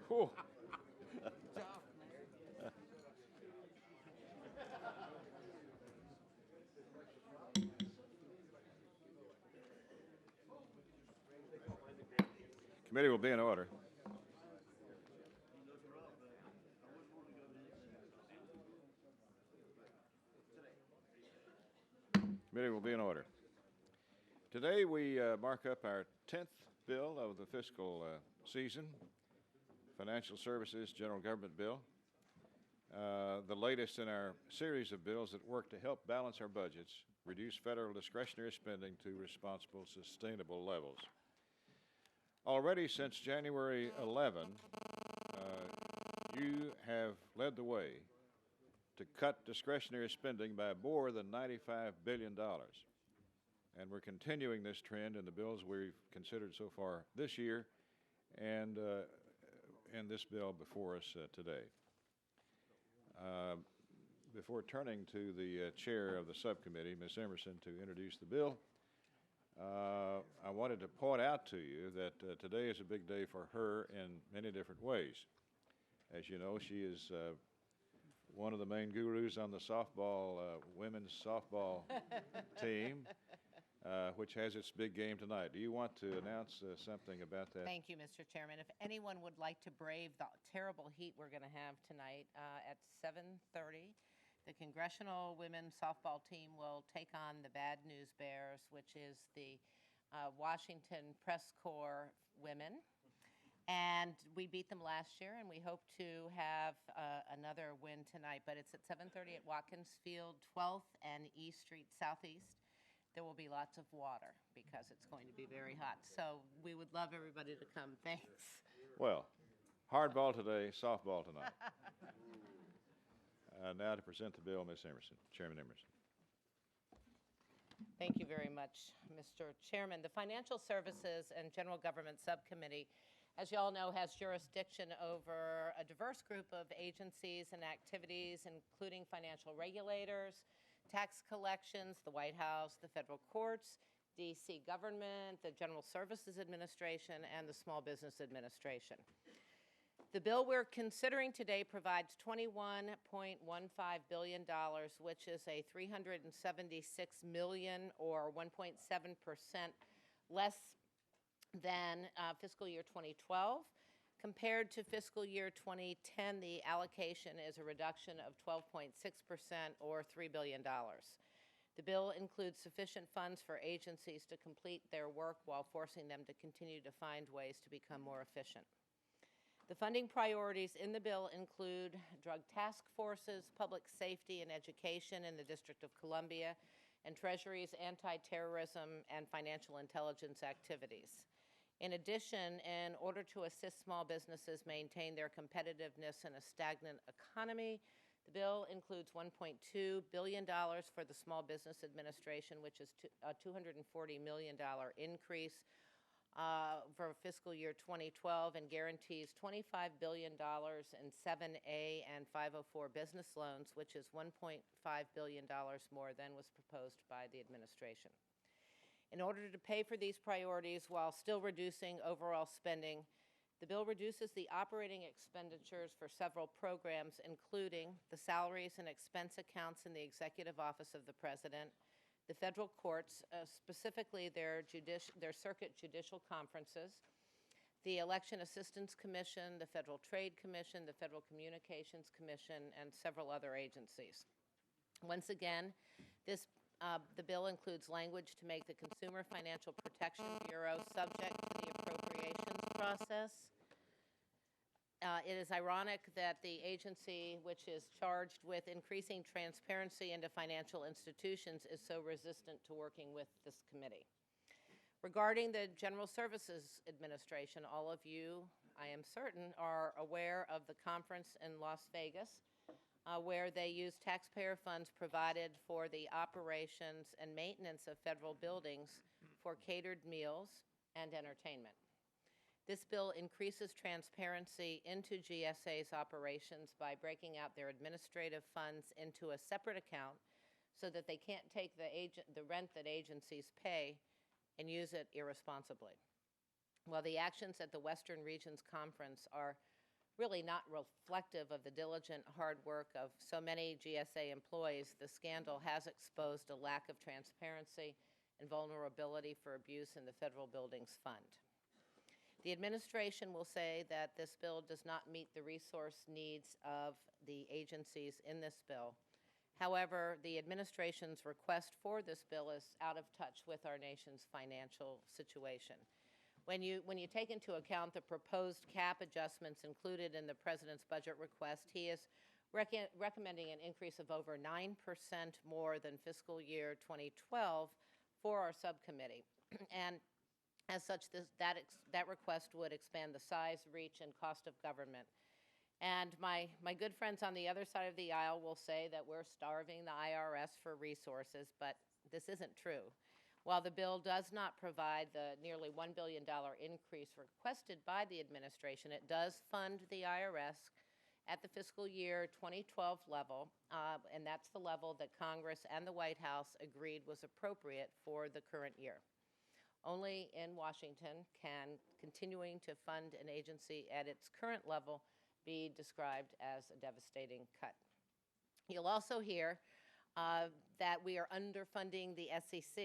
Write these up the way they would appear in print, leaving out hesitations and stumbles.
Whew. Committee will be in order. Committee will be in order. Today we mark up our 10th bill of the fiscal season, Financial Services General Government Bill, the latest in our series of bills that work to help balance our budgets, reduce federal discretionary spending to responsible, sustainable levels. Already since January 11, you have led the way to cut discretionary spending by more than $95 billion. And we're continuing this trend in the bills we've considered so far this year and in this bill before us today. Before turning to the chair of the subcommittee, Ms. Emerson, to introduce the bill, I wanted to point out to you that today is a big day for her in many different ways. As you know, she is one of the main gurus on the softball, women's softball team, which has its big game tonight. Do you want to announce something about that? Thank you, Mr. Chairman. If anyone would like to brave the terrible heat we're going to have tonight at 7:30, the Congressional Women's Softball Team will take on the Bad News Bears, which is the Washington Press Corps women. And we beat them last year, and we hope to have another win tonight. But it's at 7:30 at Watkins Field, 12th and East Street Southeast. There will be lots of water because it's going to be very hot. So we would love everybody to come. Thanks. Well, hardball today, softball tonight. Now to present the bill, Ms. Emerson, Chairman Emerson. Thank you very much, Mr. Chairman. The Financial Services and General Government Subcommittee, as you all know, has jurisdiction over a diverse group of agencies and activities, including financial regulators, tax collections, the White House, the federal courts, D.C. government, the General Services Administration, and the Small Business Administration. The bill we're considering today provides $21.15 billion, which is a $376 million or 1.7% less than fiscal year 2012. Compared to fiscal year 2010, the allocation is a reduction of 12.6% or $3 billion. The bill includes sufficient funds for agencies to complete their work while forcing them to continue to find ways to become more efficient. The funding priorities in the bill include drug task forces, public safety and education in the District of Columbia, and Treasury's anti-terrorism and financial intelligence activities. In addition, in order to assist small businesses maintain their competitiveness in a stagnant economy, the bill includes $1.2 billion for the Small Business Administration, which is a $240 million increase for fiscal year 2012, and guarantees $25 billion in 7A and 504 business loans, which is $1.5 billion more than was proposed by the administration. In order to pay for these priorities while still reducing overall spending, the bill reduces the operating expenditures for several programs, including the salaries and expense accounts in the Executive Office of the President, the federal courts, specifically their circuit judicial conferences, the Election Assistance Commission, the Federal Trade Commission, the Federal Communications Commission, and several other agencies. Once again, the bill includes language to make the Consumer Financial Protection Bureau subject to the appropriations process. It is ironic that the agency, which is charged with increasing transparency into financial institutions, is so resistant to working with this committee. Regarding the General Services Administration, all of you, I am certain, are aware of the conference in Las Vegas, where they use taxpayer funds provided for the operations and maintenance of federal buildings for catered meals and entertainment. This bill increases transparency into GSA's operations by breaking out their administrative funds into a separate account so that they can't take the rent that agencies pay and use it irresponsibly. While the actions at the Western Regions Conference are really not reflective of the diligent hard work of so many GSA employees, the scandal has exposed a lack of transparency and vulnerability for abuse in the Federal Buildings Fund. The administration will say that this bill does not meet the resource needs of the agencies in this bill. However, the administration's request for this bill is out of touch with our nation's financial situation. When you take into account the proposed cap adjustments included in the President's budget request, he is recommending an increase of over 9% more than fiscal year 2012 for our subcommittee. And as such, that request would expand the size, reach, and cost of government. And my good friends on the other side of the aisle will say that we're starving the IRS for resources, but this isn't true. While the bill does not provide the nearly $1 billion increase requested by the administration, it does fund the IRS at the fiscal year 2012 level, and that's the level that Congress and the White House agreed was appropriate for the current year. Only in Washington can continuing to fund an agency at its current level be described as a devastating cut. You'll also hear that we are underfunding the SEC.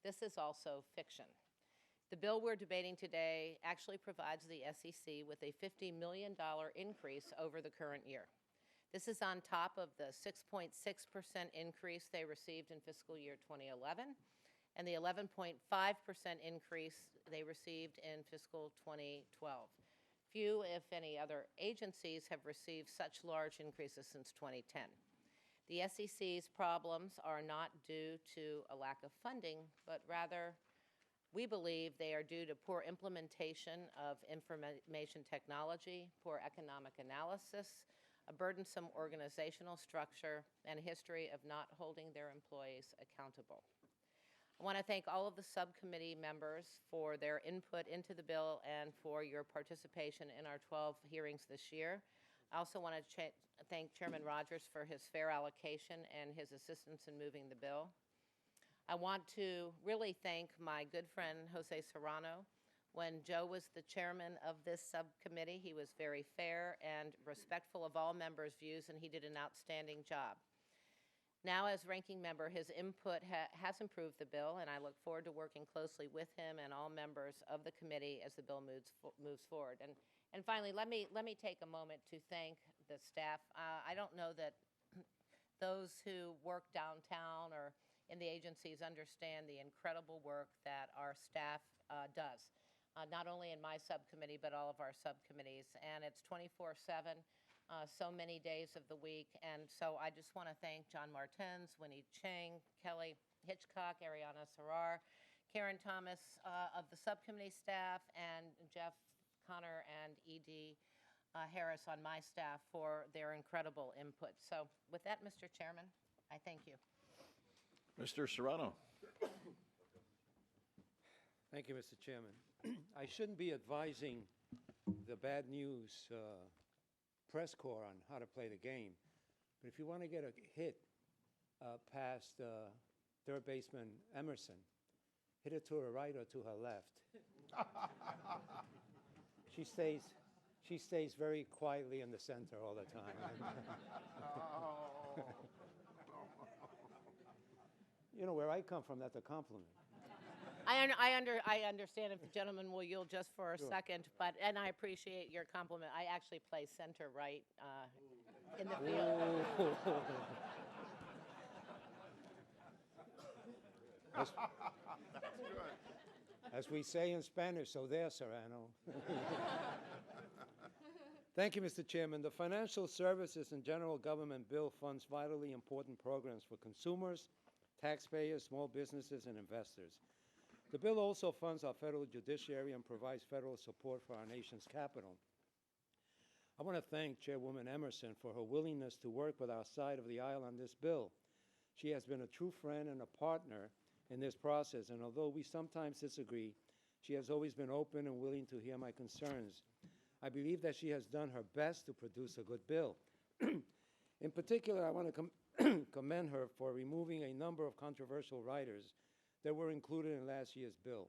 This is also fiction. The bill we're debating today actually provides the SEC with a $50 million increase over the current year. This is on top of the 6.6% increase they received in fiscal year 2011 and the 11.5% increase they received in fiscal 2012. Few, if any, other agencies have received such large increases since 2010. The SEC's problems are not due to a lack of funding, but rather, we believe they are due to poor implementation of information technology, poor economic analysis, a burdensome organizational structure, and a history of not holding their employees accountable. I want to thank all of the subcommittee members for their input into the bill and for your participation in our 12 hearings this year. I also want to thank Chairman Rogers for his fair allocation and his assistance in moving the bill. I want to really thank my good friend, Jose Serrano. When Joe was the chairman of this subcommittee, he was very fair and respectful of all members' views, and he did an outstanding job. Now, as ranking member, his input has improved the bill, and I look forward to working closely with him and all members of the committee as the bill moves forward. And finally, let me take a moment to thank the staff. I don't know that those who work downtown or in the agencies understand the incredible work that our staff does, not only in my subcommittee, but all of our subcommittees. And it's 24/7, so many days of the week. And so I just want to thank John Martens, Winnie Chang, Kelly Hitchcock, Ariana Sarar, Karen Thomas of the subcommittee staff, and Jeff Connor and E.D. Harris on my staff for their incredible input. So with that, Mr. Chairman, I thank you. Mr. Serrano. Thank you, Mr. Chairman. I shouldn't be advising the bad news press corps on how to play the game, but if you want to get a hit past third baseman Emerson, hit it to her right or to her left. She stays very quietly in the center all the time. You know, where I come from, that's a compliment. I understand if the gentleman will yield just for a second, and I appreciate your compliment. I actually play center right in the field. As we say in Spanish, so there, Serrano. Thank you, Mr. Chairman. The Financial Services and General Government Bill funds vitally important programs for consumers, taxpayers, small businesses, and investors. The bill also funds our federal judiciary and provides federal support for our nation's capital. I want to thank Chairwoman Emerson for her willingness to work with our side of the aisle on this bill. She has been a true friend and a partner in this process, and although we sometimes disagree, she has always been open and willing to hear my concerns. I believe that she has done her best to produce a good bill. In particular, I want to commend her for removing a number of controversial riders that were included in last year's bill.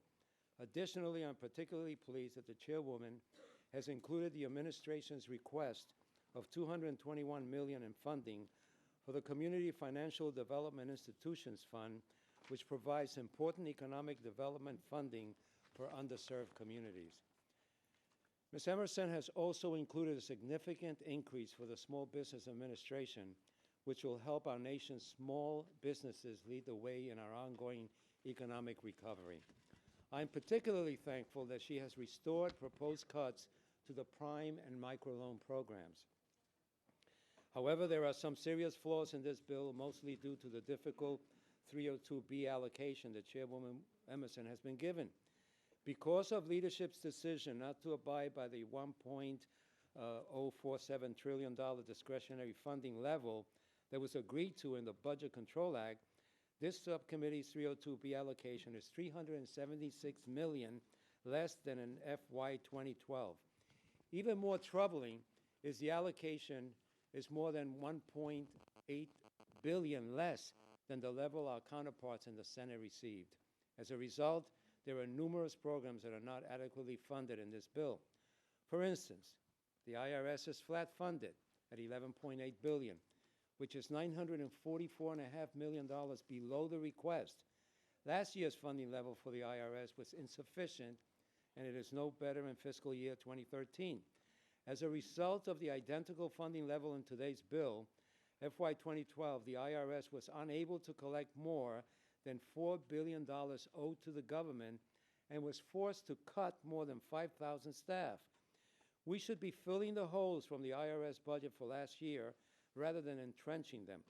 Additionally, I'm particularly pleased that the chairwoman has included the administration's request of $221 million in funding for the Community Financial Development Institutions Fund, which provides important economic development funding for underserved communities. Ms. Emerson has also included a significant increase for the Small Business Administration, which will help our nation's small businesses lead the way in our ongoing economic recovery. I'm particularly thankful that she has restored proposed cuts to the prime and microloan programs. However, there are some serious flaws in this bill, mostly due to the difficult 302B allocation that Chairwoman Emerson has been given. Because of leadership's decision not to abide by the $1.047 trillion discretionary funding level that was agreed to in the Budget Control Act, this subcommittee's 302B allocation is $376 million less than in FY 2012. Even more troubling is the allocation is more than $1.8 billion less than the level our counterparts in the Senate received. As a result, there are numerous programs that are not adequately funded in this bill. For instance, the IRS is flat funded at $11.8 billion, which is $944.5 million below the request. Last year's funding level for the IRS was insufficient, and it is no better in fiscal year 2013. As a result of the identical funding level in today's bill, FY 2012, the IRS was unable to collect more than $4 billion owed to the government and was forced to cut more than 5,000 staff. We should be filling the holes from the IRS budget for last year rather than entrenching them.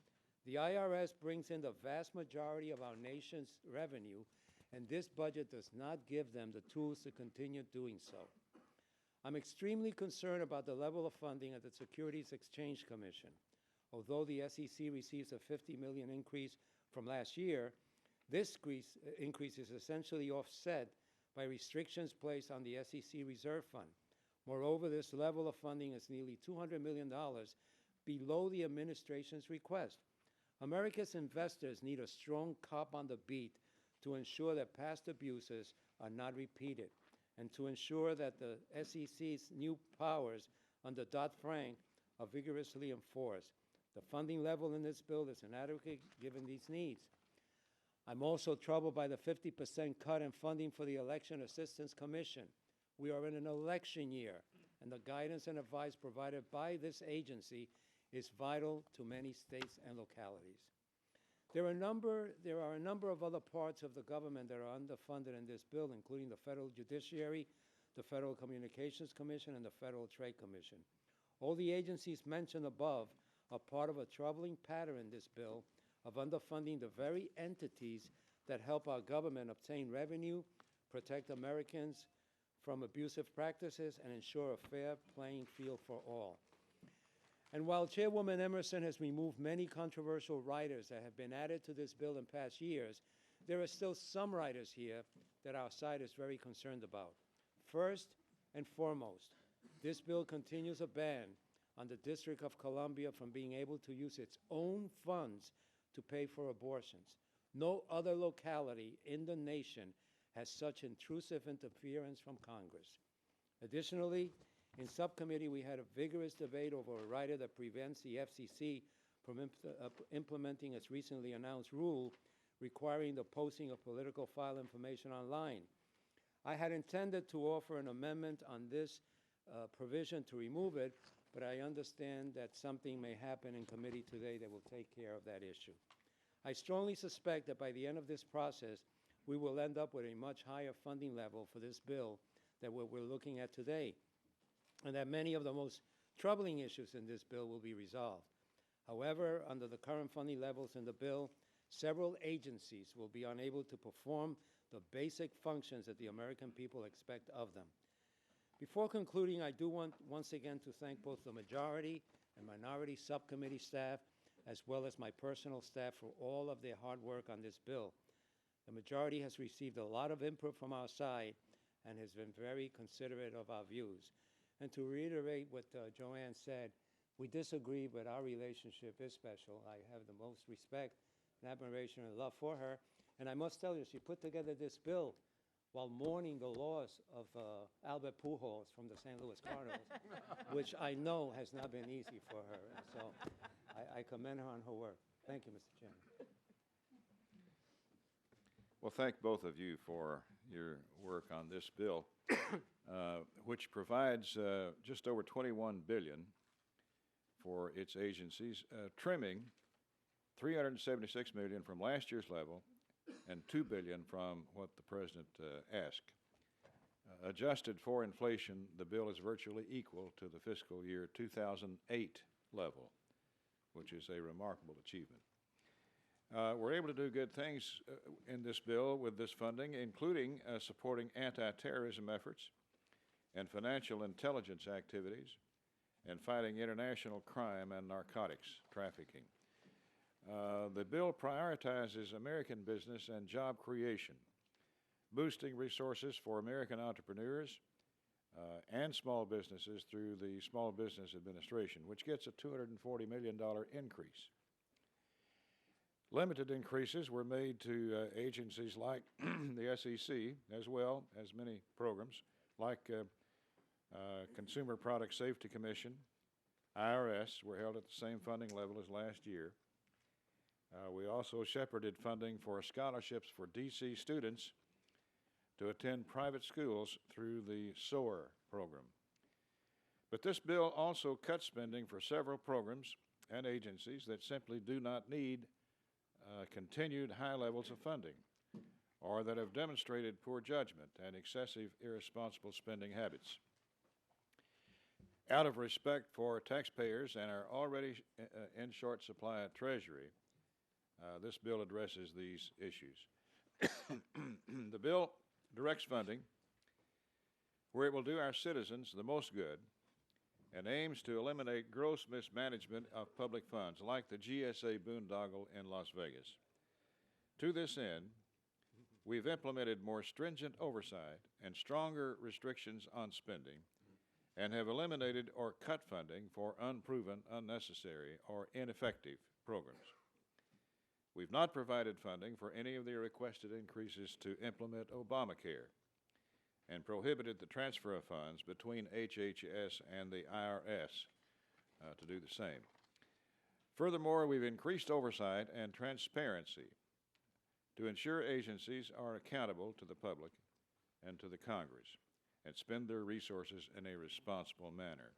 The IRS brings in the vast majority of our nation's revenue, and this budget does not give them the tools to continue doing so. I'm extremely concerned about the level of funding at the Securities Exchange Commission. Although the SEC receives a $50 million increase from last year, this increase is essentially offset by restrictions placed on the SEC Reserve Fund. Moreover, this level of funding is nearly $200 million below the administration's request. America's investors need a strong cop on the beat to ensure that past abuses are not repeated and to ensure that the SEC's new powers under Dodd-Frank are vigorously enforced. The funding level in this bill is inadequate given these needs. I'm also troubled by the 50% cut in funding for the Election Assistance Commission. We are in an election year, and the guidance and advice provided by this agency is vital to many states and localities. There are a number of other parts of the government that are underfunded in this bill, including the Federal Judiciary, the Federal Communications Commission, and the Federal Trade Commission. All the agencies mentioned above are part of a troubling pattern in this bill of underfunding the very entities that help our government obtain revenue, protect Americans from abusive practices, and ensure a fair playing field for all. And while Chairwoman Emerson has removed many controversial riders that have been added to this bill in past years, there are still some riders here that our side is very concerned about. First and foremost, this bill continues a ban on the District of Columbia from being able to use its own funds to pay for abortions. No other locality in the nation has such intrusive interference from Congress. Additionally, in subcommittee, we had a vigorous debate over a rider that prevents the FCC from implementing its recently announced rule requiring the posting of political file information online. I had intended to offer an amendment on this provision to remove it, but I understand that something may happen in committee today that will take care of that issue. I strongly suspect that by the end of this process, we will end up with a much higher funding level for this bill than what we're looking at today, and that many of the most troubling issues in this bill will be resolved. However, under the current funding levels in the bill, several agencies will be unable to perform the basic functions that the American people expect of them. Before concluding, I do want once again to thank both the majority and minority subcommittee staff, as well as my personal staff, for all of their hard work on this bill. The majority has received a lot of input from our side and has been very considerate of our views. And to reiterate what Joanne said, we disagree, but our relationship is special. I have the most respect and admiration and love for her. And I must tell you, she put together this bill while mourning the loss of Albert Pujols from the St. Louis Cardinals, which I know has not been easy for her. And so I commend her on her work. Thank you, Mr. Chairman. Well, thank both of you for your work on this bill, which provides just over $21 billion for its agencies, trimming $376 million from last year's level and $2 billion from what the president asked. Adjusted for inflation, the bill is virtually equal to the fiscal year 2008 level, which is a remarkable achievement. We're able to do good things in this bill with this funding, including supporting anti-terrorism efforts and financial intelligence activities and fighting international crime and narcotics trafficking. The bill prioritizes American business and job creation, boosting resources for American entrepreneurs and small businesses through the Small Business Administration, which gets a $240 million increase. Limited increases were made to agencies like the SEC, as well as many programs like Consumer Product Safety Commission, IRS, were held at the same funding level as last year. We also shepherded funding for scholarships for D.C. students to attend private schools through the SOAR program. But this bill also cuts spending for several programs and agencies that simply do not need continued high levels of funding, or that have demonstrated poor judgment and excessive irresponsible spending habits. Out of respect for taxpayers and our already in short supply of Treasury, this bill addresses these issues. The bill directs funding where it will do our citizens the most good and aims to eliminate gross mismanagement of public funds, like the GSA boondoggle in Las Vegas. To this end, we've implemented more stringent oversight and stronger restrictions on spending, and have eliminated or cut funding for unproven, unnecessary, or ineffective programs. We've not provided funding for any of the requested increases to implement Obamacare, and prohibited the transfer of funds between HHS and the IRS to do the same. Furthermore, we've increased oversight and transparency to ensure agencies are accountable to the public and to the Congress and spend their resources in a responsible manner.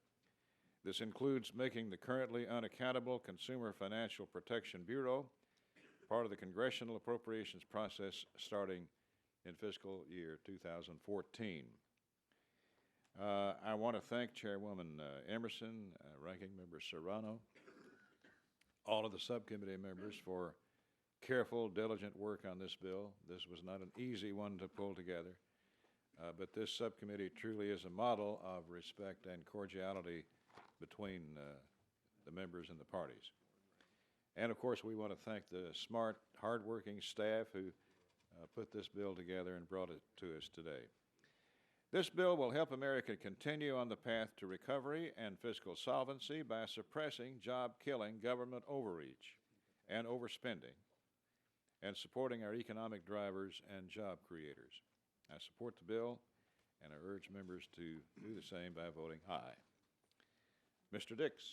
This includes making the currently unaccountable Consumer Financial Protection Bureau part of the congressional appropriations process starting in fiscal year 2014. I want to thank Chairwoman Emerson, Ranking Member Serrano, all of the subcommittee members for careful, diligent work on this bill. This was not an easy one to pull together, but this subcommittee truly is a model of respect and cordiality between the members and the parties. And of course, we want to thank the smart, hardworking staff who put this bill together and brought it to us today. This bill will help America continue on the path to recovery and fiscal solvency by suppressing job-killing government overreach and overspending, and supporting our economic drivers and job creators. I support the bill, and I urge members to do the same by voting aye. Mr. Dix.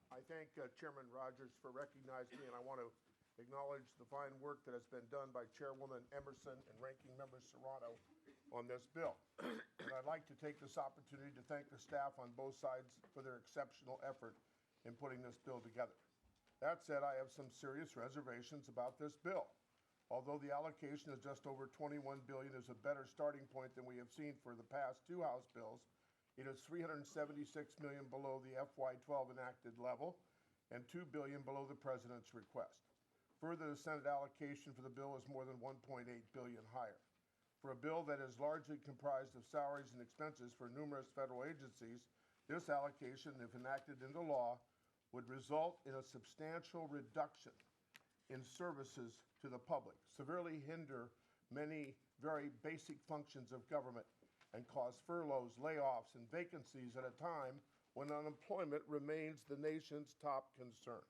I thank Chairman Rogers for recognizing me, and I want to acknowledge the fine work that has been done by Chairwoman Emerson and Ranking Member Serrano on this bill. And I'd like to take this opportunity to thank the staff on both sides for their exceptional effort in putting this bill together. That said, I have some serious reservations about this bill. Although the allocation of just over $21 billion is a better starting point than we have seen for the past two House bills, it is $376 million below the FY12 enacted level and $2 billion below the President's request. Further, the Senate allocation for the bill is more than $1.8 billion higher. For a bill that is largely comprised of salaries and expenses for numerous federal agencies, this allocation, if enacted into law, would result in a substantial reduction in services to the public, severely hinder many very basic functions of government, and cause furloughs, layoffs, and vacancies at a time when unemployment remains the nation's top concern.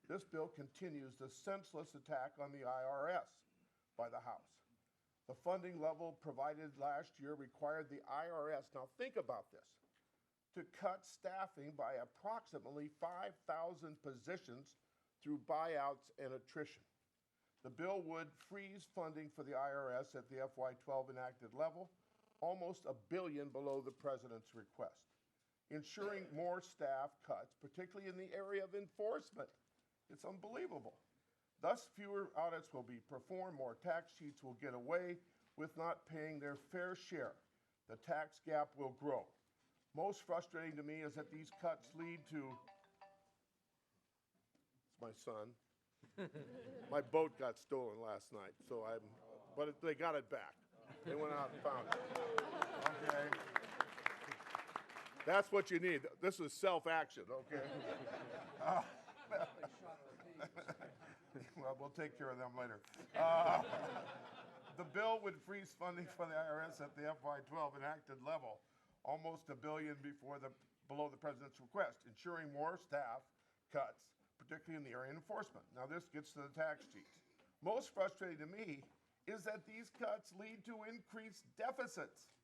This bill continues the senseless attack on the IRS by the House. The funding level provided last year required the IRS, now think about this, to cut staffing by approximately 5,000 positions through buyouts and attrition. The bill would freeze funding for the IRS at the FY12 enacted level, almost $1 billion below the president's request, ensuring more staff cuts, particularly in the area of enforcement. It's unbelievable. Thus, fewer audits will be performed, more tax cheats will get away with not paying their fair share. The tax gap will grow. Most frustrating to me is that these cuts lead to, it's my son. My boat got stolen last night, but they got it back. They went out and found it. Okay. That's what you need. This is self-action, okay? Well, we'll take care of them later. The bill would freeze funding for the IRS at the FY12 enacted level, almost $1 billion below the president's request, ensuring more staff cuts, particularly in the area of enforcement. Now, this gets to the tax cheats. Most frustrating to me is that these cuts lead to increased deficits,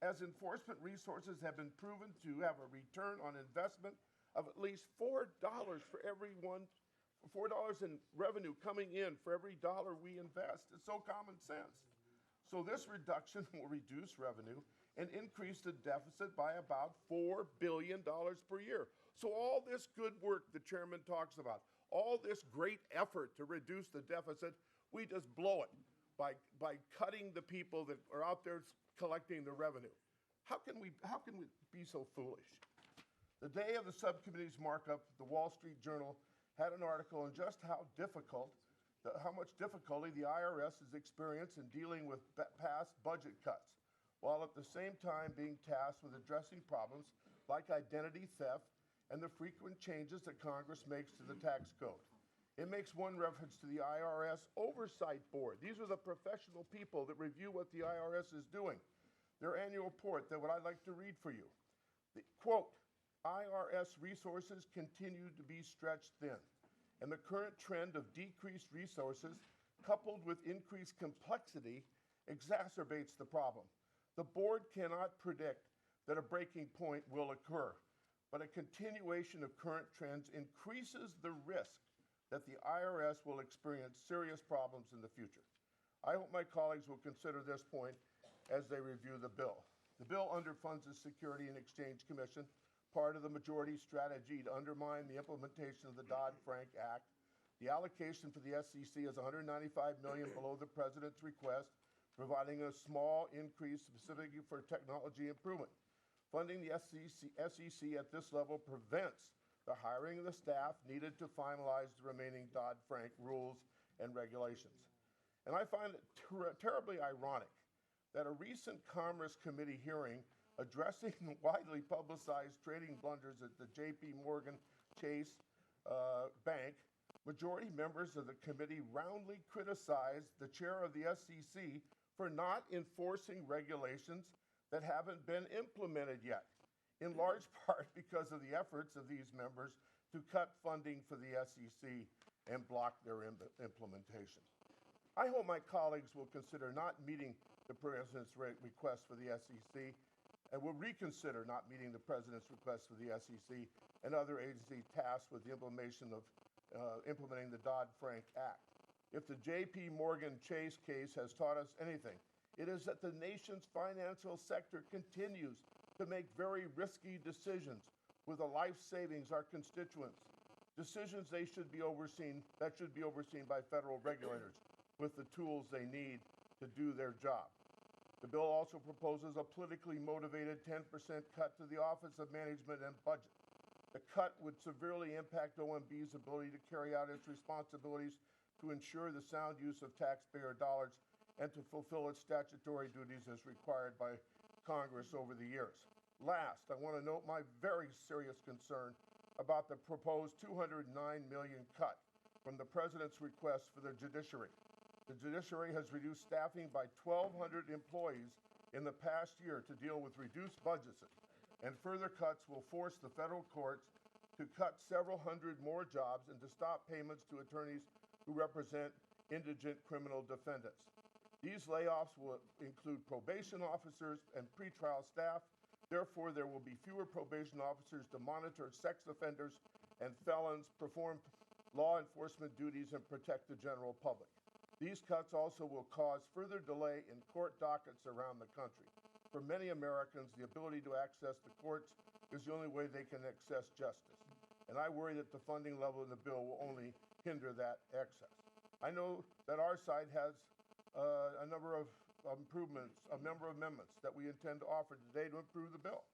as enforcement resources have been proven to have a return on investment of at least $4 for every $4 in revenue coming in for every dollar we invest. It's so common sense. So this reduction will reduce revenue and increase the deficit by about $4 billion per year. So all this good work the chairman talks about, all this great effort to reduce the deficit, we just blow it by cutting the people that are out there collecting the revenue. How can we be so foolish? The day of the subcommittee's markup, the Wall Street Journal had an article on just how much difficulty the IRS has experienced in dealing with past budget cuts, while at the same time being tasked with addressing problems like identity theft and the frequent changes that Congress makes to the tax code. It makes one reference to the IRS Oversight Board. These are the professional people that review what the IRS is doing. Their annual report, that what I'd like to read for you. Quote, IRS resources continue to be stretched thin, and the current trend of decreased resources coupled with increased complexity exacerbates the problem. The board cannot predict that a breaking point will occur, but a continuation of current trends increases the risk that the IRS will experience serious problems in the future. I hope my colleagues will consider this point as they review the bill. The bill underfunds the Security and Exchange Commission, part of the majority strategy to undermine the implementation of the Dodd-Frank Act. The allocation for the SEC is $195 million below the president's request, providing a small increase specifically for technology improvement. Funding the SEC at this level prevents the hiring of the staff needed to finalize the remaining Dodd-Frank rules and regulations. And I find it terribly ironic that a recent Commerce Committee hearing addressing widely publicized trading blunders at the J.P. Morgan Chase Bank, majority members of the committee roundly criticized the chair of the SEC for not enforcing regulations that haven't been implemented yet, in large part because of the efforts of these members to cut funding for the SEC and block their implementation. I hope my colleagues will consider not meeting the president's request for the SEC and will reconsider not meeting the president's request for the SEC and other agencies tasked with the implementation of implementing the Dodd-Frank Act. If the J.P. Morgan Chase case has taught us anything, it is that the nation's financial sector continues to make very risky decisions with the life savings our constituents, decisions that should be overseen by federal regulators with the tools they need to do their job. The bill also proposes a politically motivated 10% cut to the Office of Management and Budget. The cut would severely impact OMB's ability to carry out its responsibilities to ensure the sound use of taxpayer dollars and to fulfill its statutory duties as required by Congress over the years. Last, I want to note my very serious concern about the proposed $209 million cut from the president's request for the judiciary. The judiciary has reduced staffing by 1,200 employees in the past year to deal with reduced budgets, and further cuts will force the federal courts to cut several hundred more jobs and to stop payments to attorneys who represent indigent criminal defendants. These layoffs will include probation officers and pretrial staff. Therefore, there will be fewer probation officers to monitor sex offenders and felons, perform law enforcement duties, and protect the general public. These cuts also will cause further delay in court dockets around the country. For many Americans, the ability to access the courts is the only way they can access justice. And I worry that the funding level in the bill will only hinder that access. I know that our side has a number of improvements, a number of amendments that we intend to offer today to improve the bill.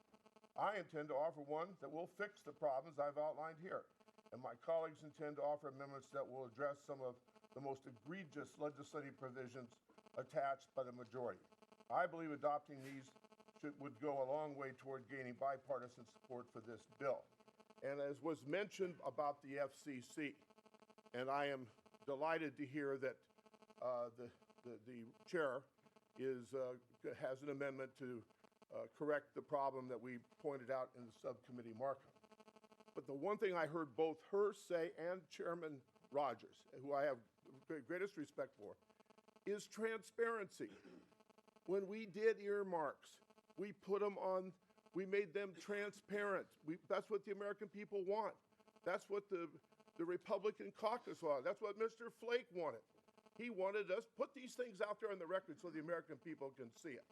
I intend to offer one that will fix the problems I've outlined here, and my colleagues intend to offer amendments that will address some of the most egregious legislative provisions attached by the majority. I believe adopting these would go a long way toward gaining bipartisan support for this bill. And as was mentioned about the FCC, and I am delighted to hear that the chair has an amendment to correct the problem that we pointed out in the subcommittee markup. But the one thing I heard both her say and Chairman Rogers, who I have the greatest respect for, is transparency. When we did earmarks, we put them on, we made them transparent. That's what the American people want. That's what the Republican caucus wanted. That's what Mr. Flake wanted. He wanted us put these things out there on the record so the American people can see it.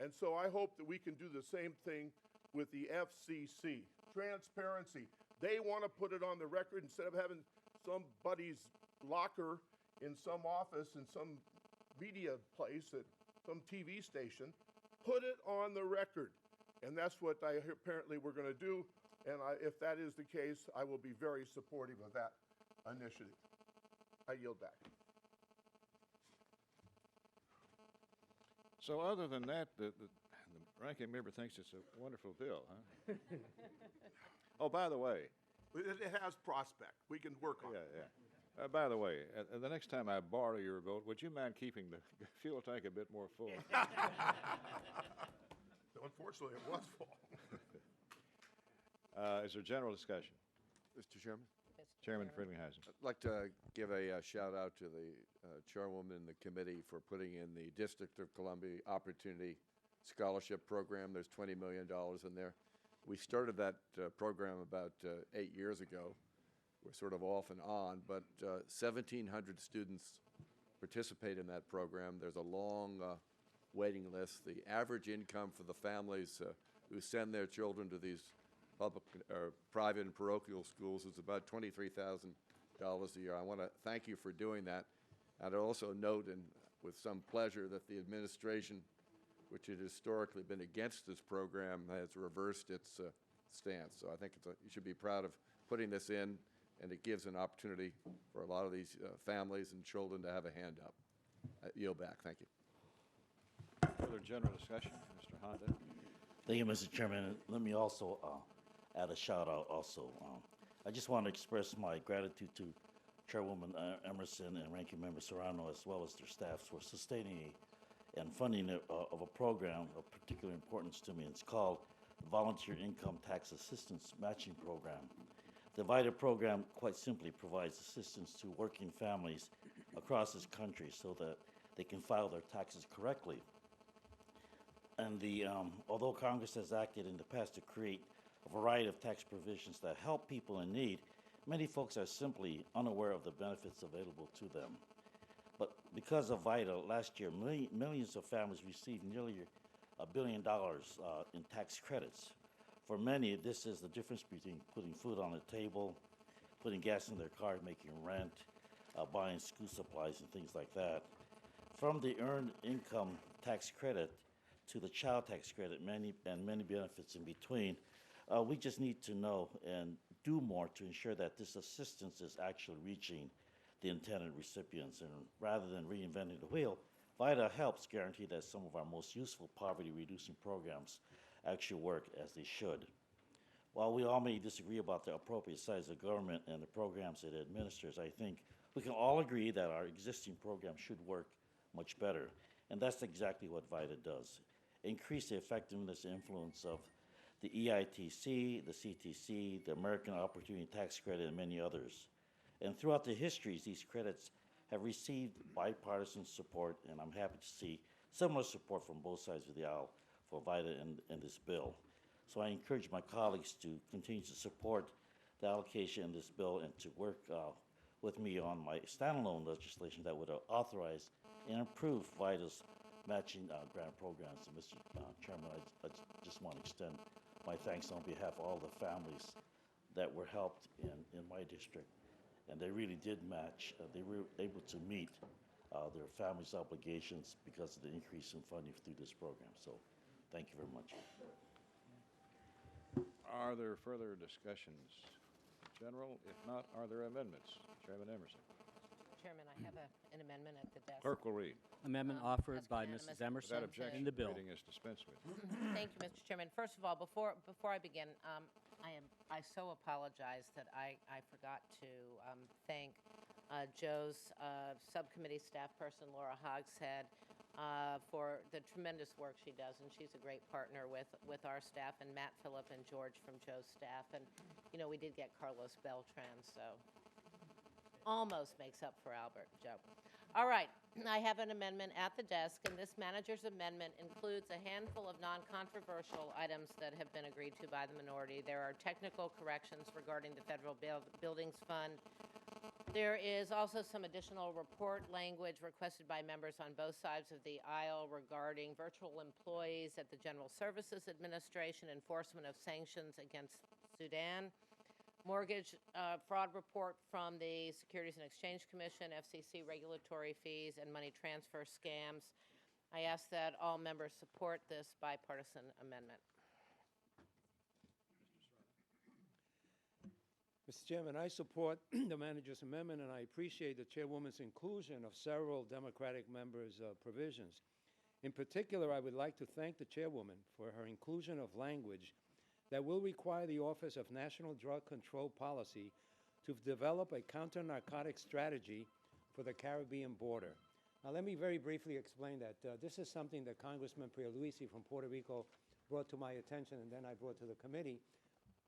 And so I hope that we can do the same thing with the FCC. Transparency. They want to put it on the record instead of having somebody's locker in some office in some media place at some TV station. Put it on the record. And that's what apparently we're going to do. And if that is the case, I will be very supportive of that initiative. I yield back. So other than that, the ranking member thinks it's a wonderful bill, huh? Oh, by the way. It has prospect. We can work on it. Yeah. By the way, the next time I borrow your vote, would you mind keeping the fuel tank a bit more full? Unfortunately, it was full. Is there general discussion? Mr. Chairman? Chairman Friedlinghausen. I'd like to give a shout out to the chairwoman and the committee for putting in the District of Columbia Opportunity Scholarship Program. There's $20 million in there. We started that program about 8 years ago. We're sort of off and on, but 1,700 students participate in that program. There's a long waiting list. The average income for the families who send their children to these public or private and parochial schools is about $23,000 a year. I want to thank you for doing that. I'd also note, and with some pleasure, that the administration, which had historically been against this program, has reversed its stance. So I think you should be proud of putting this in, and it gives an opportunity for a lot of these families and children to have a hand up. I yield back. Thank you. Further general discussion, Mr. Honda. Thank you, Mr. Chairman. Let me also add a shout out also. I just want to express my gratitude to Chairwoman Emerson and Ranking Member Serrano, as well as their staffs, for sustaining and funding of a program of particular importance to me. It's called the Volunteer Income Tax Assistance Matching Program. The VITA program, quite simply, provides assistance to working families across this country so that they can file their taxes correctly. And although Congress has acted in the past to create a variety of tax provisions that help people in need, many folks are simply unaware of the benefits available to them. But because of VITA, last year, millions of families received nearly $1 billion in tax credits. For many, this is the difference between putting food on the table, putting gas in their car, making rent, buying school supplies and things like that. From the earned income tax credit to the child tax credit, many benefits in between, we just need to know and do more to ensure that this assistance is actually reaching the intended recipients. And rather than reinventing the wheel, VITA helps guarantee that some of our most useful poverty-reducing programs actually work as they should. While we all may disagree about the appropriate size of government and the programs it administers, I think we can all agree that our existing program should work much better. And that's exactly what VITA does. Increase the effectiveness and influence of the EITC, the CTC, the American Opportunity Tax Credit, and many others. And throughout the histories, these credits have received bipartisan support, and I'm happy to see similar support from both sides of the aisle for VITA in this bill. So I encourage my colleagues to continue to support the allocation in this bill and to work with me on my standalone legislation that would authorize and improve VITA's matching grant programs. And Mr. Chairman, I just want to extend my thanks on behalf of all the families that were helped in my district. And they really did match. They were able to meet their families' obligations because of the increase in funding through this program. So thank you very much. Are there further discussions? General, if not, are there amendments? Chairman Emerson. Chairman, I have an amendment at the desk. Clerk will read. Amendment offered That's by unanimous. Mrs. Emerson Without objection, in the bill. reading is dispensed with. Thank you, Mr. Chairman. First of all, before I begin, I so apologize that I forgot to thank Joe's subcommittee staff person, Laura Hogshead, for the tremendous work she does, and she's a great partner with our staff, and Matt Phillip and George from Joe's staff. And, you know, we did get Carlos Beltran, so almost makes up for Albert, Joe. All right, I have an amendment at the desk, and this manager's amendment includes a handful of non-controversial items that have been agreed to by the minority. There are technical corrections regarding the Federal Buildings Fund. There is also some additional report language requested by members on both sides of the aisle regarding virtual employees at the General Services Administration, enforcement of sanctions against Sudan, mortgage fraud report from the Securities and Exchange Commission, FCC regulatory fees, and money transfer scams. I ask that all members support this bipartisan amendment. Mr. Chairman, I support the manager's amendment, and I appreciate the chairwoman's inclusion of several Democratic members' provisions. In particular, I would like to thank the chairwoman for her inclusion of language that will require the Office of National Drug Control Policy to develop a counter-narcotic strategy for the Caribbean border. Now, let me very briefly explain that. This is something that Congressman Pierluisi from Puerto Rico brought to my attention, and then I brought to the committee.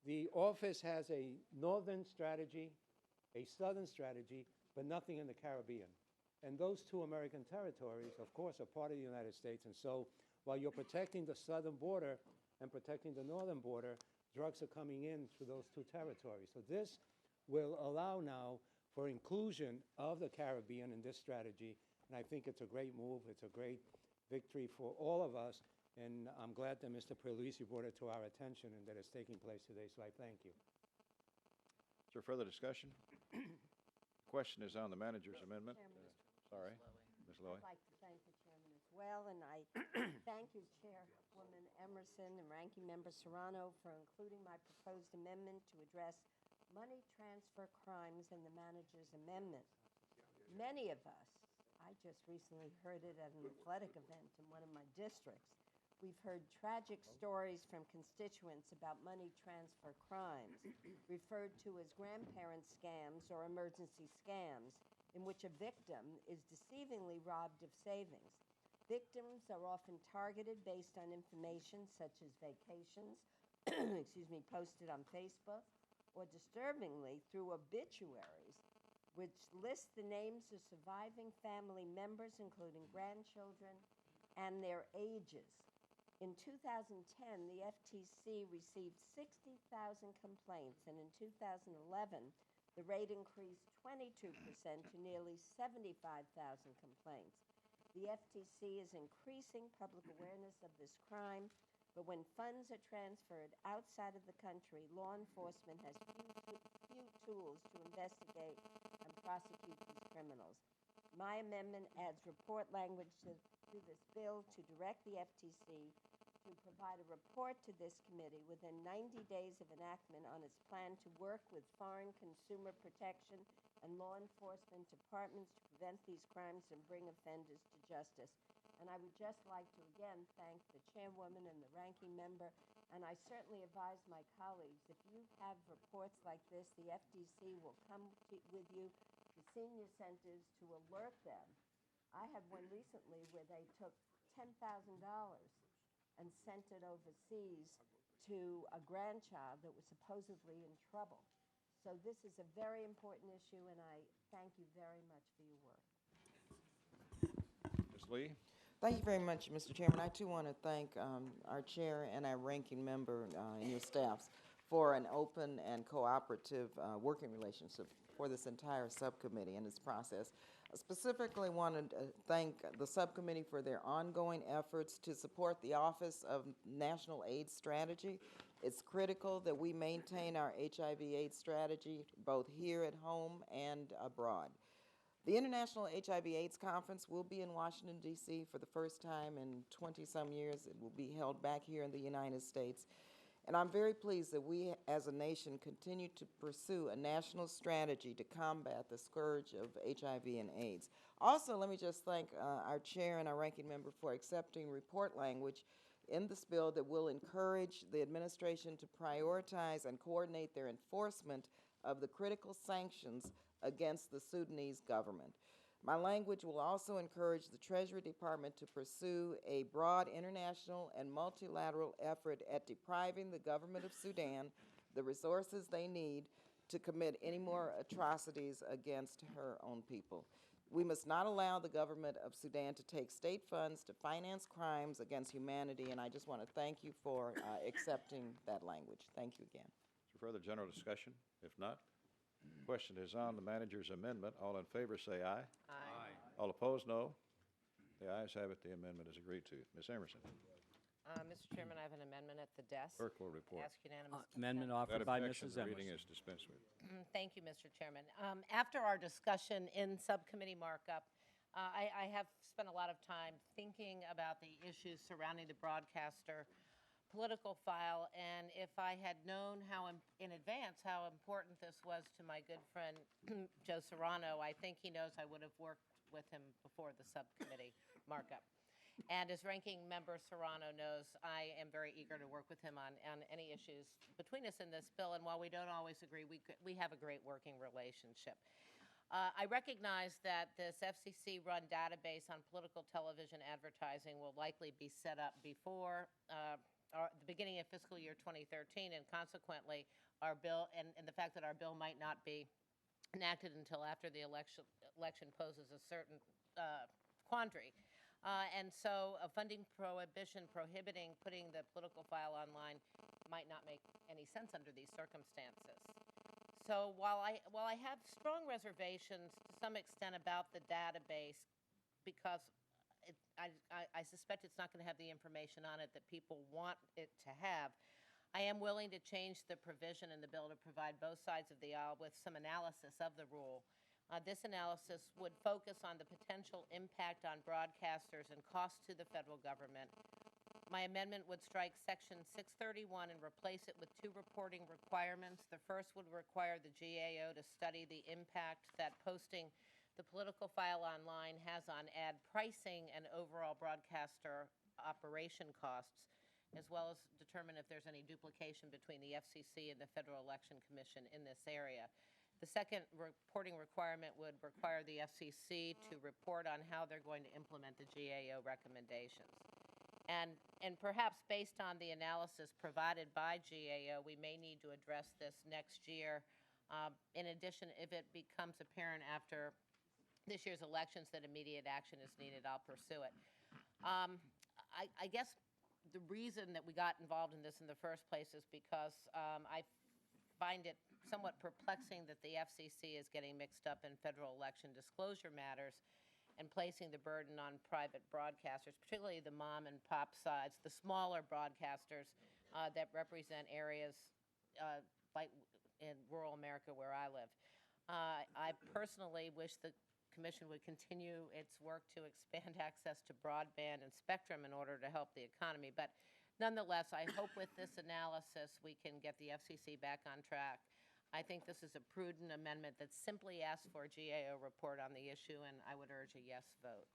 The office has a northern strategy, a southern strategy, but nothing in the Caribbean. And those two American territories, of course, are part of the United States. And so while you're protecting the southern border and protecting the northern border, drugs are coming in through those two territories. So this will allow now for inclusion of the Caribbean in this strategy. And I think it's a great move. It's a great victory for all of us. And I'm glad that Mr. Pierluisi brought it to our attention and that it's taking place today. So I thank you. Is there further discussion? Question is on the manager's amendment. Sorry, Ms. Lowy. I'd like to thank the chairman as well, and I thank you, Chairwoman Emerson and Ranking Member Serrano, for including my proposed amendment to address money transfer crimes in the manager's amendment. Many of us, I just recently heard it at an athletic event in one of my districts. We've heard tragic stories from constituents about money transfer crimes, referred to as grandparent scams or emergency scams, in which a victim is deceivingly robbed of savings. Victims are often targeted based on information such as vacations, posted on Facebook, or disturbingly through obituaries, which list the names of surviving family members, including grandchildren, and their ages. In 2010, the FTC received 60,000 complaints, and in 2011, the rate increased 22% to nearly 75,000 complaints. The FTC is increasing public awareness of this crime, but when funds are transferred outside of the country, law enforcement has few tools to investigate and prosecute these criminals. My amendment adds report language to this bill to direct the FTC to provide a report to this committee within 90 days of enactment on its plan to work with foreign consumer protection and law enforcement departments to prevent these crimes and bring offenders to justice. And I would just like to again thank the chairwoman and the ranking member, and I certainly advise my colleagues, if you have reports like this, the FTC will come with you to senior centers to alert them. I had one recently where they took $10,000 and sent it overseas to a grandchild that was supposedly in trouble. So this is a very important issue, and I thank you very much for your work. Ms. Lee? Thank you very much, Mr. Chairman. I too want to thank our chair and our ranking member and your staffs for an open and cooperative working relationship for this entire subcommittee and its process. I specifically wanted to thank the subcommittee for their ongoing efforts to support the Office of National AIDS Strategy. It's critical that we maintain our HIV/AIDS strategy both here at home and abroad. The International HIV/AIDS Conference will be in Washington, D.C. for the first time in 20-some years. It will be held back here in the United States. And I'm very pleased that we as a nation continue to pursue a national strategy to combat the scourge of HIV and AIDS. Also, let me just thank our chair and our ranking member for accepting report language in this bill that will encourage the administration to prioritize and coordinate their enforcement of the critical sanctions against the Sudanese government. My language will also encourage the Treasury Department to pursue a broad international and multilateral effort at depriving the government of Sudan the resources they need to commit any more atrocities against her own people. We must not allow the government of Sudan to take state funds to finance crimes against humanity, and I just want to thank you for accepting that language. Thank you again. Is there further general discussion? If not, question is on the manager's amendment. All in favor say aye. Aye. All opposed, no. The ayes have it. The amendment is agreed to. Ms. Emerson. Mr. Chairman, I have an amendment at the desk. Clerk will report. Ask unanimous consent. Amendment offered Without by objection, Mrs. the reading Emerson. is dispensed with. Thank you, Mr. Chairman. After our discussion in subcommittee markup, I have spent a lot of time thinking about the issues surrounding the broadcaster political file, and if I had known in advance how important this was to my good friend Joe Serrano, I think he knows I would have worked with him before the subcommittee markup. And as ranking member Serrano knows, I am very eager to work with him on any issues between us in this bill, and while we don't always agree, we have a great working relationship. I recognize that this FCC-run database on political television advertising will likely be set up before the beginning of fiscal year 2013, and consequently, our bill and the fact that our bill might not be enacted until after the election poses a certain quandary. And so a funding prohibition prohibiting putting the political file online might not make any sense under these circumstances. So while I have strong reservations to some extent about the database, because I suspect it's not going to have the information on it that people want it to have, I am willing to change the provision in the bill to provide both sides of the aisle with some analysis of the rule. This analysis would focus on the potential impact on broadcasters and costs to the federal government. My amendment would strike Section 631 and replace it with two reporting requirements. The first would require the GAO to study the impact that posting the political file online has on ad pricing and overall broadcaster operation costs, as well as determine if there's any duplication between the FCC and the Federal Election Commission in this area. The second reporting requirement would require the FCC to report on how they're going to implement the GAO recommendations. And perhaps based on the analysis provided by GAO, we may need to address this next year. In addition, if it becomes apparent after this year's elections that immediate action is needed, I'll pursue it. I guess the reason that we got involved in this in the first place is because I find it somewhat perplexing that the FCC is getting mixed up in federal election disclosure matters and placing the burden on private broadcasters, particularly the mom and pop sides, the smaller broadcasters that represent areas like in rural America where I live. I personally wish the Commission would continue its work to expand access to broadband and spectrum in order to help the economy. But nonetheless, I hope with this analysis we can get the FCC back on track. I think this is a prudent amendment that simply asks for a GAO report on the issue, and I would urge a yes vote.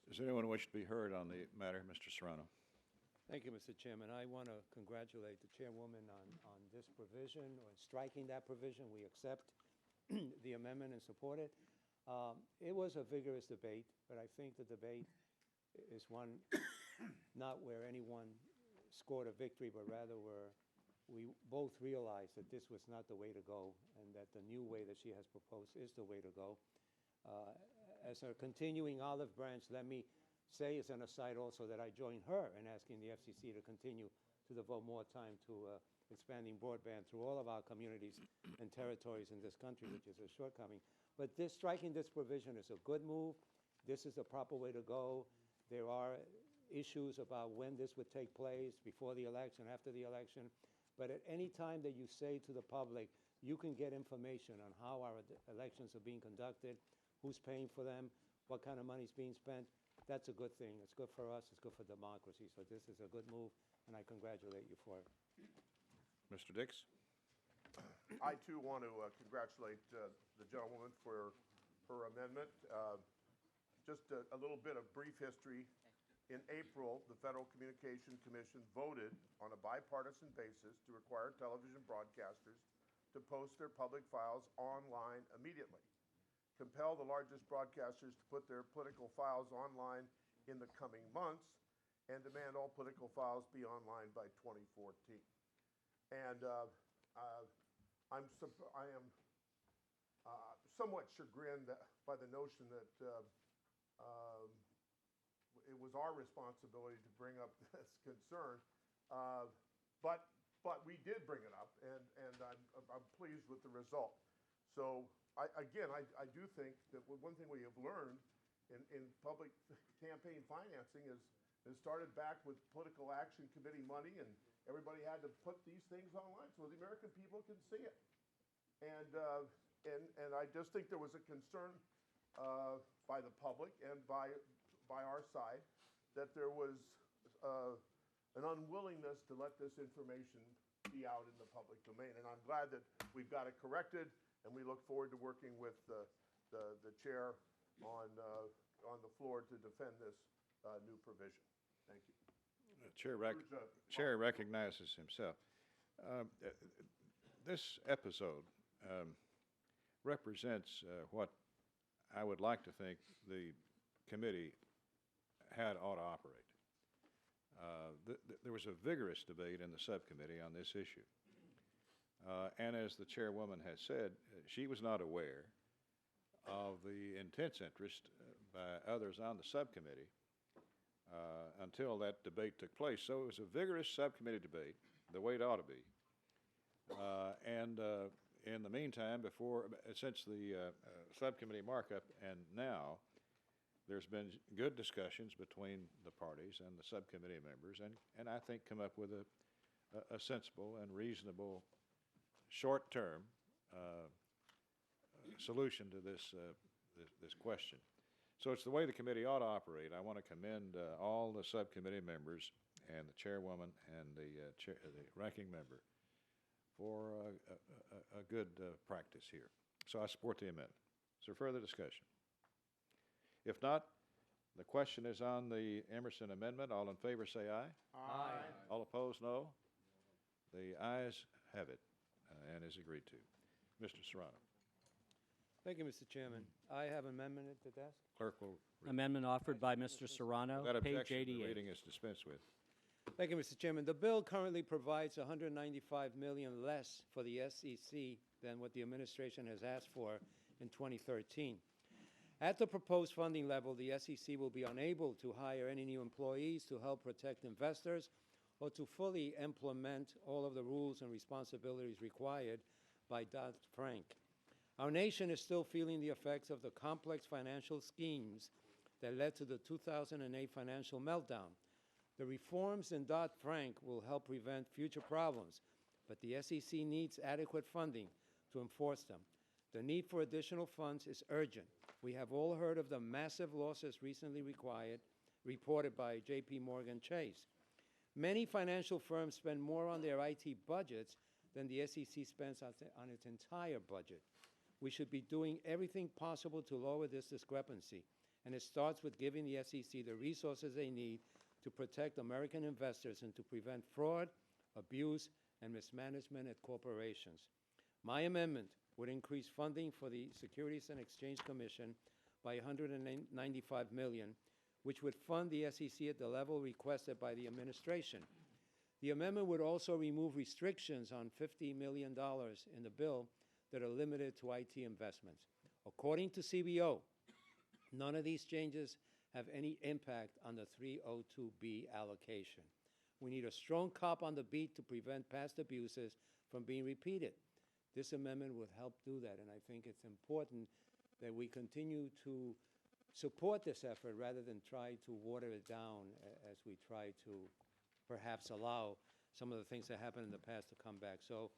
Does anyone wish to be heard on the matter? Mr. Serrano. Thank you, Mr. Chairman. I want to congratulate the chairwoman on this provision, or striking that provision. We accept the amendment and support it. It was a vigorous debate, but I think the debate is one not where anyone scored a victory, but rather where we both realized that this was not the way to go and that the new way that she has proposed is the way to go. As a continuing olive branch, let me say as an aside also that I join her in asking the FCC to continue to devote more time to expanding broadband through all of our communities and territories in this country, which is a shortcoming. But striking this provision is a good move. This is the proper way to go. There are issues about when this would take place, before the election, after the election. But at any time that you say to the public, you can get information on how our elections are being conducted, who's paying for them, what kind of money is being spent, that's a good thing. It's good for us. It's good for democracy. So this is a good move, and I congratulate you for it. Mr. Dix? I, too, want to congratulate the gentlewoman for her amendment. Just a little bit of brief history. In April, the Federal Communication Commission voted on a bipartisan basis to require television broadcasters to post their public files online immediately, compel the largest broadcasters to put their political files online in the coming months, and demand all political files be online by 2014. And I am somewhat chagrined by the notion that it was our responsibility to bring up this concern, but we did bring it up, and I'm pleased with the result. So I do think that one thing we have learned in public campaign financing is it started back with political action committee money, and everybody had to put these things online so the American people can see it. And I just think there was a concern by the public and by our side that there was an unwillingness to let this information be out in the public domain. And I'm glad that we've got it corrected, and we look forward to working with the chair on the floor to defend this new provision. Thank you. Chair recognizes himself. This episode represents what I would like to think the committee had ought to operate. There was a vigorous debate in the subcommittee on this issue. And as the chairwoman has said, she was not aware of the intense interest by others on the subcommittee until that debate took place. So it was a vigorous subcommittee debate, the way it ought to be. In the meantime, since the subcommittee markup and now, there's been good discussions between the parties and the subcommittee members, and I think come up with a sensible and reasonable short-term solution to this question. So it's the way the committee ought to operate. I want to commend all the subcommittee members and the chairwoman and the ranking member for a good practice here. So I support the amendment. Is there further discussion? If not, the question is on the Emerson amendment. All in favor say aye. Aye. All opposed, no. The ayes have it and is agreed to. Mr. Serrano. Thank you, Mr. Chairman. I have an amendment at the desk. Clerk will read. Amendment offered by Mr. Serrano, Without page objection, the 88. reading is dispensed with. Thank you, Mr. Chairman. The bill currently provides $195 million less for the SEC than what the administration has asked for in 2013. At the proposed funding level, the SEC will be unable to hire any new employees to help protect investors or to fully implement all of the rules and responsibilities required by Dodd-Frank. Our nation is still feeling the effects of the complex financial schemes that led to the 2008 financial meltdown. The reforms in Dodd-Frank will help prevent future problems, but the SEC needs adequate funding to enforce them. The need for additional funds is urgent. We have all heard of the massive losses recently reported by J.P. Morgan Chase. Many financial firms spend more on their IT budgets than the SEC spends on its entire budget. We should be doing everything possible to lower this discrepancy, and it starts with giving the SEC the resources they need to protect American investors and to prevent fraud, abuse, and mismanagement at corporations. My amendment would increase funding for the Securities and Exchange Commission by $195 million, which would fund the SEC at the level requested by the administration. The amendment would also remove restrictions on $50 million in the bill that are limited to IT investments. According to CBO, none of these changes have any impact on the 302B allocation. We need a strong cop on the beat to prevent past abuses from being repeated. This amendment would help do that, and I think it's important that we continue to support this effort rather than try to water it down as we try to perhaps allow some of the things that happened in the past to come back. So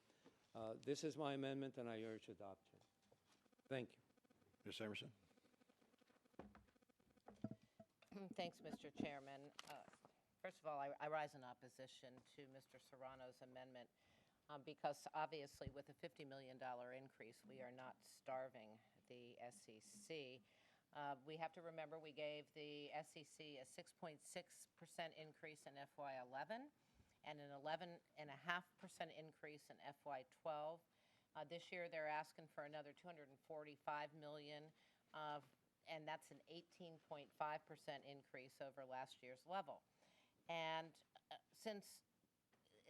this is my amendment, and I urge adoption. Thank you. Ms. Emerson? Thanks, Mr. Chairman. First of all, I rise in opposition to Mr. Serrano's amendment because obviously with a $50 million increase, we are not starving the SEC. We have to remember we gave the SEC a 6.6% increase in FY11 and an 11.5% increase in FY12. This year they're asking for another $245 million, and that's an 18.5% increase over last year's level. And since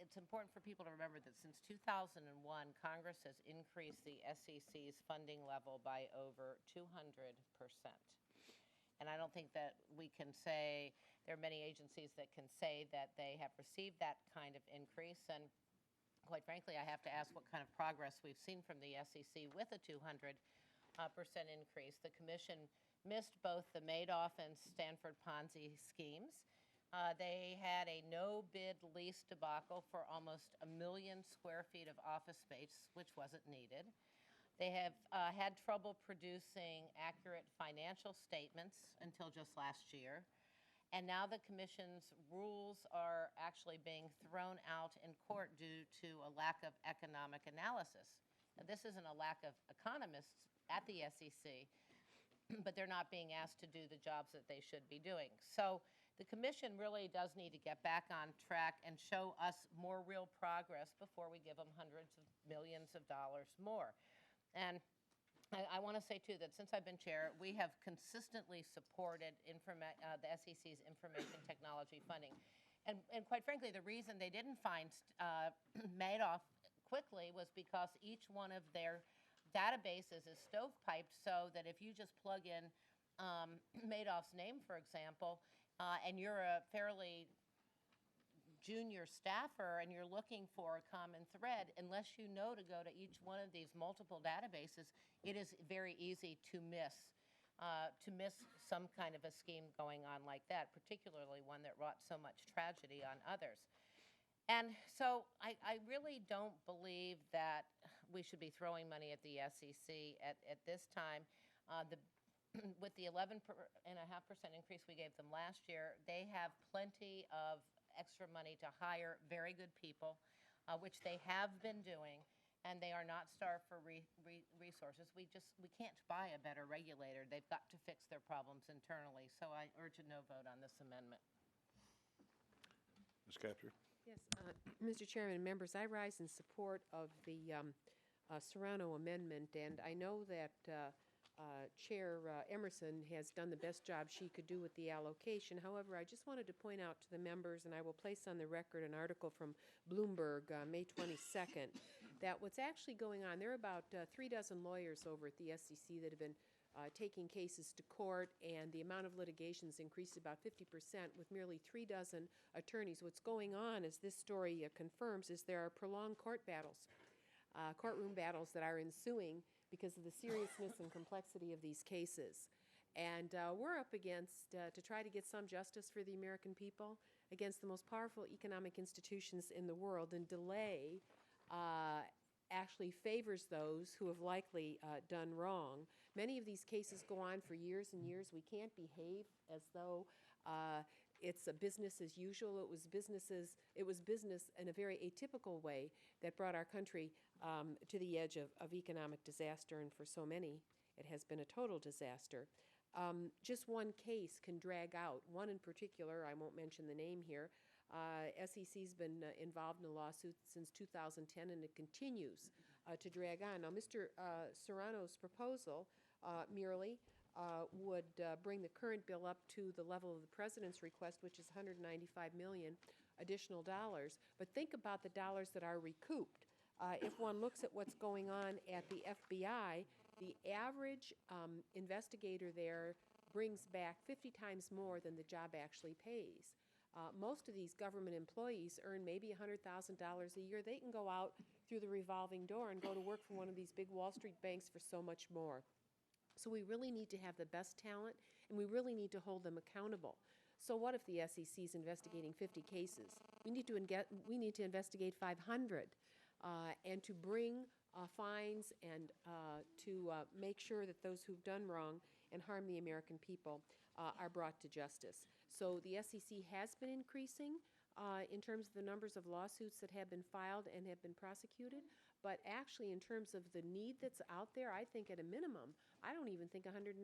it's important for people to remember that since 2001, Congress has increased the SEC's funding level by over 200%. And I don't think that we can say, there are many agencies that can say that they have received that kind of increase. And quite frankly, I have to ask what kind of progress we've seen from the SEC with a 200% increase. The Commission missed both the Madoff and Stanford Ponzi schemes. They had a no-bid lease debacle for almost 1 million square feet of office space, which wasn't needed. They have had trouble producing accurate financial statements until just last year. And now the Commission's rules are actually being thrown out in court due to a lack of economic analysis. Now, this isn't a lack of economists at the SEC, but they're not being asked to do the jobs that they should be doing. So the Commission really does need to get back on track and show us more real progress before we give them hundreds of millions of dollars more. And I want to say, too, that since I've been chair, we have consistently supported the SEC's information technology funding. And quite frankly, the reason they didn't find Madoff quickly was because each one of their databases is stovepiped so that if you just plug in Madoff's name, for example, and you're a fairly junior staffer and you're looking for a common thread, unless you know to go to each one of these multiple databases, it is very easy to miss some kind of a scheme going on like that, particularly one that wrought so much tragedy on others. And so I really don't believe that we should be throwing money at the SEC at this time. With the 11.5% increase we gave them last year, they have plenty of extra money to hire very good people, which they have been doing, and they are not starved for resources. We can't buy a better regulator. They've got to fix their problems internally. So I urge a no vote on this amendment. Ms. Capter? Yes, Mr. Chairman and members, I rise in support of the Serrano amendment, and I know that Chair Emerson has done the best job she could do with the allocation. However, I just wanted to point out to the members, and I will place on the record an article from Bloomberg, May 22nd, that what's actually going on, there are about 3 dozen lawyers over at the SEC that have been taking cases to court, and the amount of litigations increased about 50% with merely 3 dozen attorneys. What's going on, as this story confirms, is there are prolonged court battles, courtroom battles that are ensuing because of the seriousness and complexity of these cases. And we're up against, to try to get some justice for the American people, against the most powerful economic institutions in the world, and delay actually favors those who have likely done wrong. Many of these cases go on for years and years. We can't behave as though it's a business as usual. It was business in a very atypical way that brought our country to the edge of economic disaster, and for so many, it has been a total disaster. Just one case can drag out. One in particular, I won't mention the name here, SEC's been involved in a lawsuit since 2010, and it continues to drag on. Now, Mr. Serrano's proposal merely would bring the current bill up to the level of the president's request, which is $195 million additional dollars. But think about the dollars that are recouped. If one looks at what's going on at the FBI, the average investigator there brings back 50 times more than the job actually pays. Most of these government employees earn maybe $100,000 a year. They can go out through the revolving door and go to work for one of these big Wall Street banks for so much more. So we really need to have the best talent, and we really need to hold them accountable. So what if the SEC is investigating 50 cases? We need to investigate 500, and to bring fines and to make sure that those who've done wrong and harmed the American people are brought to justice. So the SEC has been increasing in terms of the numbers of lawsuits that have been filed and have been prosecuted, but actually in terms of the need that's out there, I think at a minimum, I don't even think $195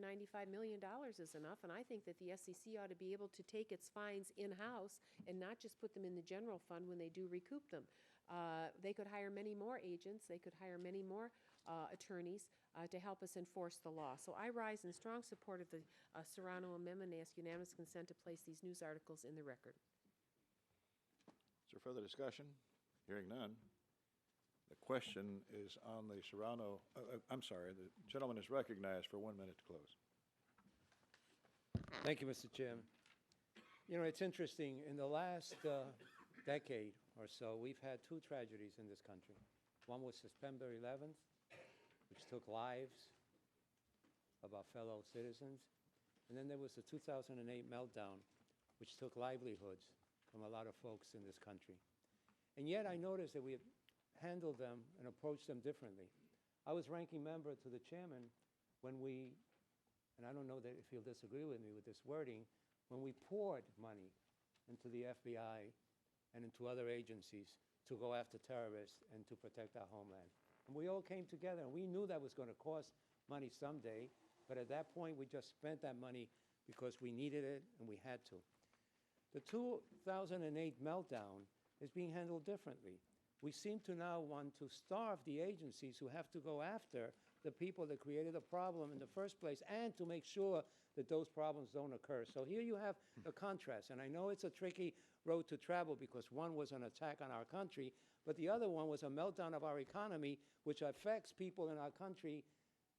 million is enough, and I think that the SEC ought to be able to take its fines in-house and not just put them in the general fund when they do recoup them. They could hire many more agents, they could hire many more attorneys to help us enforce the law. So I rise in strong support of the Serrano Amendment and ask unanimous consent to place these news articles in the record. Is there further discussion? Hearing none. The question is on the Serrano, I'm sorry, the gentleman is recognized for 1 minute to close. Thank you, Mr. Chairman. You know, it's interesting. In the last decade or so, we've had two tragedies in this country. One was September 11th, which took lives of our fellow citizens. And then there was the 2008 meltdown, which took livelihoods from a lot of folks in this country. And yet I noticed that we have handled them and approached them differently. I was ranking member to the chairman when we, and I don't know that if you'll disagree with me with this wording, when we poured money into the FBI and into other agencies to go after terrorists and to protect our homeland. And we all came together, and we knew that was going to cost money someday, but at that point we just spent that money because we needed it and we had to. The 2008 meltdown is being handled differently. We seem to now want to starve the agencies who have to go after the people that created the problem in the first place and to make sure that those problems don't occur. So here you have a contrast, and I know it's a tricky road to travel because one was an attack on our country, but the other one was a meltdown of our economy, which affects people in our country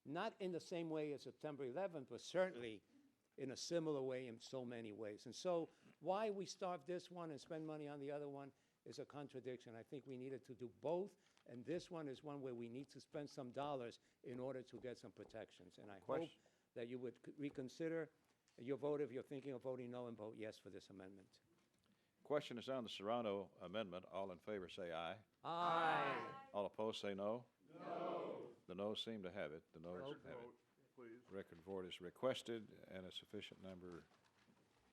not in the same way as September 11th, but certainly in a similar way in so many ways. And so why we starve this one and spend money on the other one is a contradiction. I think we needed to do both, and this one is one where we need to spend some dollars in order to get some protections. And I hope that you would reconsider your vote if you're thinking of voting no and vote yes for this amendment. Question is on the Serrano Amendment. All in favor say aye. Aye. All opposed say no. No. The noes seem to have it. The noes have it. Please. Record vote is requested, and a sufficient number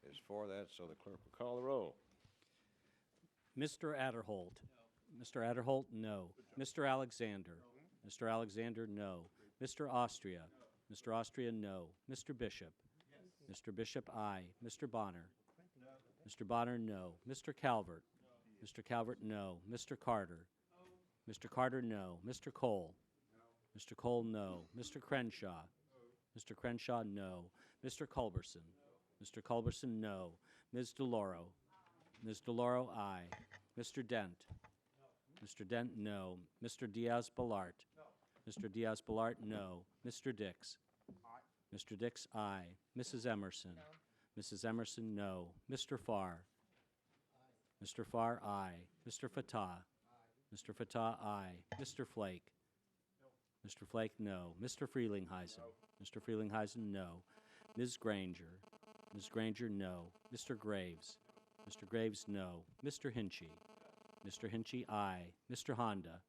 is for that, so the clerk will call the roll. Mr. Adderholt. No. Mr. Adderholt, no. Mr. Alexander. No. Mr. Alexander, no. Mr. Austria. No. Mr. Austria, no. Mr. Bishop. Yes. Mr. Bishop, aye. Mr. Bonner. No. Mr. Bonner, no. Mr. Calvert. No. Mr. Calvert, no. Mr. Carter. No. Mr. Carter, no. Mr. Cole. No. Mr. Cole, no. Mr. Crenshaw. No. Mr. Crenshaw, no. Mr. Culberson. No. Mr. Culberson, no. Ms. DeLauro. Ms. DeLauro, aye. Mr. Dent. No. Mr. Dent, no. Mr. Diaz-Balart. No. Mr. Diaz-Balart, no. Mr. Dix. Aye. Mr. Dix, aye. Mrs. Emerson. No. Mrs. Emerson, no. Mr. Farr. Aye. Mr. Farr, aye. Mr. Fatah. Aye. Mr. Fatah, aye. Mr. Flake. No. Mr. Flake, no. Mr. Frelinghuysen. No. Mr. Frelinghuysen, no. Ms. Granger. Ms. Granger, no. Mr. Graves. Mr. Graves, no. Mr. Hinchy. Mr. Hinchy, aye. Mr. Honda.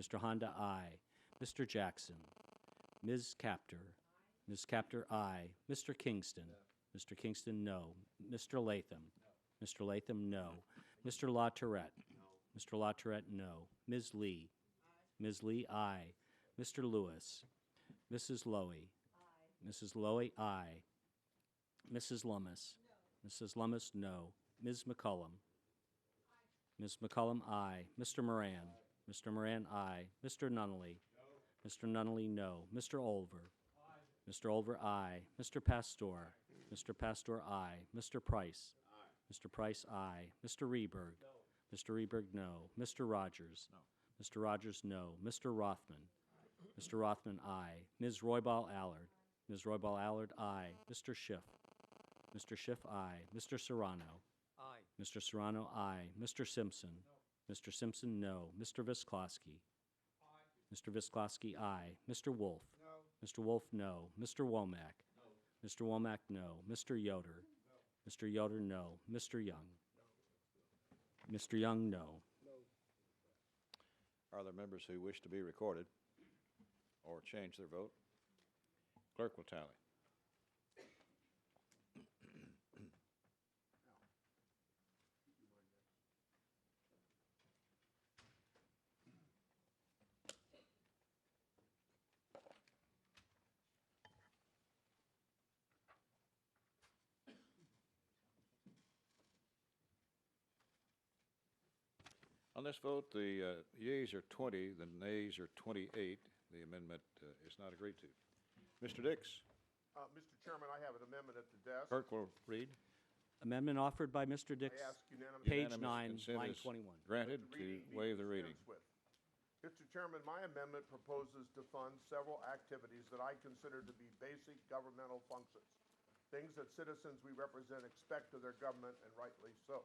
Mr. Honda, aye. Mr. Jackson. Ms. Captor. Ms. Captor, aye. Mr. Kingston. Mr. Kingston, no. Mr. Latham. Mr. Latham, no. Mr. La Tourette. Mr. La Tourette, no. Ms. Lee. Ms. Lee, aye. Mr. Lewis. Mrs. Lowy. Mrs. Lowy, aye. Mrs. Lummis. Mrs. Lummis, no. Ms. McCullum. Ms. McCullum, aye. Mr. Moran. Mr. Moran, aye. Mr. Nunnally. Mr. Nunnally, no. Mr. Olver. Mr. Olver, aye. Mr. Pastor. Mr. Pastor, aye. Mr. Price. Mr. Price, aye. Mr. Reberg. Mr. Reberg, no. Mr. Rogers. Mr. Rogers, no. Mr. Rothman. Mr. Rothman, aye. Ms. Roybal Allard. Ms. Roybal Allard, aye. Mr. Schiff. Mr. Schiff, aye. Mr. Serrano. Aye. Mr. Serrano, aye. Mr. Simpson. Mr. Simpson, no. Mr. Visklosky. Mr. Visklosky, aye. Mr. Wolf. Mr. Wolf, no. Mr. Womack. Mr. Womack, no. Mr. Yoder. Mr. Yoder, no. Mr. Young. Mr. Young, no. Are there members who wish to be recorded or change their vote? Clerk will tally. On this vote, the yeas are 20, the nays are 28. The amendment is not agreed to. Mr. Dix, Mr. Chairman, I have an amendment at the desk. clerk will read. Amendment offered by Mr. Dix, I ask unanimous page Unanimous 9, consent line is 21. Granted to be waive the reading. dispensed with. Mr. Chairman, my amendment proposes to fund several activities that I consider to be basic governmental functions, things that citizens we represent expect of their government, and rightly so.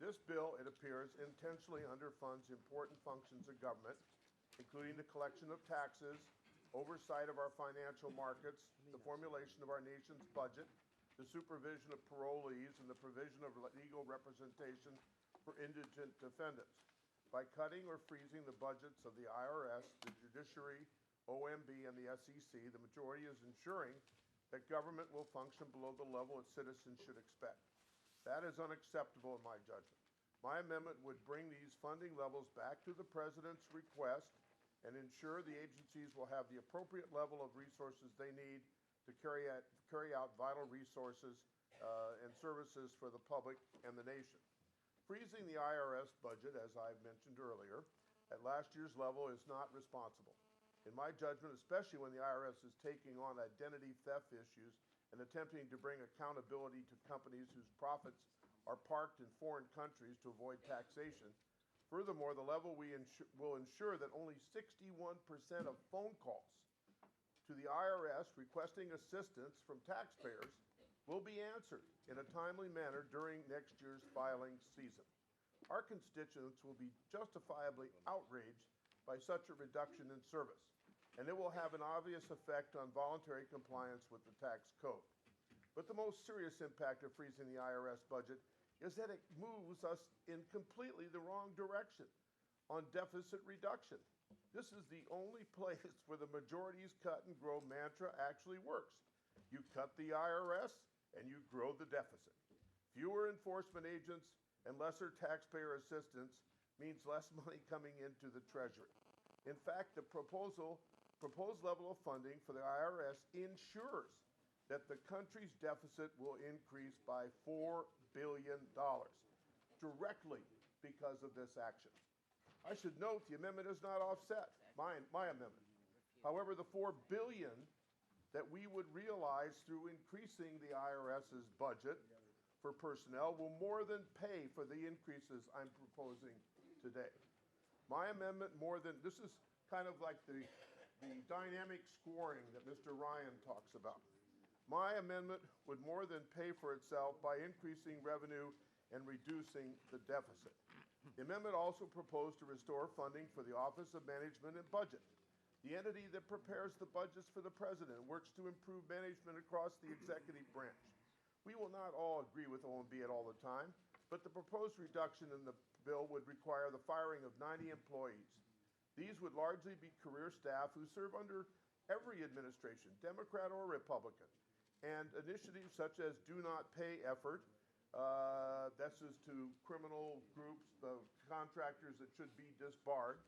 This bill, it appears, intentionally underfunds important functions of government, including the collection of taxes, oversight of our financial markets, the formulation of our nation's budget, the supervision of parolees, and the provision of legal representation for indigent defendants. By cutting or freezing the budgets of the IRS, the judiciary, OMB, and the SEC, the majority is ensuring that government will function below the level its citizens should expect. That is unacceptable in my judgment. My amendment would bring these funding levels back to the President's request and ensure the agencies will have the appropriate level of resources they need to carry out vital resources and services for the public and the nation. Freezing the IRS budget, as I've mentioned earlier, at last year's level is not responsible. In my judgment, especially when the IRS is taking on identity theft issues and attempting to bring accountability to companies whose profits are parked in foreign countries to avoid taxation. Furthermore, the level will ensure that only 61% of phone calls to the IRS requesting assistance from taxpayers will be answered in a timely manner during next year's filing season. Our constituents will be justifiably outraged by such a reduction in service, and it will have an obvious effect on voluntary compliance with the tax code. But the most serious impact of freezing the IRS budget is that it moves us in completely the wrong direction on deficit reduction. This is the only place where the majority's cut and grow mantra actually works. You cut the IRS and you grow the deficit. Fewer enforcement agents and lesser taxpayer assistance means less money coming into the Treasury. In fact, the proposed level of funding for the IRS ensures that the country's deficit will increase by $4 billion directly because of this action. I should note the amendment is not offset, my amendment. However, the $4 billion that we would realize through increasing the IRS's budget for personnel will more than pay for the increases I'm proposing today. My amendment this is kind of like the dynamic scoring that Mr. Ryan talks about. My amendment would more than pay for itself by increasing revenue and reducing the deficit. The amendment also proposed to restore funding for the Office of Management and Budget, the entity that prepares the budgets for the President and works to improve management across the executive branch. We will not all agree with OMB at all the time, but the proposed reduction in the bill would require the firing of 90 employees. These would largely be career staff who serve under every administration, Democrat or Republican. And initiatives such as Do Not Pay effort, this is to criminal groups, the contractors that should be disbarred,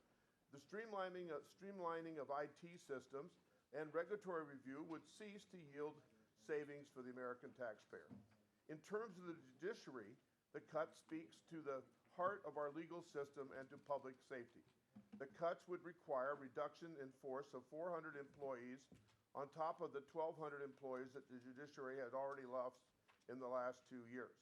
the streamlining of IT systems, and regulatory review would cease to yield savings for the American taxpayer. In terms of the judiciary, the cut speaks to the heart of our legal system and to public safety. The cuts would require reduction in force of 400 employees on top of the 1,200 employees that the judiciary had already lost in the last 2 years.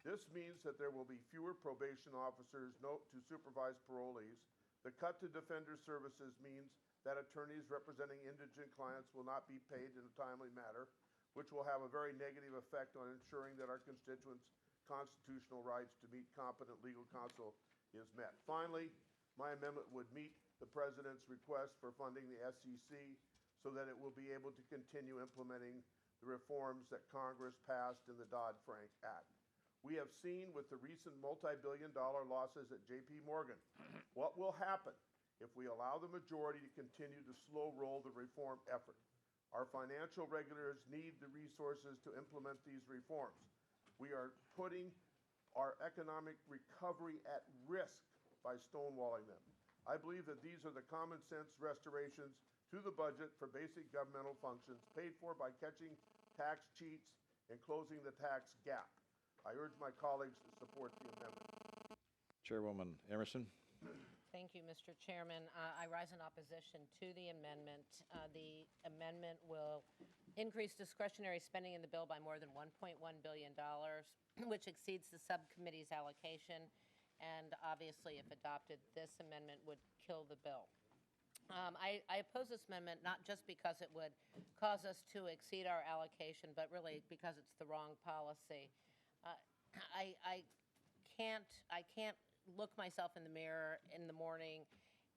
This means that there will be fewer probation officers to supervise parolees. The cut to defender services means that attorneys representing indigent clients will not be paid in a timely manner, which will have a very negative effect on ensuring that our constituents' constitutional rights to meet competent legal counsel is met. Finally, my amendment would meet the President's request for funding the SEC so that it will be able to continue implementing the reforms that Congress passed in the Dodd-Frank Act. We have seen with the recent multi-billion-dollar losses at J.P. Morgan what will happen if we allow the majority to continue to slow roll the reform effort. Our financial regulators need the resources to implement these reforms. We are putting our economic recovery at risk by stonewalling them. I believe that these are the common sense restorations to the budget for basic governmental functions paid for by catching tax cheats and closing the tax gap. I urge my colleagues to support the amendment. Chairwoman Emerson. Thank you, Mr. Chairman. I rise in opposition to the amendment. The amendment will increase discretionary spending in the bill by more than $1.1 billion, which exceeds the subcommittee's allocation. And obviously, if adopted, this amendment would kill the bill. I oppose this amendment not just because it would cause us to exceed our allocation, but really because it's the wrong policy. I can't look myself in the mirror in the morning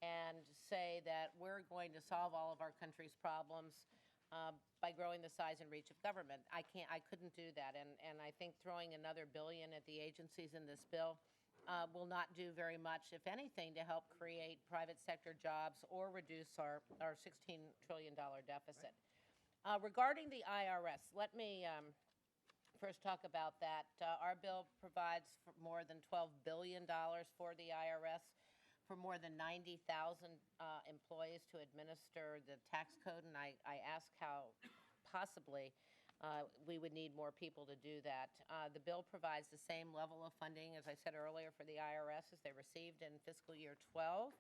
and say that we're going to solve all of our country's problems by growing the size and reach of government. I couldn't do that, and I think throwing another $1 billion at the agencies in this bill will not do very much, if anything, to help create private sector jobs or reduce our $16 trillion deficit. Regarding the IRS, let me first talk about that. Our bill provides for more than $12 billion for the IRS, for more than 90,000 employees to administer the tax code, and I ask how possibly we would need more people to do that. The bill provides the same level of funding, as I said earlier, for the IRS as they received in fiscal year 12.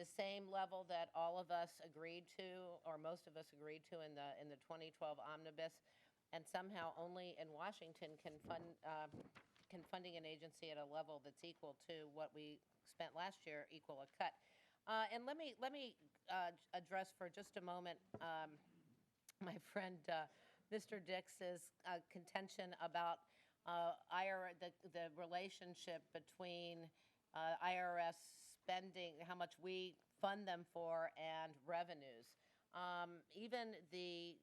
The same level that all of us agreed to, or most of us agreed to in the 2012 omnibus, and somehow only in Washington can funding an agency at a level that's equal to what we spent last year equal a cut. And let me address for just a moment my friend Mr. Dix's contention about the relationship between IRS spending, how much we fund them for, and revenues. Even the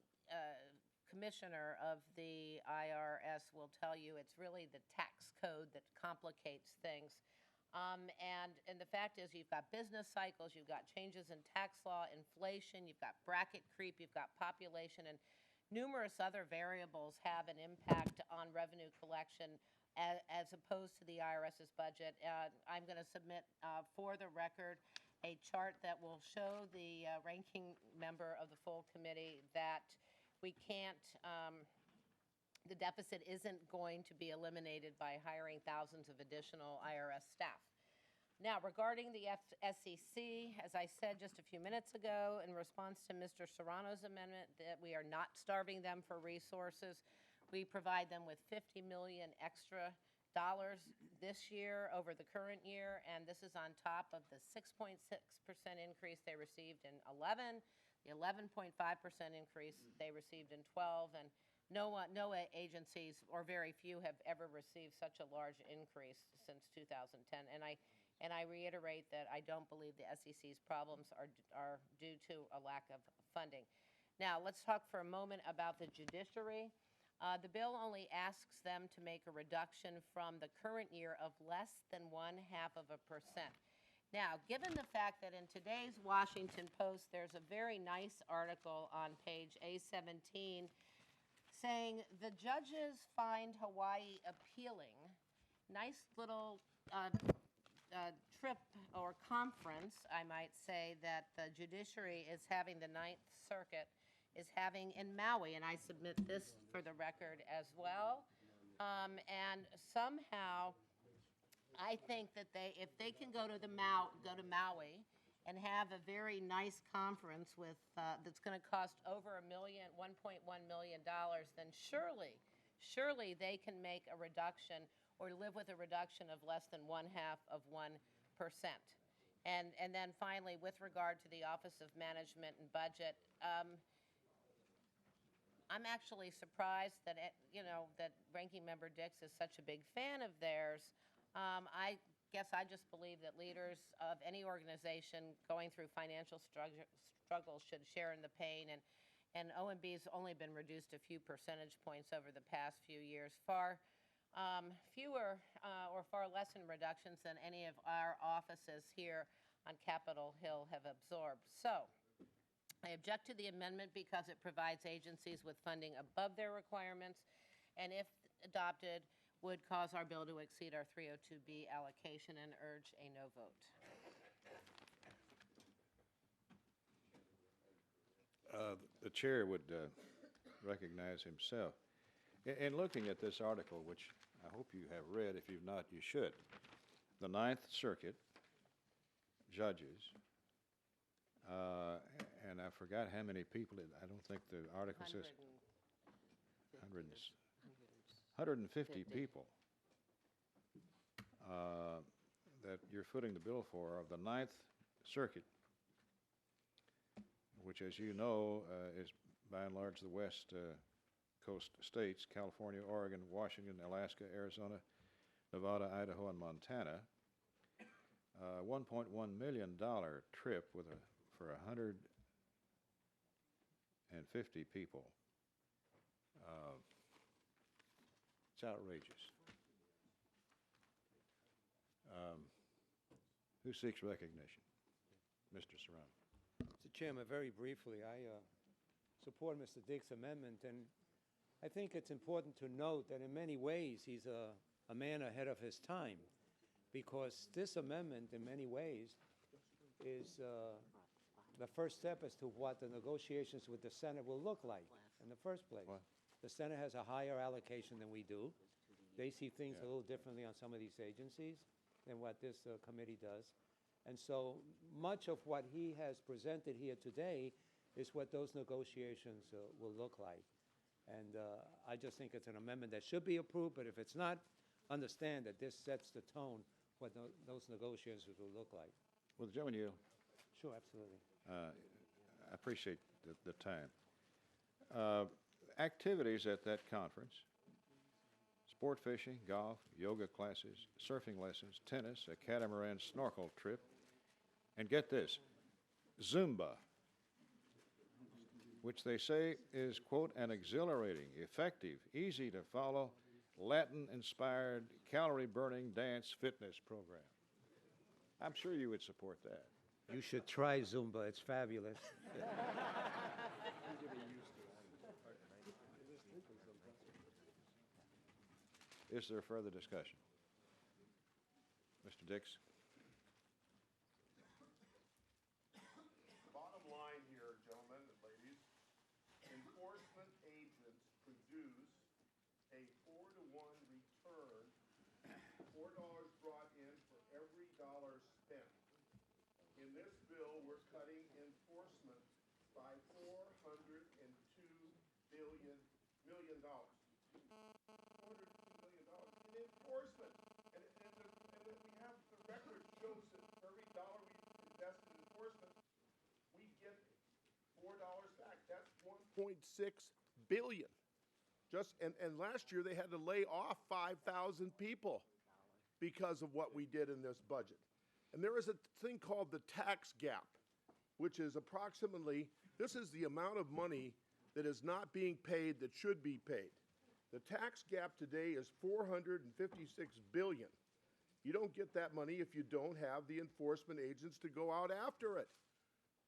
commissioner of the IRS will tell you it's really the tax code that complicates things. And the fact is, you've got business cycles, you've got changes in tax law, inflation, you've got bracket creep, you've got population, and numerous other variables have an impact on revenue collection as opposed to the IRS's budget. I'm going to submit for the record a chart that will show the ranking member of the full committee that we can't, the deficit isn't going to be eliminated by hiring thousands of additional IRS staff. Now, regarding the SEC, as I said just a few minutes ago, in response to Mr. Serrano's amendment, that we are not starving them for resources. We provide them with $50 million extra this year over the current year, and this is on top of the 6.6% increase they received in 11, the 11.5% increase they received in 12, and no agencies, or very few, have ever received such a large increase since 2010. And I reiterate that I don't believe the SEC's problems are due to a lack of funding. Now, let's talk for a moment about the judiciary. The bill only asks them to make a reduction from the current year of less than 0.5%. Now, given the fact that in today's Washington Post, there's a very nice article on page A17 saying the judges find Hawaii appealing. Nice little trip or conference, I might say, that the judiciary is having, the Ninth Circuit is having in Maui, and I submit this for the record as well. And somehow, I think that if they can go to Maui and have a very nice conference with, that's going to cost over $1.1 million, then surely they can make a reduction or live with a reduction of less than 0.5%. And then finally, with regard to the Office of Management and Budget, I'm actually surprised that, that Ranking Member Dix is such a big fan of theirs. I guess I just believe that leaders of any organization going through financial struggles should share in the pain, and OMB's only been reduced a few percentage points over the past few years, far fewer or far less in reductions than any of our offices here on Capitol Hill have absorbed. So I object to the amendment because it provides agencies with funding above their requirements, and if adopted, would cause our bill to exceed our 302B allocation, and urge a no vote. The chair would recognize himself. In looking at this article, which I hope you have read, if you've not, you should, the Ninth Circuit judges, and I forgot how many people, I don't think the article says 150 people that you're footing the bill for, of the Ninth Circuit, which, as you know, is by and large the West Coast states, California, Oregon, Washington, Alaska, Arizona, Nevada, Idaho, and Montana. $1.1 million trip for 150 people. It's outrageous. Who seeks recognition? Mr. Serrano. Mr. Chairman, very briefly, I support Mr. Dick's amendment, and I think it's important to note that in many ways he's a man ahead of his time, because this amendment in many ways is the first step as to what the negotiations with the Senate will look like in the first place. What? The Senate has a higher allocation than we do. They see things a little differently on some of these agencies than what this committee does. And so much of what he has presented here today is what those negotiations will look like. And I just think it's an amendment that should be approved, but if it's not, understand that this sets the tone what those negotiations will look like. Well, the gentleman yield. Sure, absolutely. I appreciate the time. Activities at that conference: sport fishing, golf, yoga classes, surfing lessons, tennis, a catamaran snorkel trip, and get this, Zumba, which they say is, quote, an exhilarating, effective, easy to follow, Latin-inspired, calorie-burning dance fitness program. I'm sure you would support that. You should try Zumba. It's fabulous. Is there further discussion? Mr. Dix? Bottom line here, gentlemen and ladies, enforcement agents produce a 4-to-1 return, $4 brought in for every dollar spent. In this bill, we're cutting enforcement by $402 million. In enforcement. And we have the record shows that for every dollar we invest in enforcement, we get $4 back. That's $1.6 billion. And last year they had to lay off 5,000 people because of what we did in this budget. And there is a thing called the tax gap, which is approximately, this is the amount of money that is not being paid that should be paid. The tax gap today is $456 billion. You don't get that money if you don't have the enforcement agents to go out after it.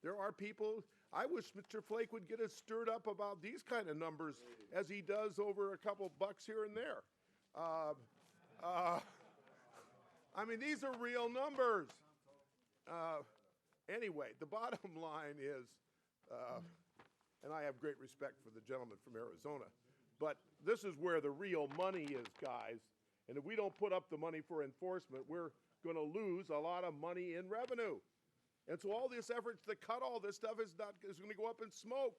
There are people, I wish Mr. Flake would get as stirred up about these kind of numbers as he does over a couple bucks here and there. I mean, these are real numbers. Anyway, the bottom line is, and I have great respect for the gentleman from Arizona, but this is where the real money is, guys. And if we don't put up the money for enforcement, we're going to lose a lot of money in revenue. And so all this efforts to cut all this stuff is going to go up in smoke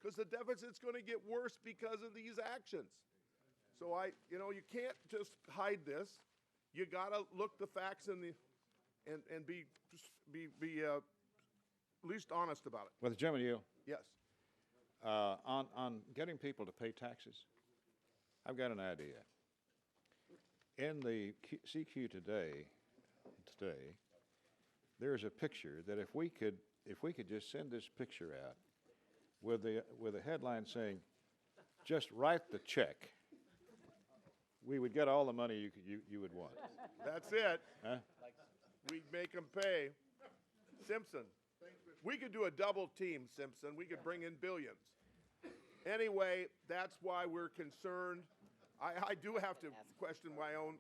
because the deficit's going to get worse because of these actions. So you can't just hide this. You got to look the facts and be at least honest about it. With the gentleman yield, Yes. on getting people to pay taxes, I've got an idea. In the CQ today, there's a picture that if we could just send this picture out with a headline saying, "Just write the check," we would get all the money you would want. That's it. Huh? We'd make them pay. Simpson. We could do a double team, Simpson. We could bring in billions. Anyway, that's why we're concerned. I do have to question my own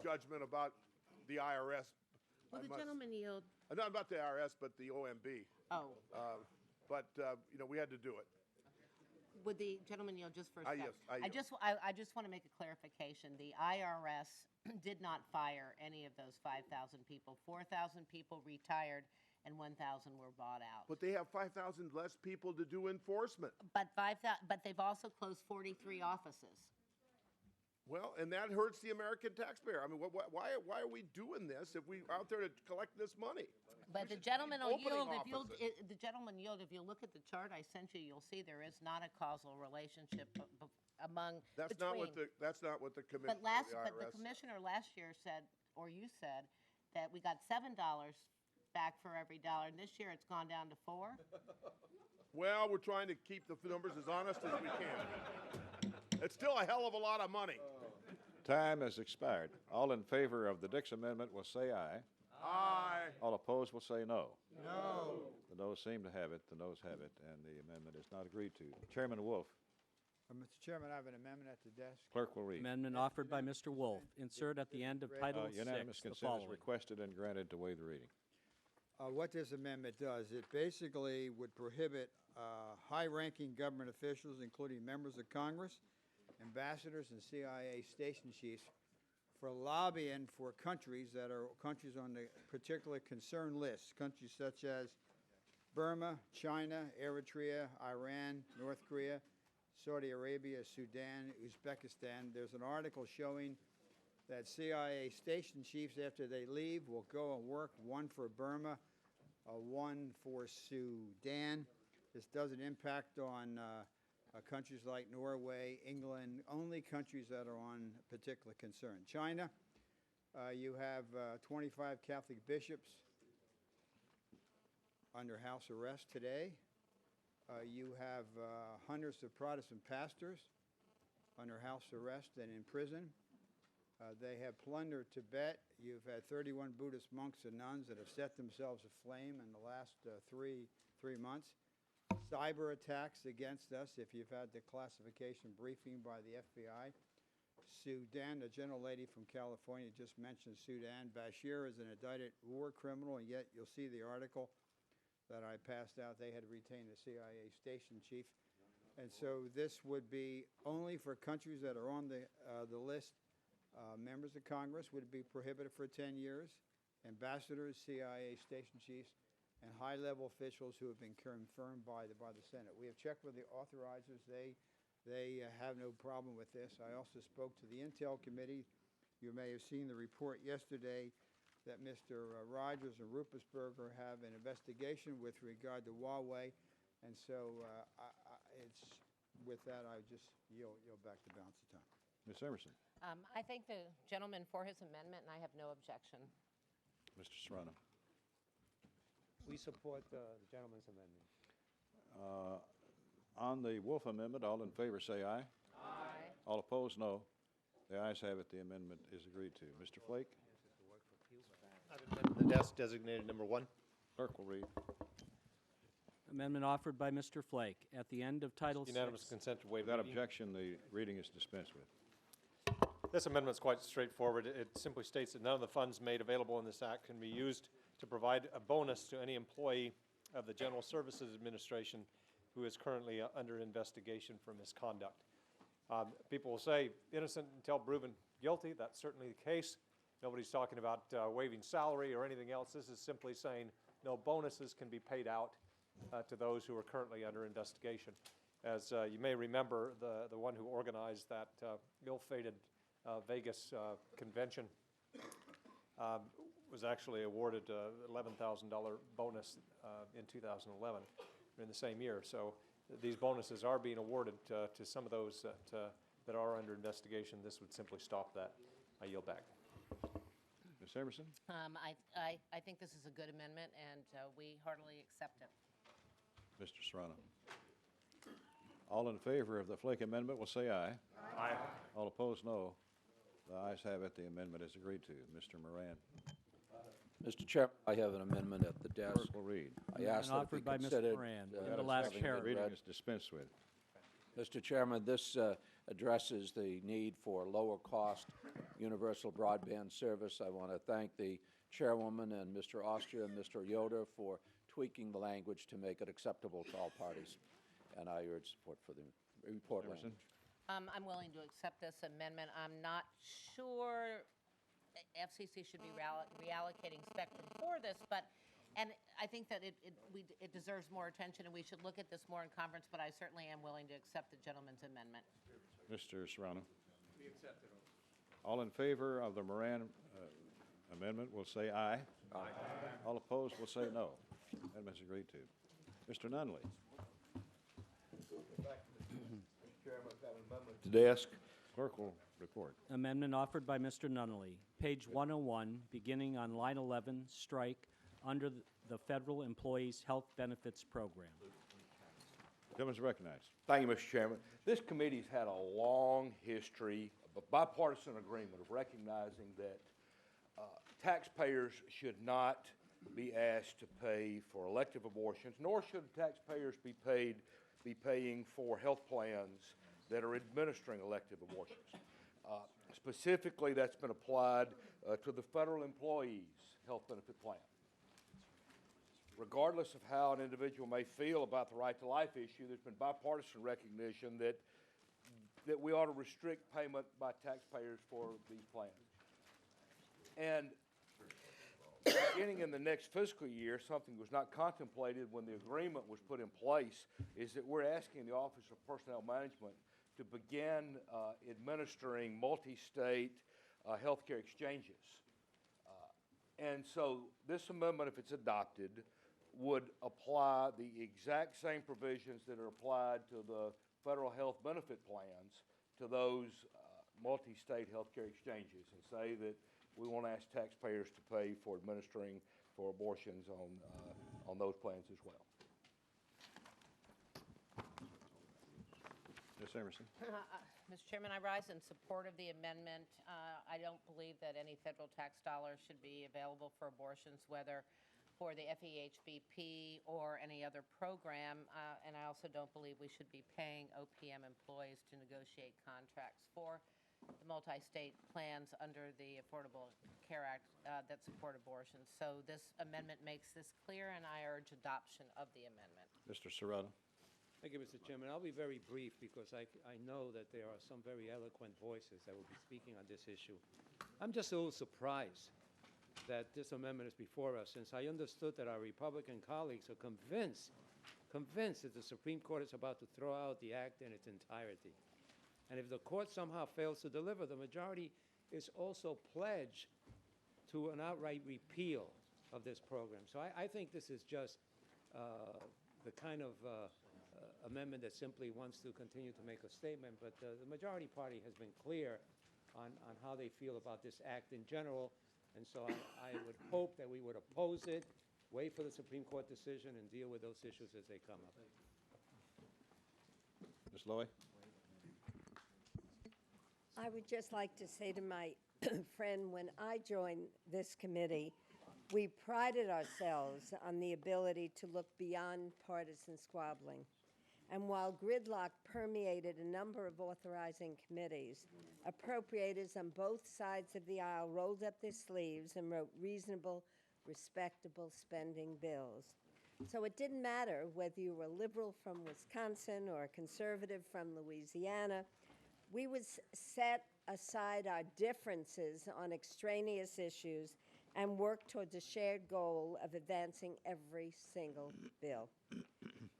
judgment about the IRS. Will the gentleman yield? Not about the IRS, but the OMB. Oh. We had to do it. Would the gentleman yield just for a second? Yes, I yield. I just want to make a clarification. The IRS did not fire any of those 5,000 people. 4,000 people retired and 1,000 were bought out. But they have 5,000 less people to do enforcement. But they've also closed 43 offices. Well, and that hurts the American taxpayer. I mean, why are we doing this if we're out there to collect this money? But the gentleman will yield. If you look at the chart I sent you, you'll see there is not a causal relationship among. That's not what the commissioner. But the commissioner last year said, or you said, that we got $7 back for every dollar, and this year it's gone down to $4. Well, we're trying to keep the numbers as honest as we can. It's still a hell of a lot of money. Time has expired. All in favor of the Dix Amendment will say aye. Aye. All opposed will say no. No. The noes seem to have it. The noes have it, and the amendment is not agreed to. Chairman Wolf. Mr. Chairman, I have an amendment at the desk. Clerk will read. Amendment offered by Mr. Wolf. Insert at the end of Title VI Unanimous the consent is following. requested and granted to waive the reading. What this amendment does, it basically would prohibit high-ranking government officials, including members of Congress, ambassadors, and CIA station chiefs, for lobbying for countries that are countries on the particular concern list, countries such as Burma, China, Eritrea, Iran, North Korea, Saudi Arabia, Sudan, Uzbekistan. There's an article showing that CIA station chiefs, after they leave, will go and work, one for Burma, one for Sudan. This doesn't impact on countries like Norway, England, only countries that are on particular concern. China, you have 25 Catholic bishops under house arrest today. You have hundreds of Protestant pastors under house arrest and in prison. They have plundered Tibet. You've had 31 Buddhist monks and nuns that have set themselves aflame in the last three months. Cyber attacks against us, if you've had the classification briefing by the FBI. Sudan, the gentle lady from California just mentioned Sudan. Bashir is an indicted war criminal, and yet you'll see the article that I passed out. They had retained the CIA station chief. And so this would be only for countries that are on the list. Members of Congress would be prohibited for 10 years. Ambassadors, CIA station chiefs, and high-level officials who have been confirmed by the Senate. We have checked with the authorizers. They have no problem with this. I also spoke to the Intel Committee. You may have seen the report yesterday that Mr. Rogers and Ruppersberger have an investigation with regard to Huawei. And so with that, I just yield back the balance of time. Ms. Emerson. I thank the gentleman for his amendment, and I have no objection. Mr. Serrano. We support the gentleman's amendment. On the Wolf Amendment, all in favor say aye. Aye. All opposed, no. The ayes have it. The amendment is agreed to. Mr. Flake. I have an amendment at the desk designated number 1. Clerk will read. Amendment offered by Mr. Flake. At the end of Title VI. Unanimous consent to waive Without reading. objection, the reading is dispensed with. This amendment is quite straightforward. It simply states that none of the funds made available in this act can be used to provide a bonus to any employee of the General Services Administration who is currently under investigation for misconduct. People will say innocent until proven guilty. That's certainly the case. Nobody's talking about waiving salary or anything else. This is simply saying no bonuses can be paid out to those who are currently under investigation. As you may remember, the one who organized that ill-fated Vegas convention was actually awarded $11,000 bonus in 2011, in the same year. So these bonuses are being awarded to some of those that are under investigation. This would simply stop that. I yield back. Ms. Emerson? I think this is a good amendment, and we heartily accept it. Mr. Serrano? All in favor of the Flake amendment will say aye. Aye. All opposed, no. The ayes have it. The amendment is agreed to. Mr. Moran? Mr. Chair, I have an amendment at the desk. Clerk will read. I ask that it be Offered by Mr. considered. Moran, in Got the a last second. paragraph. Reading is dispensed with. Mr. Chairman, this addresses the need for lower-cost universal broadband service. I want to thank the chairwoman and Mr. Austria and Mr. Yoder for tweaking the language to make it acceptable to all parties. And I urge support for the report Emerson? language. I'm willing to accept this amendment. I'm not sure FCC should be reallocating spectrum for this, and I think that it deserves more attention, and we should look at this more in conference, but I certainly am willing to accept the gentleman's amendment. Mr. Serrano? All in favor of the Moran amendment will say aye. Aye. All opposed will say no. Amendment's agreed to. Mr. Nunley? The desk. Clerk will report. Amendment offered by Mr. Nunley. Page 101, beginning on line 11, strike under the Federal Employees Health Benefits Program. Gentleman's recognized. Thank you, Mr. Chairman. This committee's had a long history of a bipartisan agreement of recognizing that taxpayers should not be asked to pay for elective abortions, nor should taxpayers be paying for health plans that are administering elective abortions. Specifically, that's been applied to the federal employees' health benefit plan. Regardless of how an individual may feel about the right to life issue, there's been bipartisan recognition that we ought to restrict payment by taxpayers for these plans. And beginning in the next fiscal year, something was not contemplated when the agreement was put in place, is that we're asking the Office of Personnel Management to begin administering multi-state healthcare exchanges. And so this amendment, if it's adopted, would apply the exact same provisions that are applied to the federal health benefit plans to those multi-state healthcare exchanges, and say that we want to ask taxpayers to pay for administering for abortions on those plans as well. Ms. Emerson? Mr. Chairman, I rise in support of the amendment. I don't believe that any federal tax dollars should be available for abortions, whether for the FEHBP or any other program, and I also don't believe we should be paying OPM employees to negotiate contracts for the multi-state plans under the Affordable Care Act that support abortions. So this amendment makes this clear, and I urge adoption of the amendment. Mr. Serrano? Thank you, Mr. Chairman. I'll be very brief because I know that there are some very eloquent voices that will be speaking on this issue. I'm just a little surprised that this amendment is before us, since I understood that our Republican colleagues are convinced that the Supreme Court is about to throw out the act in its entirety. And if the court somehow fails to deliver, the majority is also pledged to an outright repeal of this program. So I think this is just the kind of amendment that simply wants to continue to make a statement, but the majority party has been clear on how they feel about this act in general, and so I would hope that we would oppose it, wait for the Supreme Court decision, and deal with those issues as they come up. Ms. Lowy? I would just like to say to my friend, when I joined this committee, we prided ourselves on the ability to look beyond partisan squabbling. And while gridlock permeated a number of authorizing committees, appropriators on both sides of the aisle rolled up their sleeves and wrote reasonable, respectable spending bills. So it didn't matter whether you were a liberal from Wisconsin or a conservative from Louisiana. We would set aside our differences on extraneous issues and work towards a shared goal of advancing every single bill.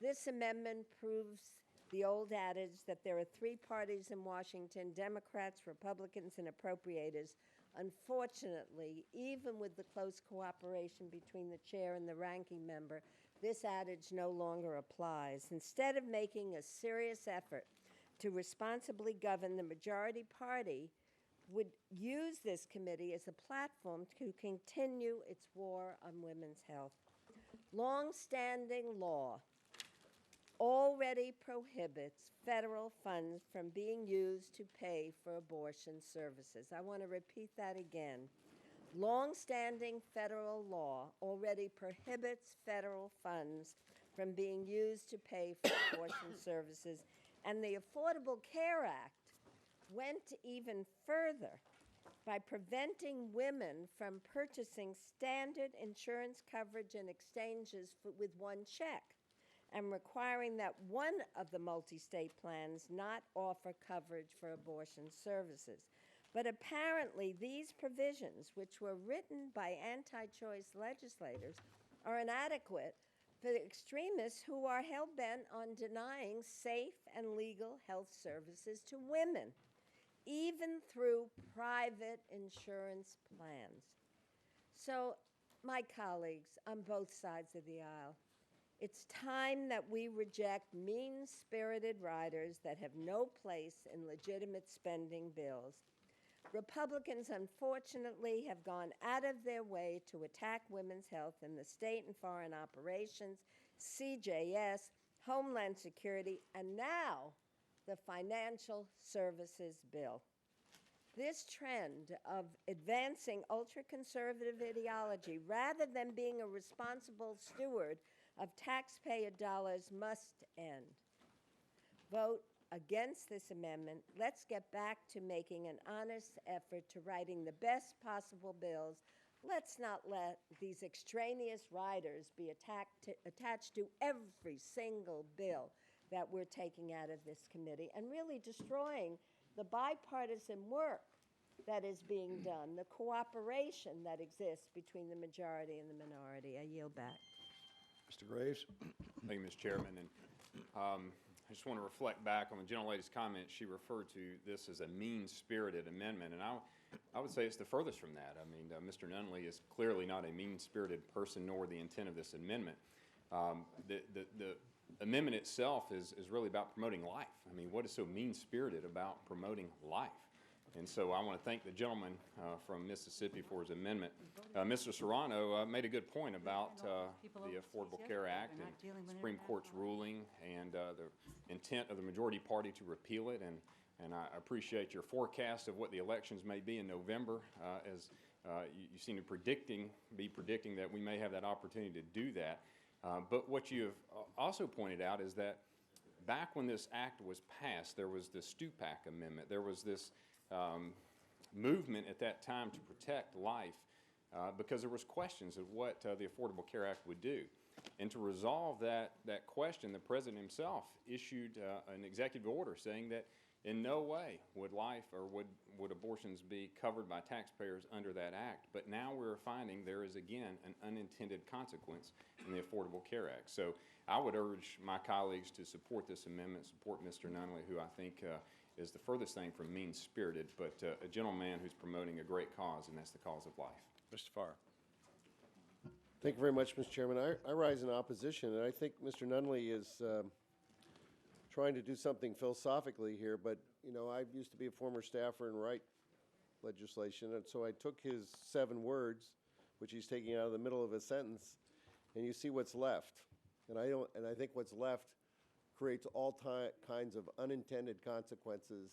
This amendment proves the old adage that there are three parties in Washington, Democrats, Republicans, and appropriators. Unfortunately, even with the close cooperation between the chair and the ranking member, this adage no longer applies. Instead of making a serious effort to responsibly govern, the majority party would use this committee as a platform to continue its war on women's health. Long-standing law already prohibits federal funds from being used to pay for abortion services. I want to repeat that again. Long-standing federal law already prohibits federal funds from being used to pay for abortion services, and the Affordable Care Act went even further by preventing women from purchasing standard insurance coverage and exchanges with one check, and requiring that one of the multi-state plans not offer coverage for abortion services. But apparently these provisions, which were written by anti-choice legislators, are inadequate for the extremists who are hell-bent on denying safe and legal health services to women, even through private insurance plans. So, my colleagues on both sides of the aisle, it's time that we reject mean-spirited riders that have no place in legitimate spending bills. Republicans, unfortunately, have gone out of their way to attack women's health in the State and Foreign Operations, CJS, Homeland Security, and now the Financial Services Bill. This trend of advancing ultra-conservative ideology rather than being a responsible steward of taxpayer dollars must end. Vote against this amendment. Let's get back to making an honest effort to writing the best possible bills. Let's not let these extraneous riders be attached to every single bill that we're taking out of this committee and really destroying the bipartisan work that is being done, the cooperation that exists between the majority and the minority. I yield back. Mr. Graves? Thank you, Mr. Chairman. And I just want to reflect back on the gentlelady's comment. She referred to this as a mean-spirited amendment, and I would say it's the furthest from that. I mean, Mr. Nunley is clearly not a mean-spirited person, nor the intent of this amendment. The amendment itself is really about promoting life. I mean, what is so mean-spirited about promoting life? And so I want to thank the gentleman from Mississippi for his amendment. Mr. Serrano made a good point about the Affordable Care Act and Supreme Court's ruling and the intent of the majority party to repeal it. And I appreciate your forecast of what the elections may be in November, as you seem to be predicting that we may have that opportunity to do that. But what you have also pointed out is that back when this act was passed, there was the Stupak Amendment. There was this movement at that time to protect life because there was questions of what the Affordable Care Act would do. And to resolve that question, the President himself issued an executive order saying that in no way would life or would abortions be covered by taxpayers under that act. But now we're finding there is, again, an unintended consequence in the Affordable Care Act. So I would urge my colleagues to support this amendment, support Mr. Nunley, who I think is the furthest thing from mean-spirited, but a gentleman who's promoting a great cause, and that's the cause of life. Mr. Farr. Thank you very much, Mr. Chairman. I rise in opposition, and I think Mr. Nunley is trying to do something philosophically here, but, you know, I used to be a former staffer and write legislation, and so I took his 7 words, which he's taking out of the middle of a sentence, and you see what's left. And I think what's left creates all kinds of unintended consequences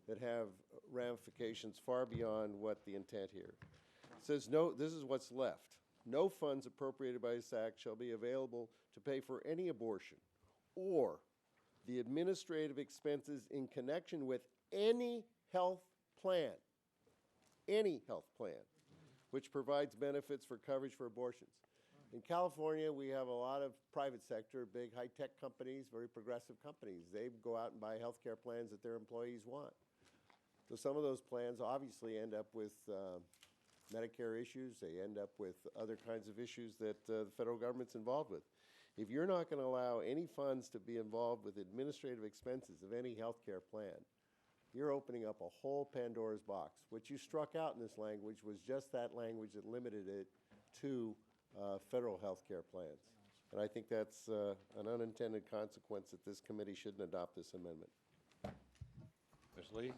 that have ramifications far beyond what the intent here. It says, no, this is what's left. No funds appropriated by this act shall be available to pay for any abortion or the administrative expenses in connection with any health plan, which provides benefits for coverage for abortions. In California, we have a lot of private sector, big high-tech companies, very progressive companies. They go out and buy health care plans that their employees want. So some of those plans obviously end up with Medicare issues. They end up with other kinds of issues that the federal government's involved with. If you're not going to allow any funds to be involved with administrative expenses of any health care plan, you're opening up a whole Pandora's box. What you struck out in this language was just that language that limited it to federal health care plans. And I think that's an unintended consequence that this committee shouldn't adopt this amendment. Ms. Lee?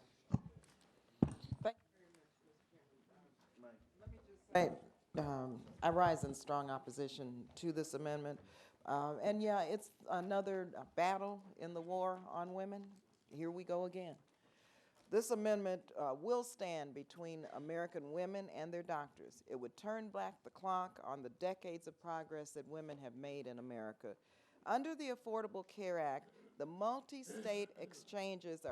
I rise in strong opposition to this amendment. And yeah, it's another battle in the war on women. Here we go again. This amendment will stand between American women and their doctors. It would turn back the clock on the decades of progress that women have made in America. Under the Affordable Care Act, the multi-state exchanges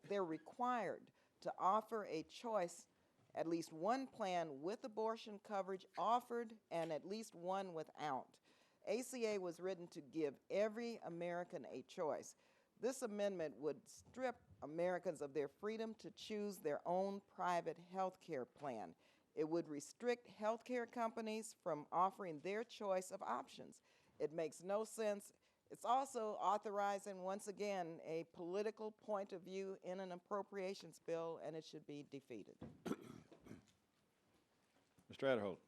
they're required to offer a choice, at least one plan with abortion coverage offered and at least one without. ACA was written to give every American a choice. This amendment would strip Americans of their freedom to choose their own private health care plan. It would restrict health care companies from offering their choice of options. It makes no sense. It's also authorizing, once again, a political point of view in an appropriations bill, and it should be defeated. Mr. Adderholt.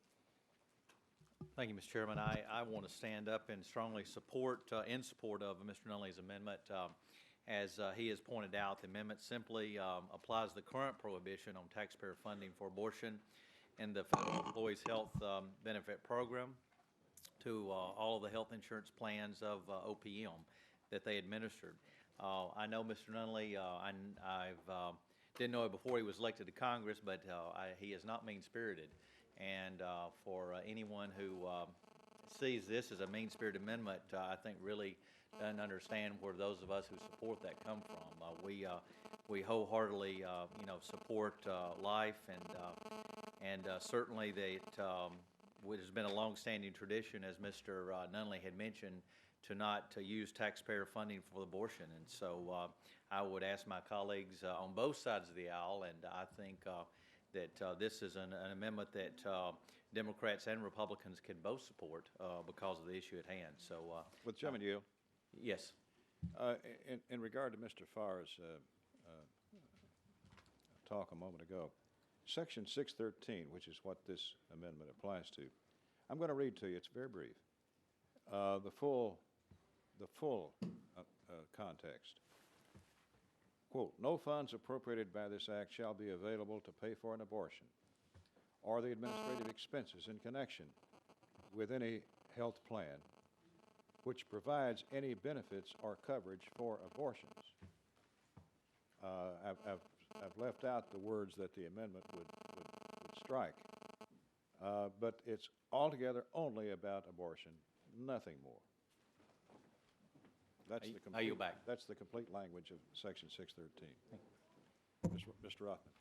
Thank you, Mr. Chairman. I want to stand up and strongly support, in support of Mr. Nunley's amendment. As he has pointed out, the amendment simply applies the current prohibition on taxpayer funding for abortion in the Federal Employees Health Benefit Program to all of the health insurance plans of OPM that they administered. I know Mr. Nunley, I didn't know it before he was elected to Congress, but he is not mean-spirited. And for anyone who sees this as a mean-spirited amendment, I think really doesn't understand where those of us who support that come from. We wholeheartedly, support life, and certainly that it has been a long-standing tradition, as Mr. Nunley had mentioned, to use taxpayer funding for abortion. And so I would ask my colleagues on both sides of the aisle, and I think that this is an amendment that Democrats and Republicans can both support because of the issue at hand. So, with Chairman Yale. Yes. In regard to Mr. Farr's talk a moment ago, Section 613, which is what this amendment applies to, I'm going to read to you. It's very brief. The full context. Quote, no funds appropriated by this act shall be available to pay for an abortion or the administrative expenses in connection with any health plan which provides any benefits or coverage for abortions. I've left out the words that the amendment would strike, but it's altogether only about abortion, nothing more. That's the complete, I yield back. That's the complete language of Section 613. Mr. Rothman.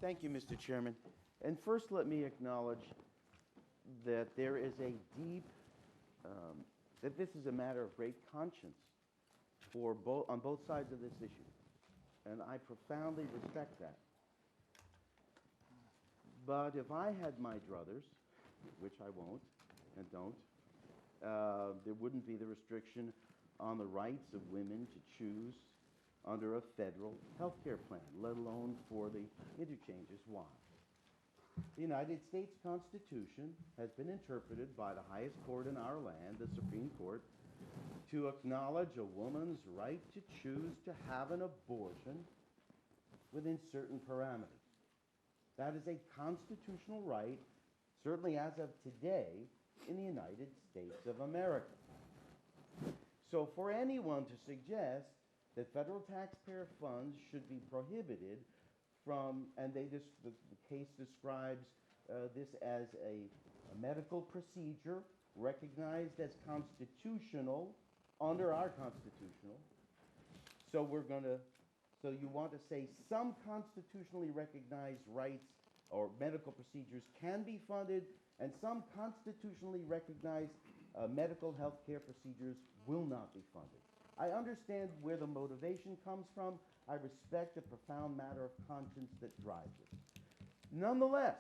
Thank you, Mr. Chairman. And first, let me acknowledge that there is a deep, that this is a matter of great conscience on both sides of this issue. And I profoundly respect that. But if I had my druthers, which I won't and don't, there wouldn't be the restriction on the rights of women to choose under a federal health care plan, let alone for the interchanges. Why? The United States Constitution has been interpreted by the highest court in our land, the Supreme Court, to acknowledge a woman's right to choose to have an abortion within certain parameters. That is a constitutional right, certainly as of today, in the United States of America. So for anyone to suggest that federal taxpayer funds should be prohibited from, and the case describes this as a medical procedure recognized as constitutional under our constitutional. So so you want to say some constitutionally recognized rights or medical procedures can be funded, and some constitutionally recognized medical health care procedures will not be funded. I understand where the motivation comes from. I respect the profound matter of conscience that drives it. Nonetheless,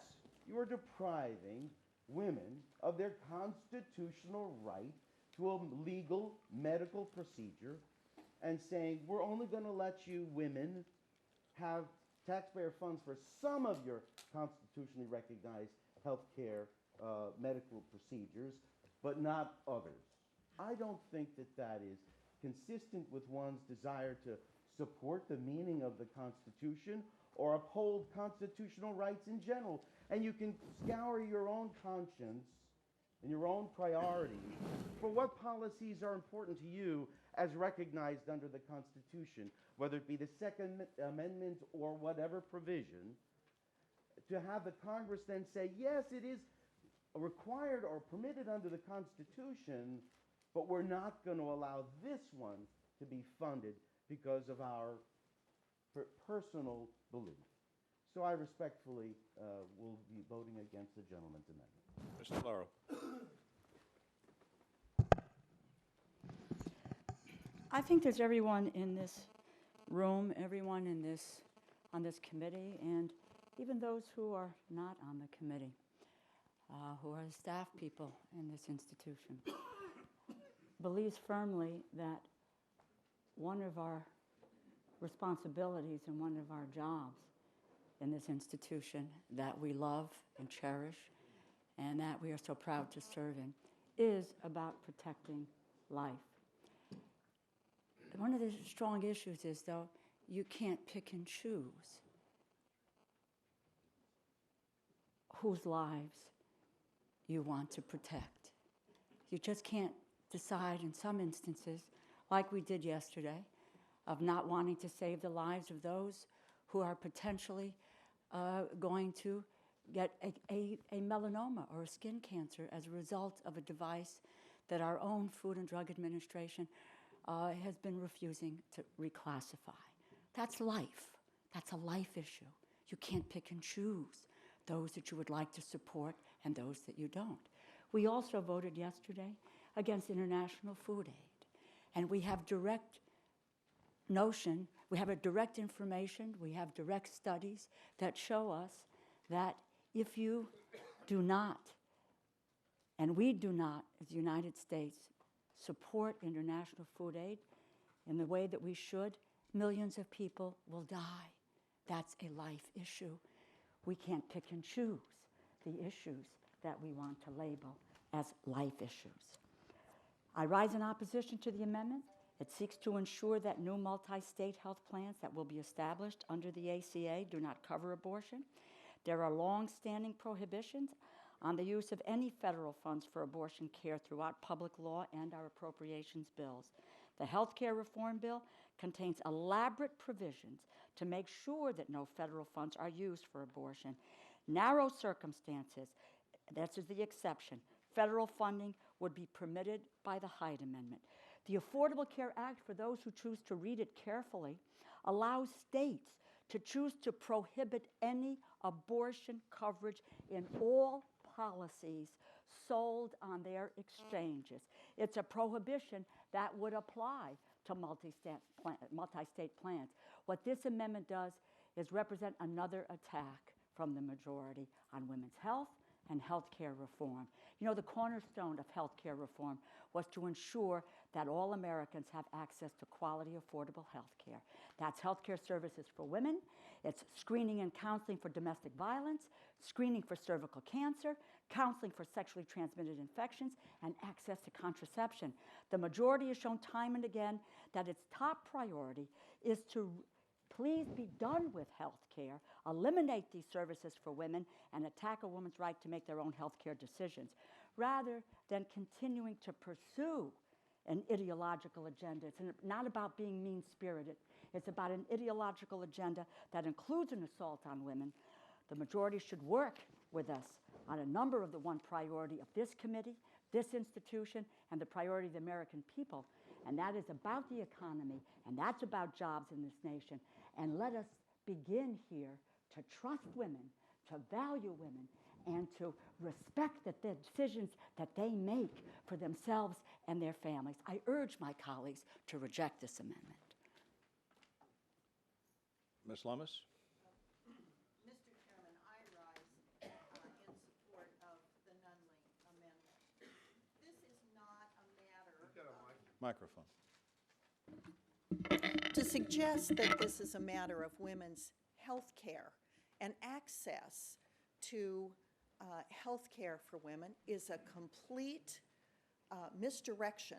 you are depriving women of their constitutional right to a legal medical procedure and saying, we're only going to let you women have taxpayer funds for some of your constitutionally recognized health care medical procedures, but not others. I don't think that that is consistent with one's desire to support the meaning of the Constitution or uphold constitutional rights in general. And you can scour your own conscience and your own priorities for what policies are important to you as recognized under the Constitution, whether it be the Second Amendment or whatever provision, to have the Congress then say, yes, it is required or permitted under the Constitution, but we're not going to allow this one to be funded because of our personal belief. So I respectfully will be voting against the gentleman's amendment. Mr. Laurel. I think there's everyone in this room, everyone in this, on this committee, and even those who are not on the committee, who are staff people in this institution, believes firmly that one of our responsibilities and one of our jobs in this institution that we love and cherish and that we are so proud to serve in is about protecting life. One of the strong issues is, though, you can't pick and choose whose lives you want to protect. You just can't decide in some instances, like we did yesterday, of not wanting to save the lives of those who are potentially going to get a melanoma or a skin cancer as a result of a device that our own Food and Drug Administration has been refusing to reclassify. That's life. That's a life issue. You can't pick and choose those that you would like to support and those that you don't. We also voted yesterday against international food aid. And we have direct notion, we have a direct information, we have direct studies that show us that if you do not, and we do not, as the United States, support international food aid in the way that we should, millions of people will die. That's a life issue. We can't pick and choose the issues that we want to label as life issues. I rise in opposition to the amendment. It seeks to ensure that new multi-state health plans that will be established under the ACA do not cover abortion. There are long-standing prohibitions on the use of any federal funds for abortion care throughout public law and our appropriations bills. The health care reform bill contains elaborate provisions to make sure that no federal funds are used for abortion. Narrow circumstances, this is the exception, federal funding would be permitted by the Hyde Amendment. The Affordable Care Act, for those who choose to read it carefully, allows states to choose to prohibit any abortion coverage in all policies sold on their exchanges. It's a prohibition that would apply to multi-state plans. What this amendment does is represent another attack from the majority on women's health and health care reform. You know, the cornerstone of health care reform was to ensure that all Americans have access to quality, affordable health care. That's health care services for women, it's screening and counseling for domestic violence, screening for cervical cancer, counseling for sexually transmitted infections, and access to contraception. The majority has shown time and again that its top priority is to please be done with health care, eliminate these services for women, and attack a woman's right to make their own health care decisions, rather than continuing to pursue an ideological agenda. It's not about being mean-spirited. It's about an ideological agenda that includes an assault on women. The majority should work with us on a number of the one priority of this committee, this institution, and the priority of the American people. And that is about the economy, and that's about jobs in this nation. And let us begin here to trust women, to value women, and to respect that the decisions that they make for themselves and their families. I urge my colleagues to reject this amendment. Ms. Lummis? Mr. Chairman, I rise in support of the Nunley amendment. This is not a matter Microphone. to suggest that this is a matter of women's health care and access to health care for women is a complete misdirection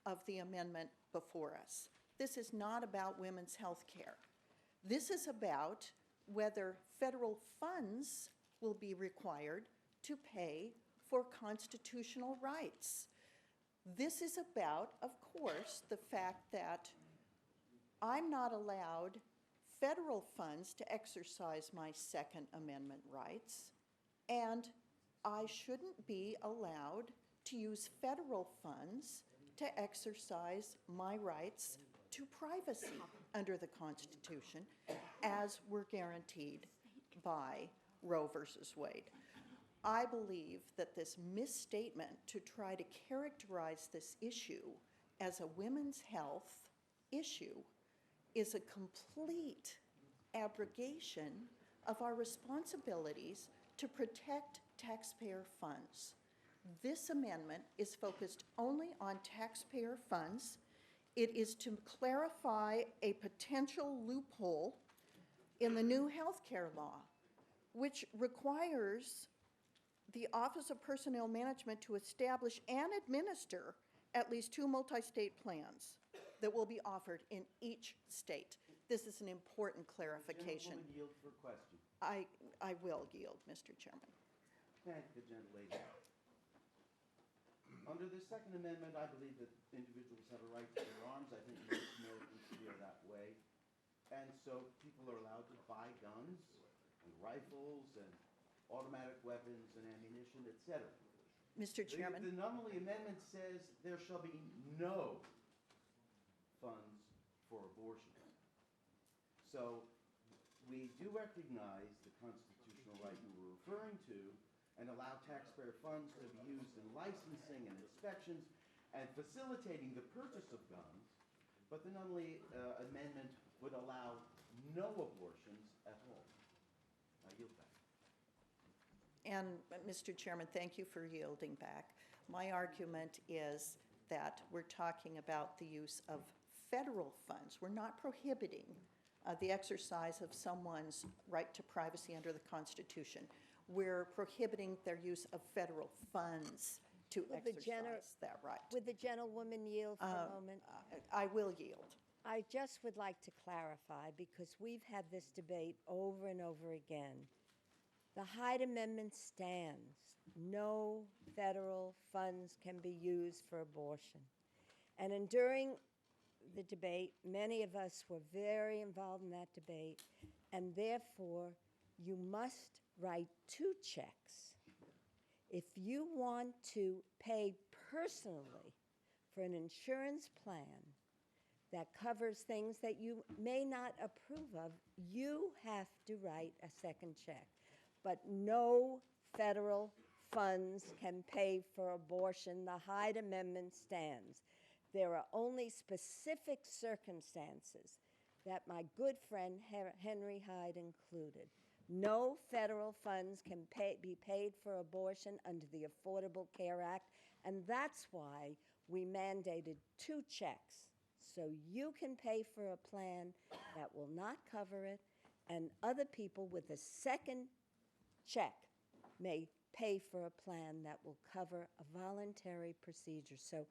of the amendment before us. This is not about women's health care. This is about whether federal funds will be required to pay for constitutional rights. This is about, of course, the fact that I'm not allowed federal funds to exercise my Second Amendment rights, and I shouldn't be allowed to use federal funds to exercise my rights to privacy under the Constitution, as were guaranteed by Roe versus Wade. I believe that this misstatement to try to characterize this issue as a women's health issue is a complete abrogation of our responsibilities to protect taxpayer funds. This amendment is focused only on taxpayer funds. It is to clarify a potential loophole in the new health care law, which requires the Office of Personnel Management to establish and administer at least 2 multi-state plans that will be offered in each state. This is an important clarification. Gentlewoman yield for question. I will yield, Mr. Chairman. Thank the gentlelady. Under the Second Amendment, I believe that individuals have a right to bear arms. I think most Americans feel that way. And so people are allowed to buy guns and rifles and automatic weapons and ammunition, etc. Mr. Chairman. The Nunley Amendment says there shall be no funds for abortion. So we do recognize the constitutional right you were referring to and allow taxpayer funds to be used in licensing and inspections and facilitating the purchase of guns, but the Nunley Amendment would allow no abortions at all. I yield back. And, Mr. Chairman, thank you for yielding back. My argument is that we're talking about the use of federal funds. We're not prohibiting the exercise of someone's right to privacy under the Constitution. We're prohibiting their use of federal funds to exercise that right. Would the gentlewoman yield for a moment? I will yield. I just would like to clarify, because we've had this debate over and over again. The Hyde Amendment stands. No federal funds can be used for abortion. And during the debate, many of us were very involved in that debate, and therefore you must write 2 checks. If you want to pay personally for an insurance plan that covers things that you may not approve of, you have to write a second check. But no federal funds can pay for abortion. The Hyde Amendment stands. There are only specific circumstances that my good friend Henry Hyde included. No federal funds can be paid for abortion under the Affordable Care Act, and that's why we mandated 2 checks. So you can pay for a plan that will not cover it, and other people with a second check may pay for a plan that will cover a voluntary procedure. So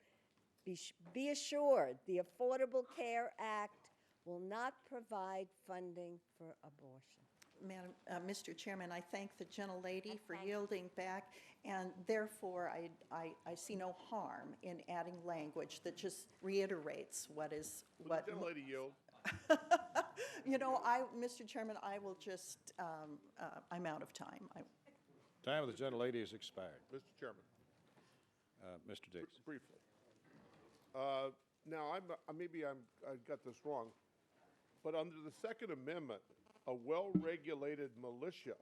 be assured, the Affordable Care Act will not provide funding for abortion. Madam, Mr. Chairman, I thank the gentlelady for yielding back, and therefore I see no harm in adding language that just reiterates what is what. The gentlelady yield. You know, Mr. Chairman, I will just. I'm out of time. Time of the gentlelady has expired. Mr. Chairman. Mr. Dix. Briefly. Now, maybe I got this wrong, but under the Second Amendment, a well-regulated militia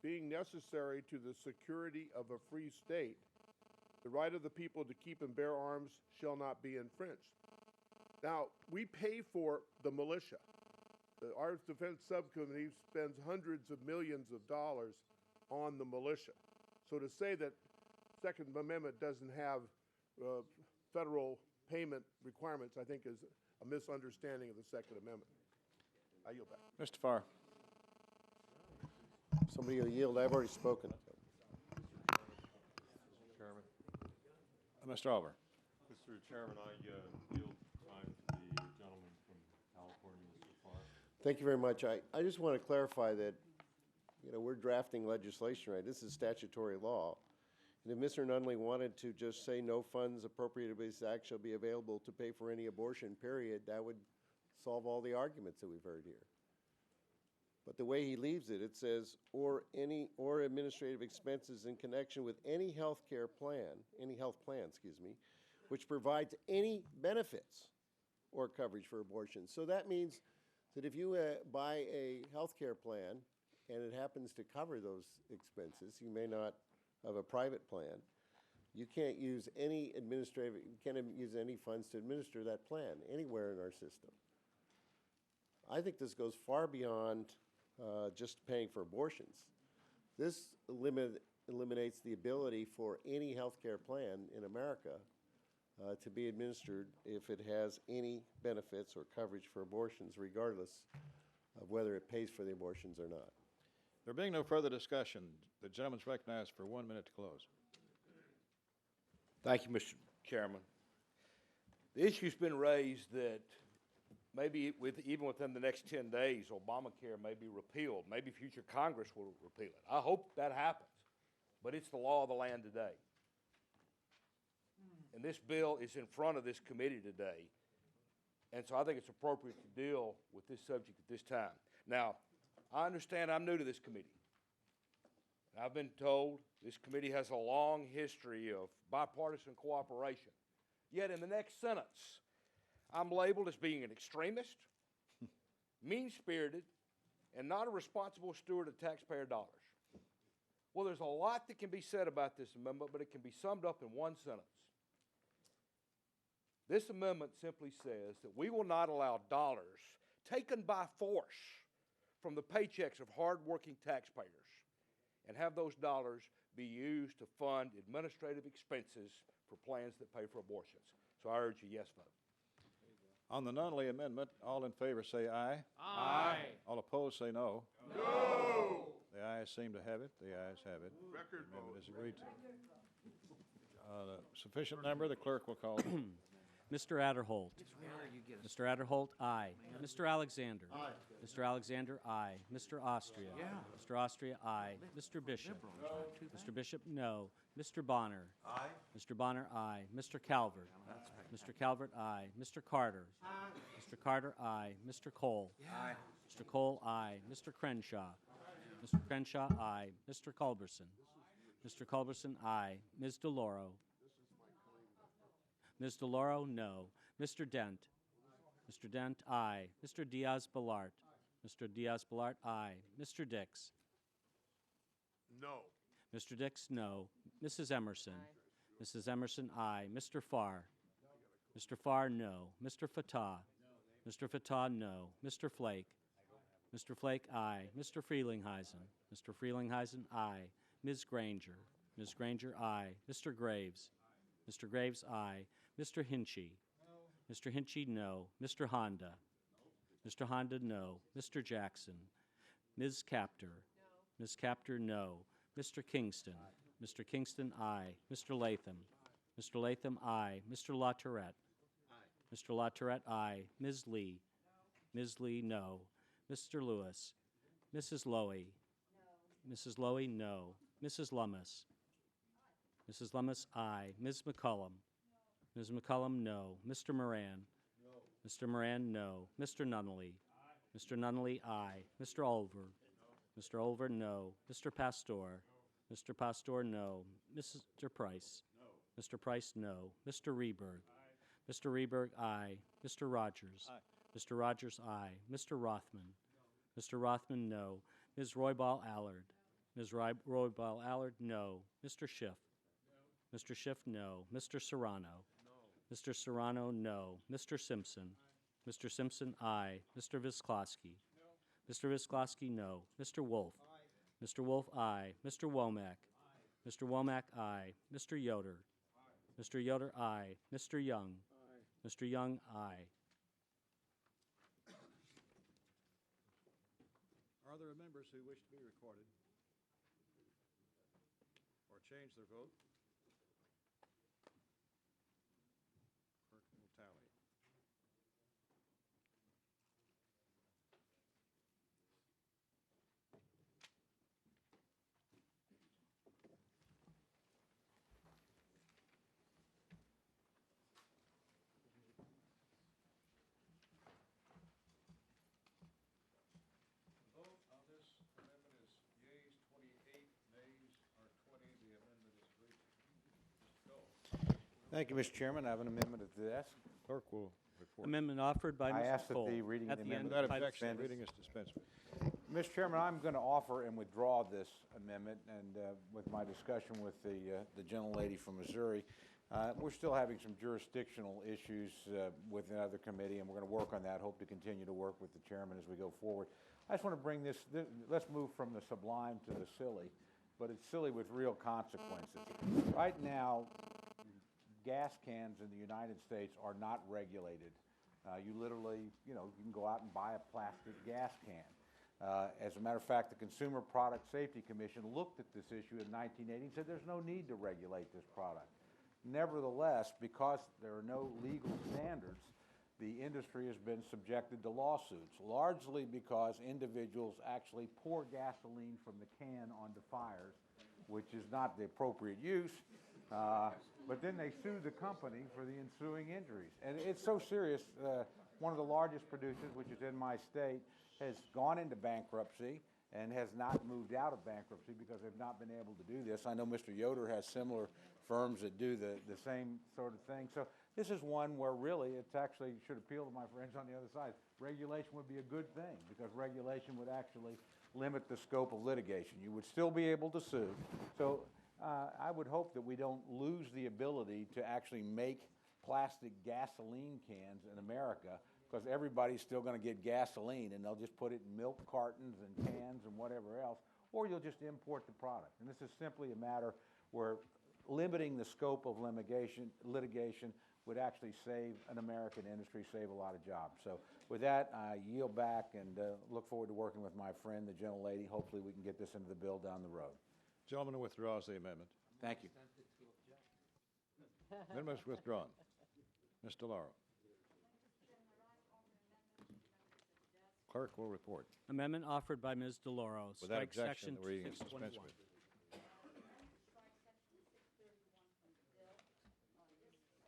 being necessary to the security of a free state The right of the people to keep and bear arms shall not be infringed. Now, we pay for the militia. Our Defense Subcommittee spends hundreds of millions of dollars on the militia. So to say that Second Amendment doesn't have federal payment requirements, I think, is a misunderstanding of the Second Amendment. I yield back. Mr. Farr. Somebody will yield. I've already spoken. Chairman. Mr. Oliver. Mr. Chairman, I yield time to the gentleman from California, Mr. Farr. Thank you very much. I just want to clarify that, we're drafting legislation, right? This is statutory law. And if Mr. Nunley wanted to just say no funds appropriated by this act shall be available to pay for any abortion, period, that would solve all the arguments that we've heard here. But the way he leaves it, it says, or administrative expenses in connection with any health plan, which provides any benefits or coverage for abortion. So that means that if you buy a health care plan and it happens to cover those expenses, you may not have a private plan, you can't use any funds to administer that plan anywhere in our system. I think this goes far beyond just paying for abortions. This eliminates the ability for any health care plan in America to be administered if it has any benefits or coverage for abortions, regardless of whether it pays for the abortions or not. There being no further discussion, the gentleman's recognized for 1 minute to close. Thank you, Mr. Chairman. The issue's been raised that maybe even within the next 10 days, Obamacare may be repealed. Maybe future Congress will repeal it. I hope that happens, but it's the law of the land today. And this bill is in front of this committee today, and so I think it's appropriate to deal with this subject at this time. Now, I understand I'm new to this committee. I've been told this committee has a long history of bipartisan cooperation. Yet in the next sentence, I'm labeled as being an extremist, mean-spirited, and not a responsible steward of taxpayer dollars. Well, there's a lot that can be said about this amendment, but it can be summed up in one sentence. This amendment simply says that we will not allow dollars taken by force from the paychecks of hardworking taxpayers and have those dollars be used to fund administrative expenses for plans that pay for abortions. So I urge a yes vote. On the Nunley amendment, all in favor say aye. Aye. All opposed say no. No! The ayes seem to have it. The ayes have it. Record The amendment vote. is agreed to. Sufficient number, the clerk will call. Mr. Adderholt. Mr. Adderholt, aye. Mr. Alexander. Aye. Mr. Alexander, aye. Mr. Austria. Mr. Austria, aye. Mr. Bishop. Mr. Bishop, no. Mr. Bonner. Aye. Mr. Bonner, aye. Mr. Calvert. Mr. Calvert, aye. Mr. Carter. Mr. Carter, aye. Mr. Cole. Aye. Mr. Cole, aye. Mr. Crenshaw. Mr. Crenshaw, aye. Mr. Culberson. Mr. Culberson, aye. Ms. DeLauro. Ms. DeLauro, no. Mr. Dent. Mr. Dent, aye. Mr. Diaz-Balart. Mr. Diaz-Balart, aye. Mr. Dix. No. Mr. Dix, no. Mrs. Emerson. Mrs. Emerson, aye. Mr. Farr. Mr. Farr, no. Mr. Fatah. Mr. Fatah, no. Mr. Flake. Mr. Flake, aye. Mr. Frelinghuysen. Mr. Frelinghuysen, aye. Ms. Granger. Ms. Granger, aye. Mr. Graves. Mr. Graves, aye. Mr. Hinchy. Mr. Hinchy, no. Mr. Honda. Mr. Honda, no. Mr. Jackson. Ms. Capter. Ms. Capter, no. Mr. Kingston. Mr. Kingston, aye. Mr. Latham. Mr. Latham, aye. Mr. LaTourette. Mr. LaTourette, aye. Ms. Lee. Ms. Lee, no. Mr. Lewis. Mrs. Lowy. Mrs. Lowy, no. Mrs. Lummis. Mrs. Lummis, aye. Ms. McCullum. Ms. McCullum, no. Mr. Moran. Mr. Moran, no. Mr. Nunley. Mr. Nunley, aye. Mr. Olver. Mr. Olver, no. Mr. Pastor. Mr. Pastor, no. Mr. Price. Mr. Price, no. Mr. Reberg. Mr. Reberg, aye. Mr. Rogers. Mr. Rogers, aye. Mr. Rothman. Mr. Rothman, no. Ms. Roybal Allard. Ms. Roybal Allard, no. Mr. Schiff. Mr. Schiff, no. Mr. Serrano? Mr. Serrano, no. Mr. Simpson? Mr. Simpson, aye. Mr. Visklosky? Mr. Visklosky, no. Mr. Wolf? Mr. Wolf, aye. Mr. Womack? Mr. Womack, aye. Mr. Yoder? Mr. Yoder, aye. Mr. Young? Mr. Young, aye. Are there members who wish to be recorded or change their vote? Clerk will tally. The vote on this amendment is yeas 28, nays are 20. The amendment is approved. Mr. Cole. Thank you, Mr. Chairman. I have an amendment at the desk. Clerk will report. Amendment offered by I Mr. ask that Cole. the reading of At the the end amendment of Without Title objection, Title reading is dispensed with. Mr. Chairman, I'm going to offer and withdraw this amendment, and with my discussion with the gentlelady from Missouri, we're still having some jurisdictional issues with another committee, and we're going to work on that. Hope to continue to work with the chairman as we go forward. I just want to bring this, let's move from the sublime to the silly, but it's silly with real consequences. Right now, gas cans in the United States are not regulated. You literally, you can go out and buy a plastic gas can. As a matter of fact, the Consumer Product Safety Commission looked at this issue in 1980 and said there's no need to regulate this product. Nevertheless, because there are no legal standards, the industry has been subjected to lawsuits, largely because individuals actually pour gasoline from the can onto fires, which is not the appropriate use, but then they sue the company for the ensuing injuries. And it's so serious, one of the largest producers, which is in my state, has gone into bankruptcy and has not moved out of bankruptcy because they've not been able to do this. I know Mr. Yoder has similar firms that do the same sort of thing. So this is one where really it's actually should appeal to my friends on the other side. Regulation would be a good thing because regulation would actually limit the scope of litigation. You would still be able to sue. So I would hope that we don't lose the ability to actually make plastic gasoline cans in America, because everybody's still going to get gasoline, and they'll just put it in milk cartons and cans and whatever else, or you'll just import the product. And this is simply a matter where limiting the scope of litigation would actually save an American industry, save a lot of jobs. So with that, I yield back and look forward to working with my friend, the gentlelady. Hopefully we can get this into the bill down the road. Gentleman withdraws the amendment. Thank you. Amendment is withdrawn. Ms. DeLauro. Clerk will report. Amendment offered by Ms. DeLauro. Without Strike objection, section the reading is 621. dispensed with.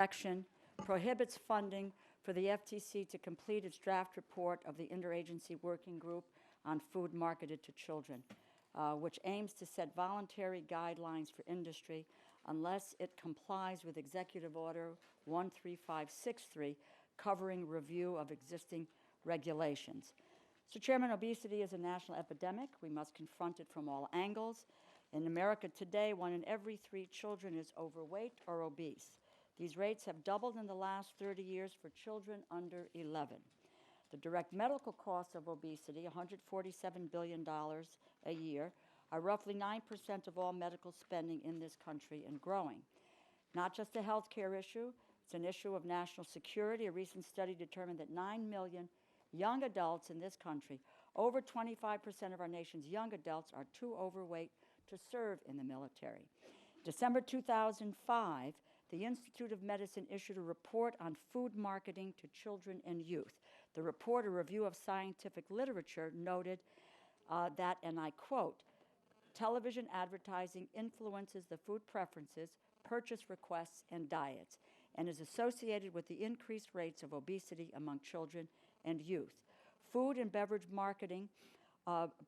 Section prohibits funding for the FTC to complete its draft report of the Interagency Working Group on Food Marketed to Children, which aims to set voluntary guidelines for industry unless it complies with Executive Order 13563 covering review of existing regulations. Mr. Chairman, obesity is a national epidemic. We must confront it from all angles. In America today, 1 in every 3 children is overweight or obese. These rates have doubled in the last 30 years for children under 11. The direct medical costs of obesity, $147 billion a year, are roughly 9% of all medical spending in this country and growing. Not just a health care issue, it's an issue of national security. A recent study determined that 9 million young adults in this country, over 25% of our nation's young adults, are too overweight to serve in the military. December 2005, the Institute of Medicine issued a report on food marketing to children and youth. The report, a review of scientific literature, noted that, and I quote, television advertising influences the food preferences, purchase requests, and diets, and is associated with the increased rates of obesity among children and youth. Food and beverage marketing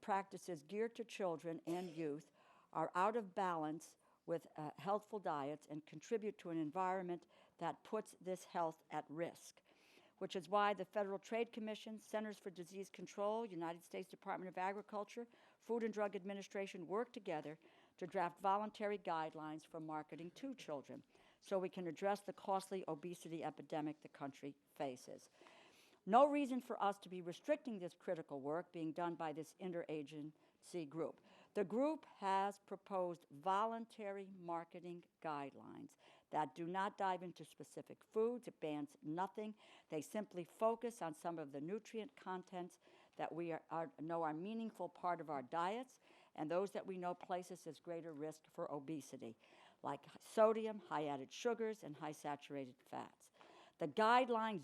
practices geared to children and youth are out of balance with healthful diets and contribute to an environment that puts this health at risk, which is why the Federal Trade Commission, Centers for Disease Control, United States Department of Agriculture, Food and Drug Administration work together to draft voluntary guidelines for marketing to children so we can address the costly obesity epidemic the country faces. No reason for us to be restricting this critical work being done by this interagency group. The group has proposed voluntary marketing guidelines that do not dive into specific foods. It bans nothing. They simply focus on some of the nutrient contents that we know are meaningful part of our diets and those that we know place us as greater risk for obesity, like sodium, high added sugars, and high saturated fats. The guidelines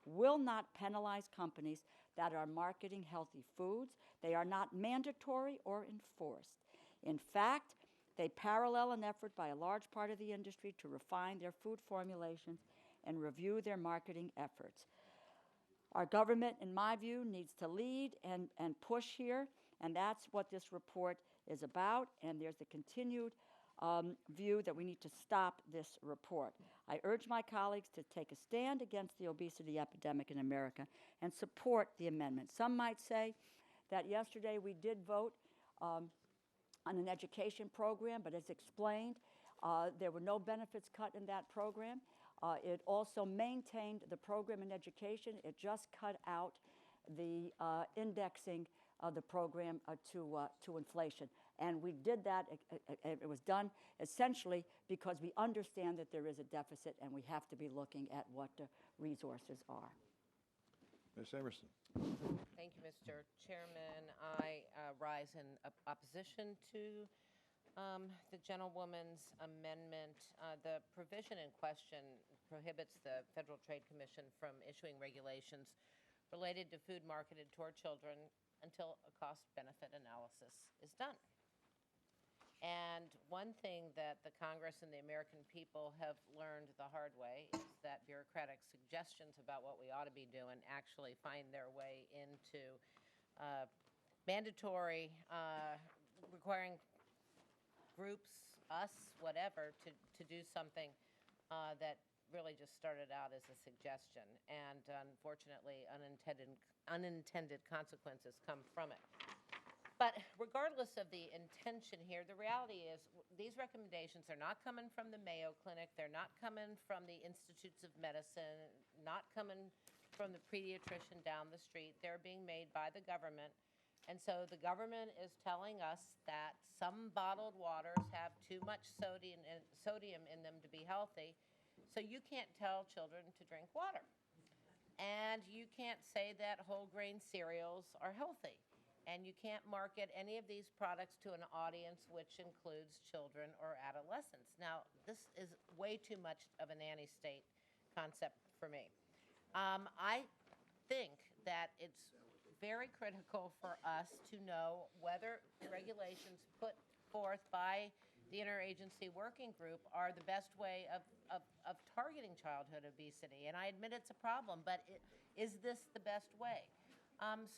will not penalize companies that are marketing healthy foods. They are not mandatory or enforced. In fact, they parallel an effort by a large part of the industry to refine their food formulations and review their marketing efforts. Our government, in my view, needs to lead and push here, and that's what this report is about, and there's a continued view that we need to stop this report. I urge my colleagues to take a stand against the obesity epidemic in America and support the amendment. Some might say that yesterday we did vote on an education program, but as explained, there were no benefits cut in that program. It also maintained the program in education. It just cut out the indexing of the program to inflation. And we did that, it was done essentially because we understand that there is a deficit and we have to be looking at what the resources are. Ms. Emerson. Thank you, Mr. Chairman. I rise in opposition to the gentlewoman's amendment. The provision in question prohibits the Federal Trade Commission from issuing regulations related to food marketed toward children until a cost-benefit analysis is done. And one thing that the Congress and the American people have learned the hard way is that bureaucratic suggestions about what we ought to be doing actually find their way into mandatory, requiring groups, us, whatever, to do something that really just started out as a suggestion. And unfortunately, unintended consequences come from it. But regardless of the intention here, the reality is these recommendations are not coming from the Mayo Clinic. They're not coming from the Institutes of Medicine, not coming from the pediatrician down the street. They're being made by the government. And so the government is telling us that some bottled waters have too much sodium in them to be healthy. So you can't tell children to drink water. And you can't say that whole grain cereals are healthy. And you can't market any of these products to an audience which includes children or adolescents. Now, this is way too much of a nanny state concept for me. I think that it's very critical for us to know whether the regulations put forth by the interagency working group are the best way of targeting childhood obesity. And I admit it's a problem, but is this the best way?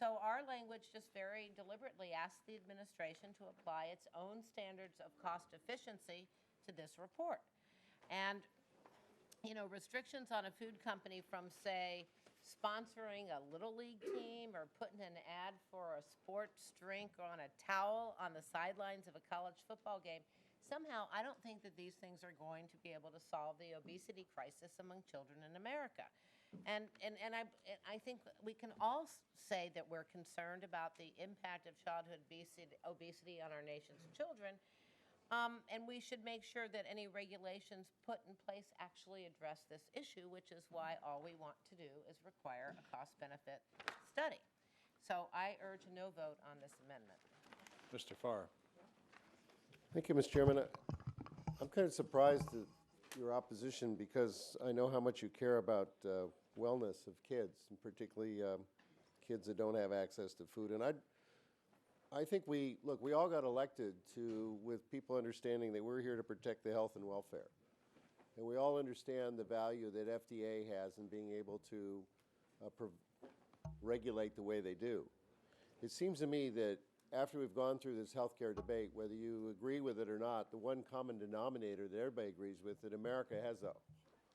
So our language just very deliberately asks the administration to apply its own standards of cost efficiency to this report. And, you know, restrictions on a food company from, say, sponsoring a Little League team or putting an ad for a sports drink on a towel on the sidelines of a college football game, somehow I don't think that these things are going to be able to solve the obesity crisis among children in America. And I think we can all say that we're concerned about the impact of childhood obesity on our nation's children, and we should make sure that any regulations put in place actually address this issue, which is why all we want to do is require a cost-benefit study. So I urge a no vote on this amendment. Mr. Farr. Thank you, Mr. Chairman. I'm kind of surprised at your opposition because I know how much you care about wellness of kids, and particularly kids that don't have access to food. And I think we all got elected with people understanding that we're here to protect the health and welfare. And we all understand the value that FDA has in being able to regulate the way they do. It seems to me that after we've gone through this healthcare debate, whether you agree with it or not, the one common denominator that everybody agrees with, that America has the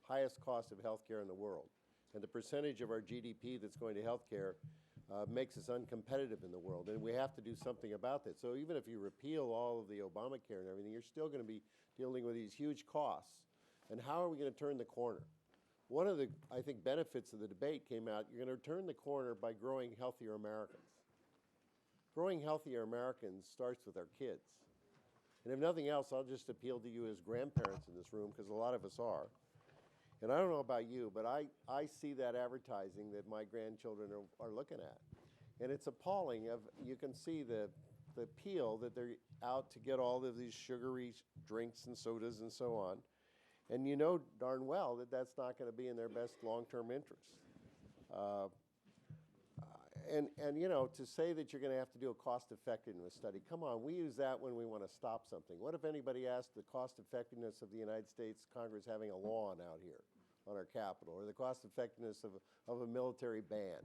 highest cost of healthcare in the world. And the percentage of our GDP that's going to healthcare makes us uncompetitive in the world, and we have to do something about that. So even if you repeal all of the Obamacare and everything, you're still going to be dealing with these huge costs. And how are we going to turn the corner? One of the, I think, benefits of the debate came out, you're going to turn the corner by growing healthier Americans. Growing healthier Americans starts with our kids. And if nothing else, I'll just appeal to you as grandparents in this room, because a lot of us are. And I don't know about you, but I see that advertising that my grandchildren are looking at. And it's appalling. You can see the appeal that they're out to get all of these sugary drinks and sodas and so on. And you know darn well that that's not going to be in their best long-term interest. And you know, to say that you're going to have to do a cost-effectiveness study, come on, we use that when we want to stop something. What if anybody asked the cost-effectiveness of the United States Congress having a lawn out here on our Capitol, or the cost-effectiveness of a military ban?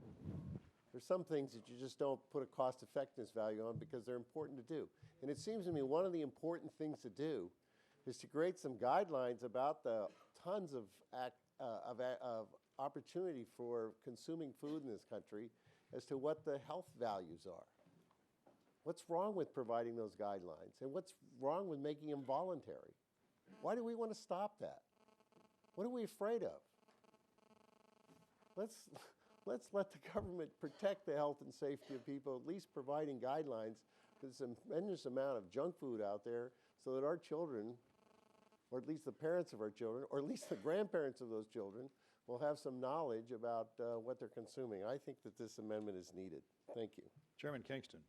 There's some things that you just don't put a cost-effectiveness value on because they're important to do. And it seems to me one of the important things to do is to create some guidelines about the tons of opportunity for consuming food in this country as to what the health values are. What's wrong with providing those guidelines? And what's wrong with making them voluntary? Why do we want to stop that? What are we afraid of? Let's let the government protect the health and safety of people, at least providing guidelines. There's a tremendous amount of junk food out there so that our children, or at least the parents of our children, or at least the grandparents of those children, will have some knowledge about what they're consuming. I think that this amendment is needed. Thank you. Chairman Kingston.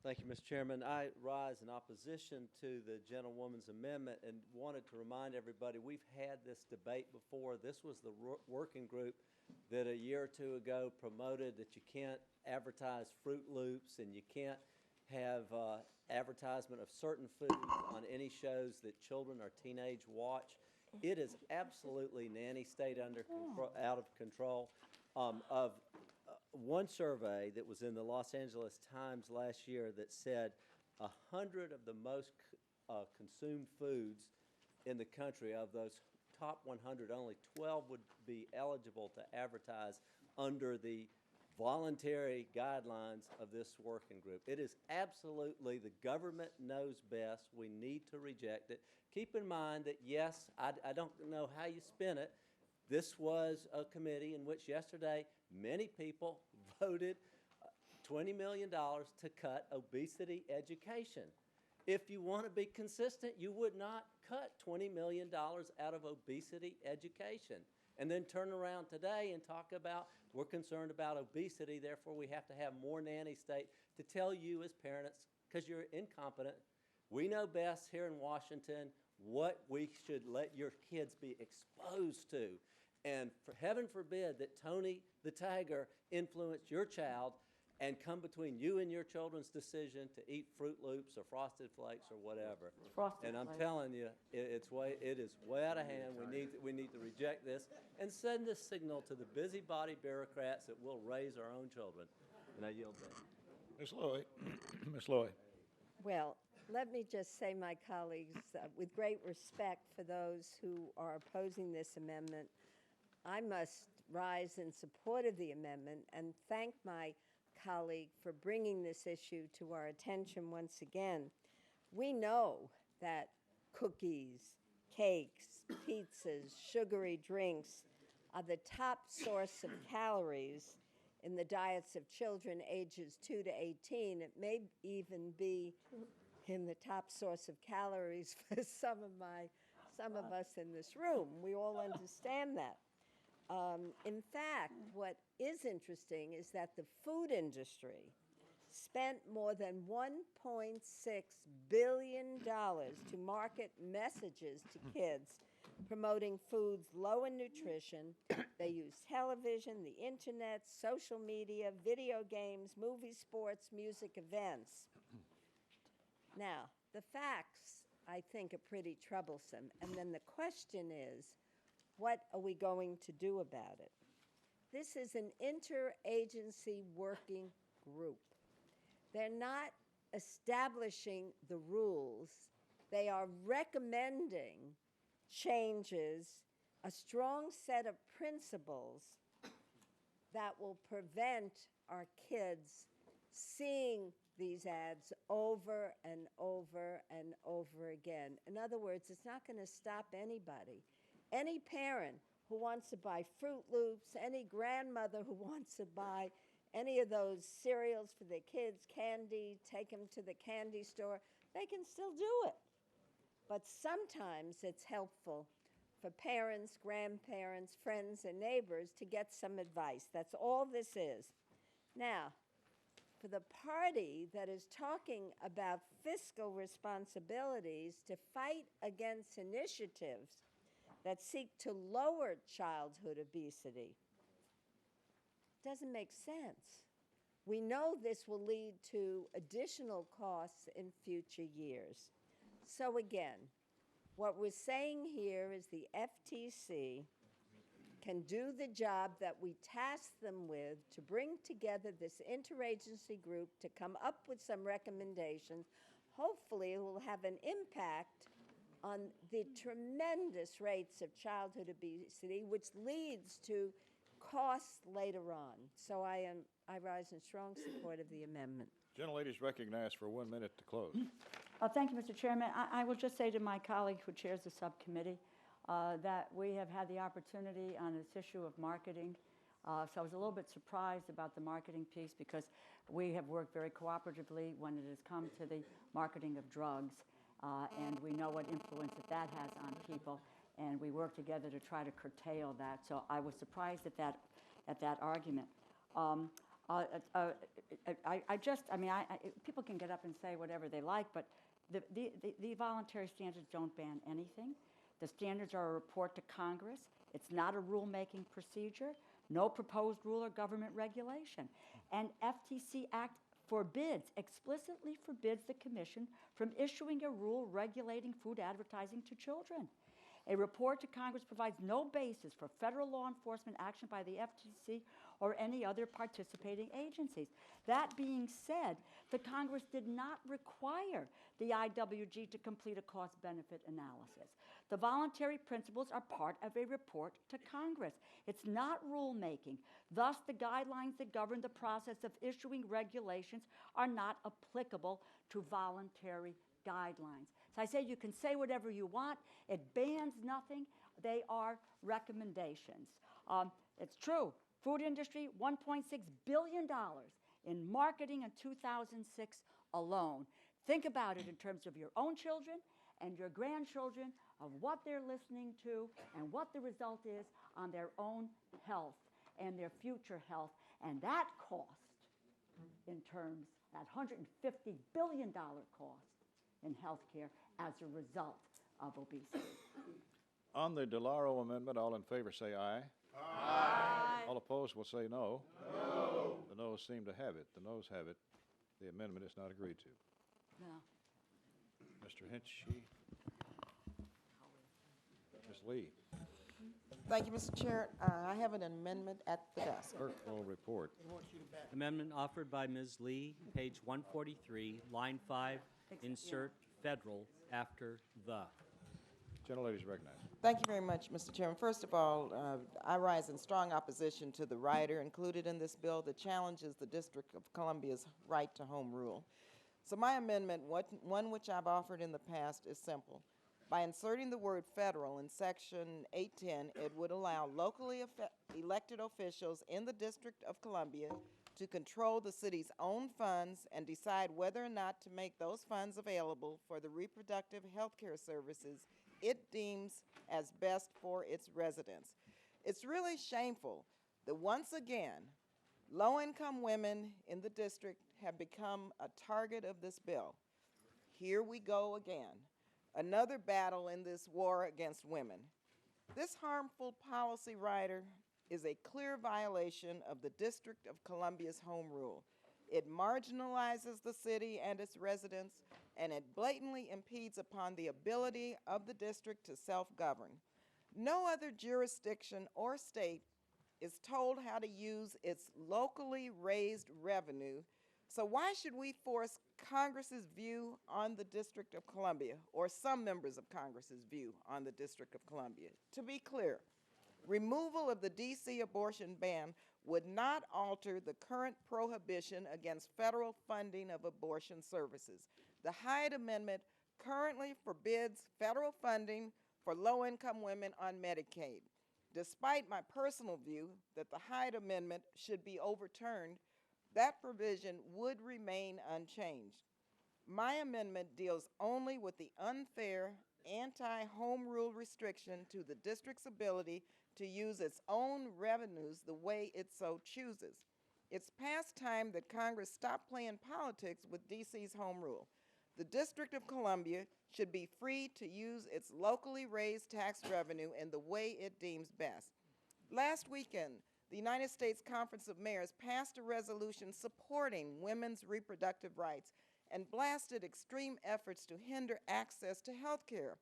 Thank you, Mr. Chairman. I rise in opposition to the gentlewoman's amendment and wanted to remind everybody we've had this debate before. This was the working group that a year or two ago promoted that you can't advertise Fruit Loops and you can't have advertisement of certain foods on any shows that children or teenage watch. It is absolutely nanny state out of control. Of one survey that was in the Los Angeles Times last year that said 100 of the most consumed foods in the country, of those top 100, only 12 would be eligible to advertise under the voluntary guidelines of this working group. It is absolutely, the government knows best. We need to reject it. Keep in mind that, yes, I don't know how you spin it. This was a committee in which yesterday many people voted $20 million to cut obesity education. If you want to be consistent, you would not cut $20 million out of obesity education and then turn around today and talk about we're concerned about obesity, therefore we have to have more nanny state to tell you as parents, because you're incompetent. We know best here in Washington what we should let your kids be exposed to. And for heaven forbid that Tony the Tiger influence your child and come between you and your children's decision to eat Fruit Loops or Frosted Flakes or whatever. And I'm telling you, it is way out of hand. We need to reject this and send this signal to the busybody bureaucrats that will raise our own children. And I yield back. Ms. Loy. Ms. Loy. Well, let me just say, my colleagues, with great respect for those who are opposing this amendment, I must rise in support of the amendment and thank my colleague for bringing this issue to our attention once again. We know that cookies, cakes, pizzas, sugary drinks are the top source of calories in the diets of children ages 2 to 18. It may even be in the top source of calories for some of us in this room. We all understand that. In fact, what is interesting is that the food industry spent more than $1.6 billion to market messages to kids promoting foods low in nutrition. They use television, the internet, social media, video games, movie, sports, music, events. Now, the facts, I think, are pretty troublesome. And then the question is, what are we going to do about it? This is an interagency working group. They're not establishing the rules. They are recommending changes, a strong set of principles that will prevent our kids seeing these ads over and over and over again. In other words, it's not going to stop anybody. Any parent who wants to buy Fruit Loops, any grandmother who wants to buy any of those cereals for their kids, candy, take them to the candy store, they can still do it. But sometimes it's helpful for parents, grandparents, friends, and neighbors to get some advice. That's all this is. Now, for the party that is talking about fiscal responsibilities to fight against initiatives that seek to lower childhood obesity, doesn't make sense. We know this will lead to additional costs in future years. So again, what we're saying here is the FTC can do the job that we tasked them with to bring together this interagency group to come up with some recommendations. Hopefully, it will have an impact on the tremendous rates of childhood obesity, which leads to costs later on. So I rise in strong support of the amendment. Gentlelady is recognized for 1 minute to close. Thank you, Mr. Chairman. I will just say to my colleague who chairs the subcommittee that we have had the opportunity on this issue of marketing. So I was a little bit surprised about the marketing piece because we have worked very cooperatively when it has come to the marketing of drugs. And we know what influence that has on people. And we work together to try to curtail that. So I was surprised at that argument. People can get up and say whatever they like, but the voluntary standards don't ban anything. The standards are a report to Congress. It's not a rulemaking procedure, no proposed rule or government regulation. And FTC Act explicitly forbids the Commission from issuing a rule regulating food advertising to children. A report to Congress provides no basis for federal law enforcement action by the FTC or any other participating agencies. That being said, the Congress did not require the IWG to complete a cost-benefit analysis. The voluntary principles are part of a report to Congress. It's not rulemaking. Thus, the guidelines that govern the process of issuing regulations are not applicable to voluntary guidelines. So I say you can say whatever you want. It bans nothing. They are recommendations. It's true. Food industry, $1.6 billion in marketing in 2006 alone. Think about it in terms of your own children and your grandchildren, of what they're listening to and what the result is on their own health and their future health. And that cost in terms, that $150 billion cost in health care as a result of obesity. On the DeLauro amendment, all in favor say aye. Aye. All opposed will say no. No. The noes seem to have it. The noes have it. The amendment is not agreed to. No. Mr. Hinchy. Ms. Lee. Thank you, Mr. Chair. I have an amendment at the desk. Clerk will report. Amendment offered by Ms. Lee, page 143, line 5, insert federal after the. Gentlelady is recognized. Thank you very much, Mr. Chairman. First of all, I rise in strong opposition to the rider included in this bill that challenges the District of Columbia's right to home rule. So my amendment, one which I've offered in the past, is simple. By inserting the word federal in Section 810, it would allow locally elected officials in the District of Columbia to control the city's own funds and decide whether or not to make those funds available for the reproductive health care services it deems as best for its residents. It's really shameful that once again, low-income women in the district have become a target of this bill. Here we go again. Another battle in this war against women. This harmful policy rider is a clear violation of the District of Columbia's home rule. It marginalizes the city and its residents, and it blatantly impedes upon the ability of the district to self-govern. No other jurisdiction or state is told how to use its locally raised revenue. So why should we force Congress's view on the District of Columbia, or some members of Congress's view on the District of Columbia? To be clear, removal of the D.C. abortion ban would not alter the current prohibition against federal funding of abortion services. The Hyde Amendment currently forbids federal funding for low-income women on Medicaid. Despite my personal view that the Hyde Amendment should be overturned, that provision would remain unchanged. My amendment deals only with the unfair anti-home rule restriction to the district's ability to use its own revenues the way it so chooses. It's past time that Congress stop playing politics with DC's home rule. The District of Columbia should be free to use its locally raised tax revenue in the way it deems best. Last weekend, the United States Conference of Mayors passed a resolution supporting women's reproductive rights and blasted extreme efforts to hinder access to health care.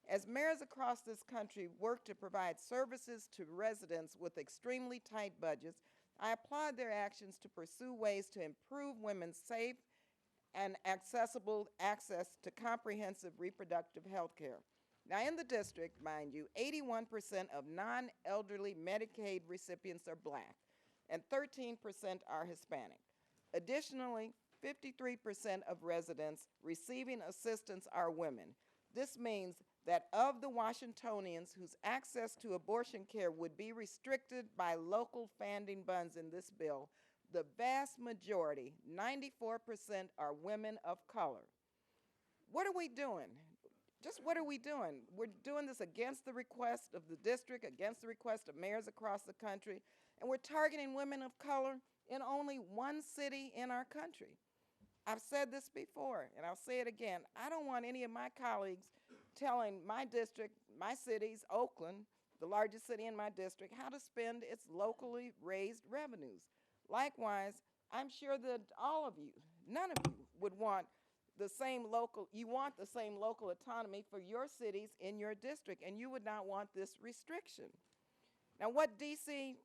As mayors across this country work to provide services to residents with extremely tight budgets, I applaud their actions to pursue ways to improve women's safe and accessible access to comprehensive reproductive health care. Now, in the district, mind you, 81% of non-elderly Medicaid recipients are Black, and 13% are Hispanic. Additionally, 53% of residents receiving assistance are women. This means that of the Washingtonians whose access to abortion care would be restricted by local funding funds in this bill, the vast majority, 94%, are women of color. What are we doing? Just what are we doing? We're doing this against the request of the district, against the request of mayors across the country, and we're targeting women of color in only one city in our country. I've said this before, and I'll say it again. I don't want any of my colleagues telling my district, my cities, Oakland, the largest city in my district, how to spend its locally raised revenues. Likewise, I'm sure that all of you, none of you, would want the same local autonomy for your cities in your district, and you would not want this restriction. Now, what D.C.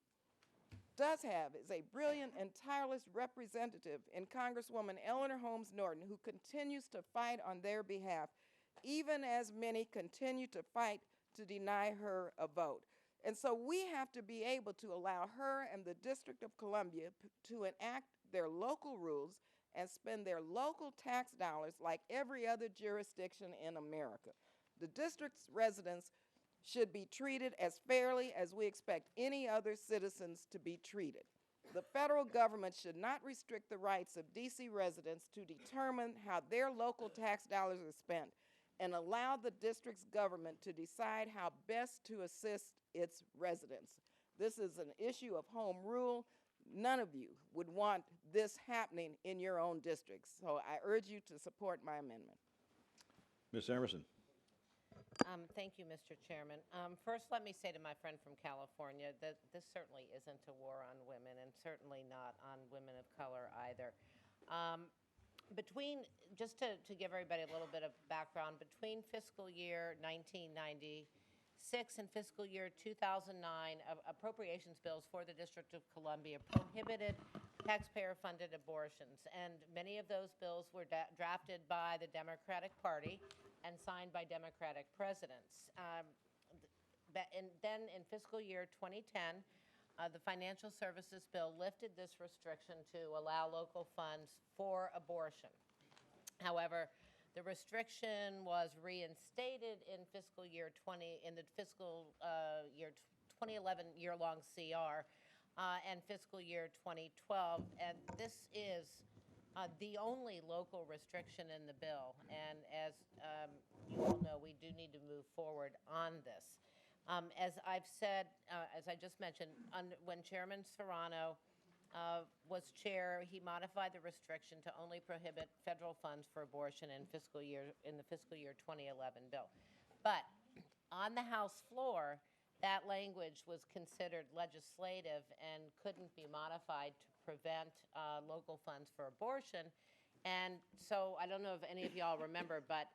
does have is a brilliant and tireless representative in Congresswoman Eleanor Holmes Norton, who continues to fight on their behalf, even as many continue to fight to deny her a vote. And so we have to be able to allow her and the District of Columbia to enact their local rules and spend their local tax dollars like every other jurisdiction in America. The district's residents should be treated as fairly as we expect any other citizens to be treated. The federal government should not restrict the rights of D.C. residents to determine how their local tax dollars are spent, and allow the district's government to decide how best to assist its residents. This is an issue of home rule. None of you would want this happening in your own districts. So I urge you to support my amendment. Ms. Emerson. Thank you, Mr. Chairman. First, let me say to my friend from California that this certainly isn't a war on women, and certainly not on women of color either. Just to give everybody a little bit of background, between fiscal year 1996 and fiscal year 2009, appropriations bills for the District of Columbia prohibited taxpayer-funded abortions, and many of those bills were drafted by the Democratic Party and signed by Democratic presidents. Then in fiscal year 2010, the Financial Services Bill lifted this restriction to allow local funds for abortion. However, the restriction was reinstated in fiscal year 2011 year-long CR and fiscal year 2012, and this is the only local restriction in the bill. And as you all know, we do need to move forward on this. As I've said, as I just mentioned, when Chairman Serrano was chair, he modified the restriction to only prohibit federal funds for abortion in the fiscal year 2011 bill. But on the House floor, that language was considered legislative and couldn't be modified to prevent local funds for abortion. And so I don't know if any of y'all remember, but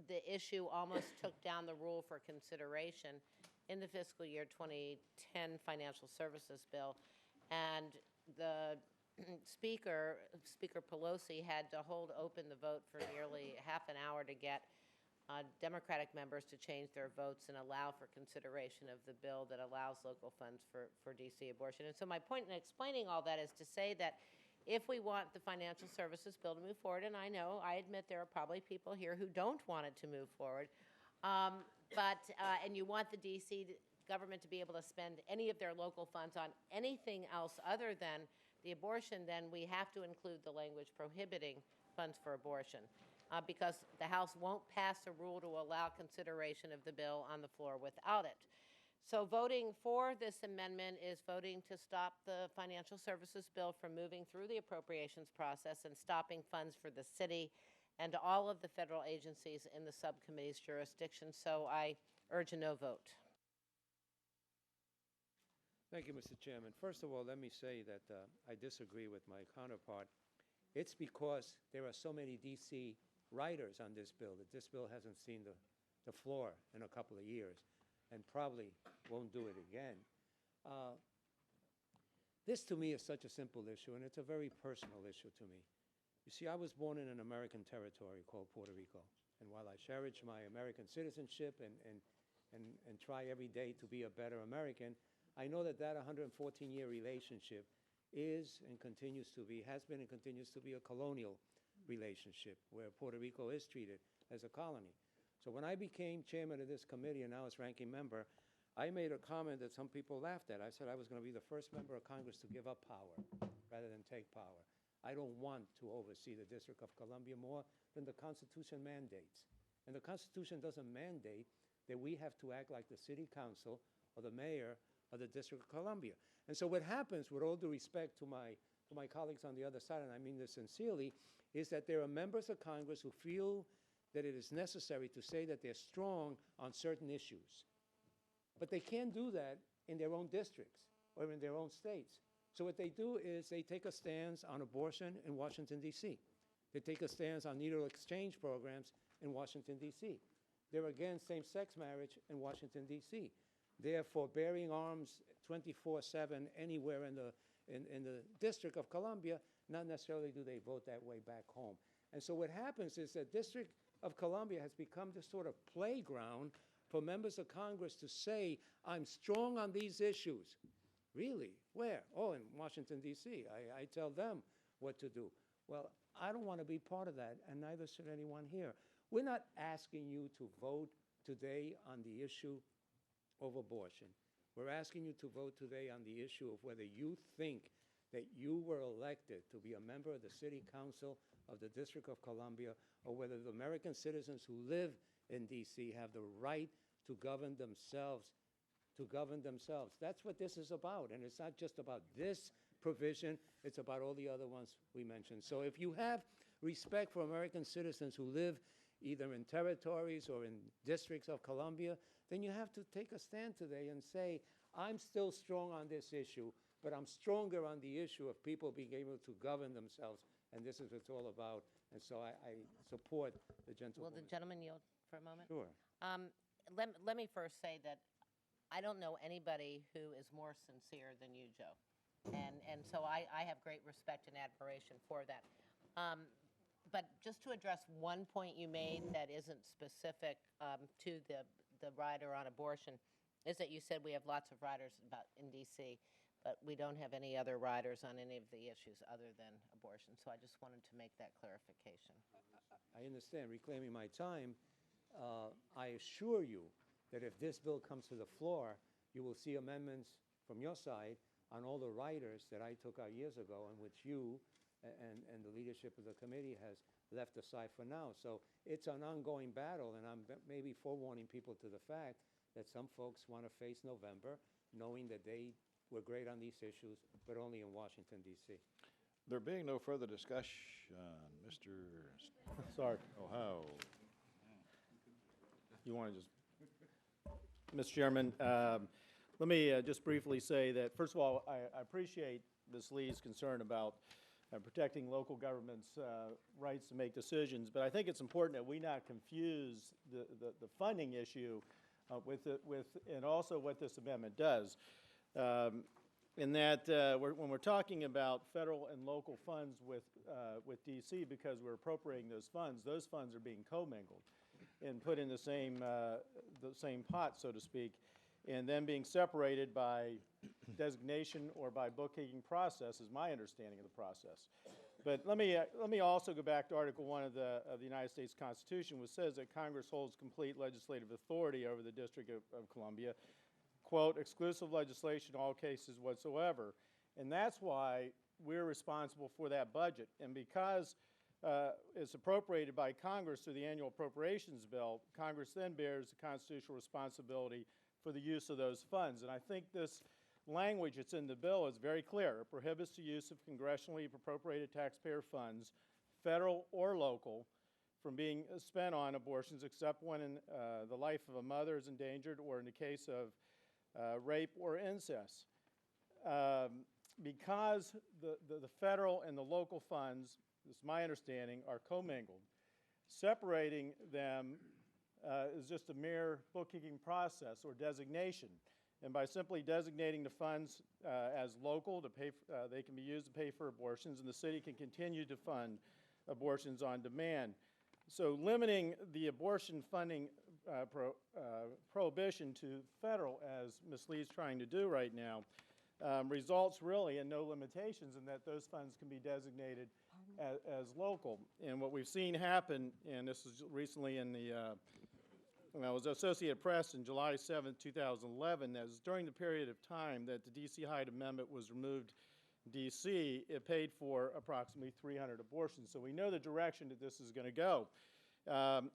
the issue almost took down the rule for consideration in the fiscal year 2010 Financial Services Bill. And the Speaker Pelosi, had to hold open the vote for nearly half an hour to get Democratic members to change their votes and allow for consideration of the bill that allows local funds for DC abortion. And so my point in explaining all that is to say that if we want the financial services bill to move forward, and I know, I admit there are probably people here who don't want it to move forward, and you want the DC government to be able to spend any of their local funds on anything else other than the abortion, then we have to include the language prohibiting funds for abortion, because the House won't pass a rule to allow consideration of the bill on the floor without it. So voting for this amendment is voting to stop the financial services bill from moving through the appropriations process and stopping funds for the city and all of the federal agencies in the subcommittee's jurisdiction. So I urge a no vote. Thank you, Mr. Chairman. First of all, let me say that I disagree with my counterpart. It's because there are so many D.C. writers on this bill that this bill hasn't seen the floor in a couple of years and probably won't do it again. This, to me, is such a simple issue, and it's a very personal issue to me. You see, I was born in an American territory called Puerto Rico, and while I cherish my American citizenship and try every day to be a better American, I know that 114-year relationship is and continues to be, has been and continues to be a colonial relationship where Puerto Rico is treated as a colony. So when I became chairman of this committee and now as ranking member, I made a comment that some people laughed at. I said I was going to be the first member of Congress to give up power rather than take power. I don't want to oversee the District of Columbia more than the Constitution mandates. And the Constitution doesn't mandate that we have to act like the city council or the mayor of the District of Columbia. And so what happens, with all due respect to my colleagues on the other side, and I mean this sincerely, is that there are members of Congress who feel that it is necessary to say that they're strong on certain issues. But they can't do that in their own districts or in their own states. So what they do is they take a stance on abortion in Washington, D.C. They take a stance on needle exchange programs in Washington, D.C. They're against same-sex marriage in Washington, D.C. They're for bearing arms 24/7 anywhere in the District of Columbia. Not necessarily do they vote that way back home. And so what happens is that District of Columbia has become this sort of playground for members of Congress to say, I'm strong on these issues. Really? Where? Oh, in Washington, D.C. I tell them what to do. Well, I don't want to be part of that, and neither should anyone here. We're not asking you to vote today on the issue of abortion. We're asking you to vote today on the issue of whether you think that you were elected to be a member of the City Council of the District of Columbia, or whether the American citizens who live in D.C. have the right to govern themselves. That's what this is about, and it's not just about this provision, it's about all the other ones we mentioned. So if you have respect for American citizens who live either in territories or in districts of Columbia, then you have to take a stand today and say, I'm still strong on this issue, but I'm stronger on the issue of people being able to govern themselves, and this is what it's all about. And so I support the gentleman. Will the gentleman yield for a moment? Sure. Let me first say that I don't know anybody who is more sincere than you, Joe. And so I have great respect and admiration for that. But just to address one point you made that isn't specific to the rider on abortion, is that you said we have lots of riders in D.C., but we don't have any other riders on any of the issues other than abortion. So I just wanted to make that clarification. I understand, reclaiming my time. I assure you that if this bill comes to the floor, you will see amendments from your side on all the riders that I took out years ago and which you and the leadership of the committee has left aside for now. So it's an ongoing battle, and I'm maybe forewarning people to the fact that some folks want to face November knowing that they were great on these issues, but only in Washington, D.C. There being no further discussion, Mr. Sorry. Ohio. You want to just, Mr. Chairman, let me just briefly say that, first of all, I appreciate Ms. Lee's concern about protecting local government's rights to make decisions, but I think it's important that we not confuse the funding issue and also what this amendment does. In that, when we're talking about federal and local funds with D.C., because we're appropriating those funds are being commingled. and put in the same pot, so to speak, and then being separated by designation or by bookkeeping process is my understanding of the process. But let me also go back to Article 1 of the United States Constitution, which says that Congress holds complete legislative authority over the District of Columbia, quote, exclusive legislation in all cases whatsoever. And that's why we're responsible for that budget. And because it's appropriated by Congress through the annual appropriations bill, Congress then bears the constitutional responsibility for the use of those funds. And I think this language that's in the bill is very clear. It prohibits the use of congressionally appropriated taxpayer funds, federal or local, from being spent on abortions except when the life of a mother is endangered or in the case of rape or incest. Because the federal and the local funds, this is my understanding, are commingled, separating them is just a mere bookkeeping process or designation. And by simply designating the funds as local, to pay, they can be used to pay for abortions, and the city can continue to fund abortions on demand. So limiting the abortion funding prohibition to federal, as Ms. Lee's trying to do right now, results really in no limitations in that those funds can be designated as local. And what we've seen happen, and this is recently in the was Associated Press in July 7, 2011, as during the period of time that the D.C. Hyde Amendment was removed in D.C., it paid for approximately 300 abortions. So we know the direction that this is going to go.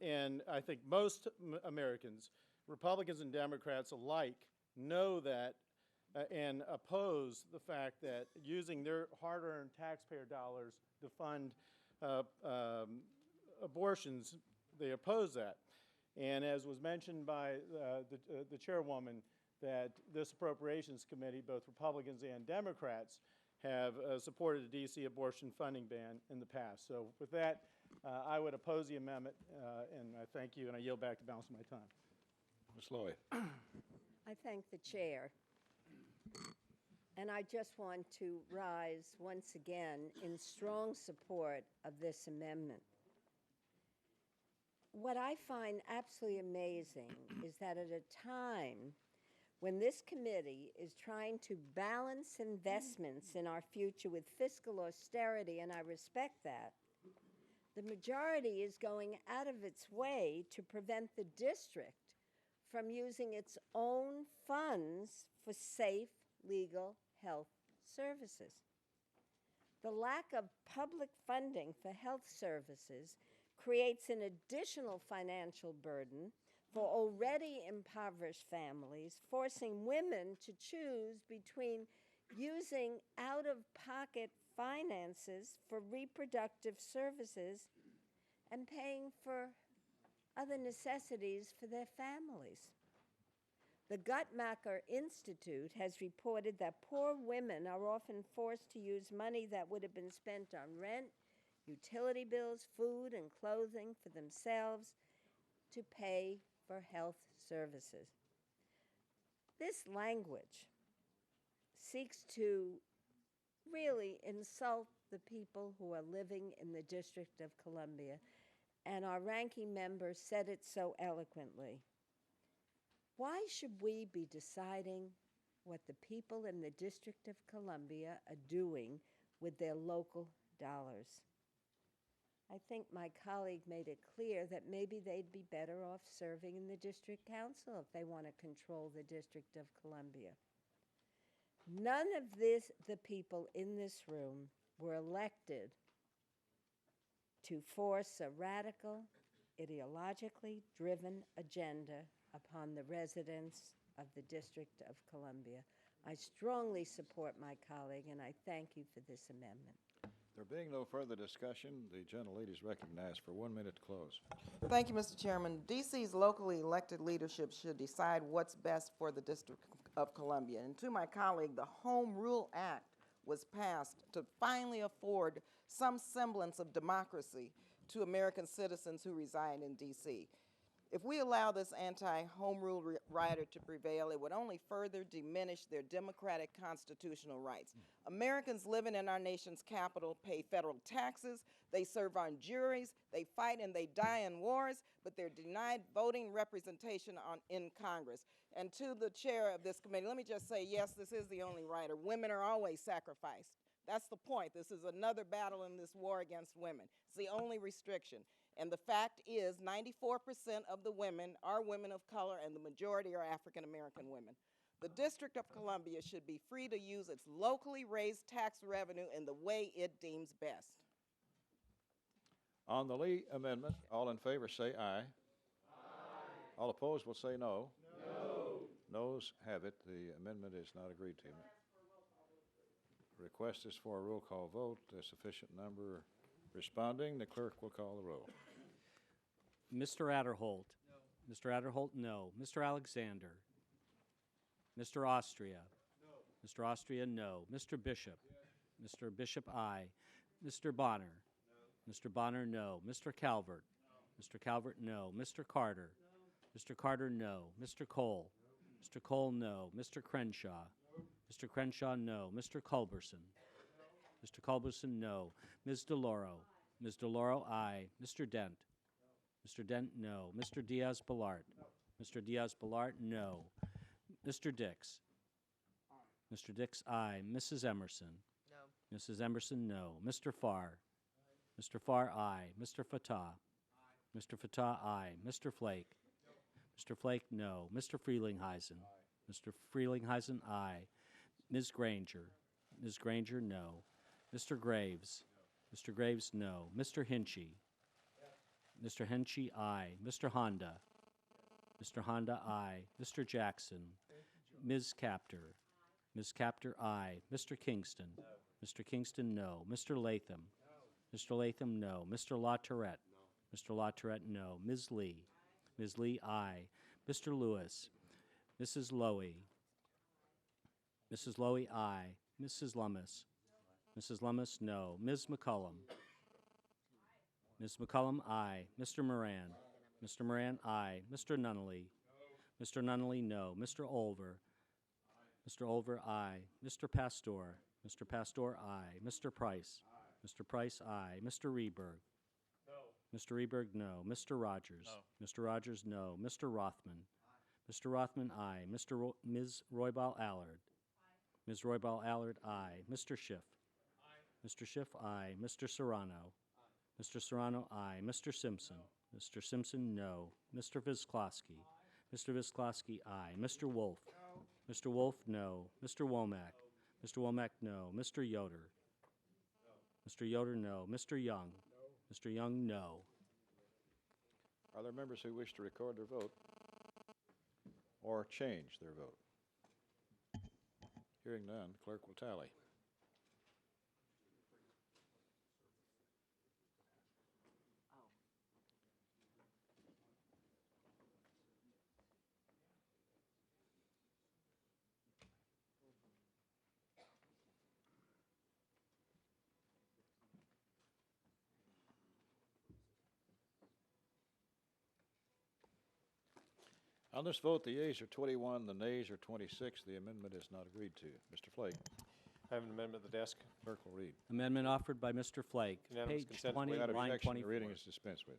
And I think most Americans, Republicans and Democrats alike, know that and oppose the fact that using their hard-earned taxpayer dollars to fund abortions, they oppose that. And as was mentioned by the chairwoman, that this Appropriations Committee, both Republicans and Democrats, have supported the D.C. abortion funding ban in the past. So with that, I would oppose the amendment, and I thank you, and I yield back the balance of my time. Ms. Lloyd. I thank the chair. And I just want to rise once again in strong support of this amendment. What I find absolutely amazing is that at a time when this committee is trying to balance investments in our future with fiscal austerity, and I respect that, the majority is going out of its way to prevent the district from using its own funds for safe, legal health services. The lack of public funding for health services creates an additional financial burden for already impoverished families, forcing women to choose between using out-of-pocket finances for reproductive services and paying for other necessities for their families. The Guttmacher Institute has reported that poor women are often forced to use money that would have been spent on rent, utility bills, food, and clothing for themselves to pay for health services. This language seeks to really insult the people who are living in the District of Columbia, and our ranking member said it so eloquently. Why should we be deciding what the people in the District of Columbia are doing with their local dollars? I think my colleague made it clear that maybe they'd be better off serving in the district council if they want to control the District of Columbia. None of the people in this room were elected to force a radical, ideologically driven agenda upon the residents of the District of Columbia. I strongly support my colleague, and I thank you for this amendment. There being no further discussion, the gentlelady is recognized for 1 minute to close. Thank you, Mr. Chairman. D.C.'s locally elected leadership should decide what's best for the District of Columbia. And to my colleague, the Home Rule Act was passed to finally afford some semblance of democracy to American citizens who reside in D.C. If we allow this anti-home rule rider to prevail, it would only further diminish their democratic constitutional rights. Americans living in our nation's capital pay federal taxes, they serve on juries, they fight and they die in wars, but they're denied voting representation in Congress. And to the chair of this committee, let me just say, yes, this is the only rider. Women are always sacrificed. That's the point. This is another battle in this war against women. It's the only restriction. And the fact is 94% of the women are women of color and the majority are African American women. The District of Columbia should be free to use its locally raised tax revenue in the way it deems best. On the Lee amendment, all in favor say aye. Aye. All opposed will say no. No. Noes have it. The amendment is not agreed to. Request is for a roll call vote. A sufficient number responding. The clerk will call the roll. Mr. Adderholt. No. Mr. Adderholt, no. Mr. Alexander. Mr. Austria. No. Mr. Austria, no. Mr. Bishop. Yes. Mr. Bishop, aye. Mr. Bonner. No. Mr. Bonner, no. Mr. Calvert. No. Mr. Calvert, no. Mr. Carter. No. Mr. Carter, no. Mr. Cole. No. Mr. Cole, no. Mr. Crenshaw. No. Mr. Crenshaw, no. Mr. Culberson. No. Mr. Culberson, no. Ms. DeLauro. Aye. Ms. DeLauro, aye. Mr. Dent. No. Mr. Dent, no. Mr. Diaz-Balart. No. Mr. Diaz-Balart, no. Mr. Dix. Aye. Mr. Dix, aye. Mrs. Emerson. No. Mrs. Emerson, no. Mr. Farr. Aye. Mr. Farr, aye. Mr. Fatah. Aye. Mr. Fatah, aye. Mr. Flake. No. Mr. Flake, no. Mr. Frelinghuysen. Aye. Mr. Frelinghuysen, aye. Ms. Granger. Ms. Granger, no. Mr. Graves. No. Mr. Graves, no. Mr. Hinchy. Yes. Mr. Hinchy, aye. Mr. Honda. Yes. Mr. Honda, aye. Mr. Jackson. Ms. Capter. Ms. Capter, aye. Mr. Kingston. No. Mr. Kingston, no. Mr. Latham. No. Mr. Latham, no. Mr. LaTourette. No. Mr. LaTourette, no. Ms. Lee. Aye. Ms. Lee, aye. Mr. Lewis. Mrs. Lowy. Mrs. Lowy, aye. Mrs. Lummis. No. Mrs. Lummis, no. Ms. McCullum. Aye. Ms. McCullum, aye. Mr. Moran. Mr. Moran, aye. Mr. Nunnally. No. Mr. Nunnally, no. Mr. Olver. Aye. Mr. Olver, aye. Mr. Pastor. Mr. Pastor, aye. Mr. Price. Aye. Mr. Price, aye. Mr. Reberg. No. Mr. Reberg, no. Mr. Rogers. No. Mr. Rogers, no. Mr. Rothman. Aye. Mr. Rothman, aye. Ms. Roybal Allard. Aye. Ms. Roybal Allard, aye. Mr. Schiff. Aye. Mr. Schiff, aye. Mr. Serrano. Aye. Mr. Serrano, aye. Mr. Simpson. No. Mr. Simpson, no. Mr. Visklosky. Aye. Mr. Visklosky, aye. Mr. Wolf. No. Mr. Wolf, no. Mr. Womack. No. Mr. Womack, no. Mr. Yoder. No. Mr. Yoder, no. Mr. Young. No. Mr. Young, no. Are there members who wish to record their vote or change their vote? Hearing none, clerk will tally. On this vote, the yeas are 21, the nays are 26. The amendment is not agreed to. Mr. Flake. I have an amendment at the desk. Clerk will read. Amendment offered by Mr. Flake. Unanimous Page consent. 20, Without line objection, 24. the reading is dispensed with.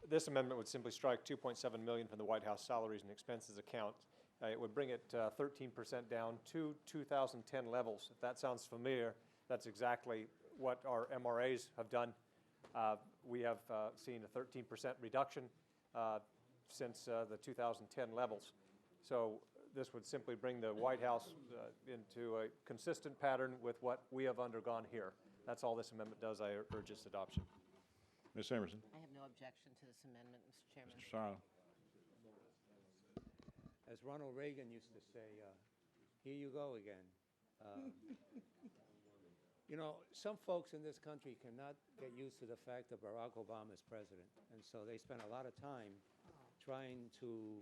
This amendment would simply strike $2.7 million from the White House salaries and expenses account. It would bring it 13% down to 2010 levels. If that sounds familiar, that's exactly what our MRAs have done. We have seen a 13% reduction since the 2010 levels. So this would simply bring the White House into a consistent pattern with what we have undergone here. That's all this amendment does. I urge its adoption. Ms. Emerson. I have no objection to this amendment, Mr. Chairman. Mr. Sarno. As Ronald Reagan used to say, here you go again. You know, some folks in this country cannot get used to the fact that Barack Obama is president, and so they spend a lot of time trying to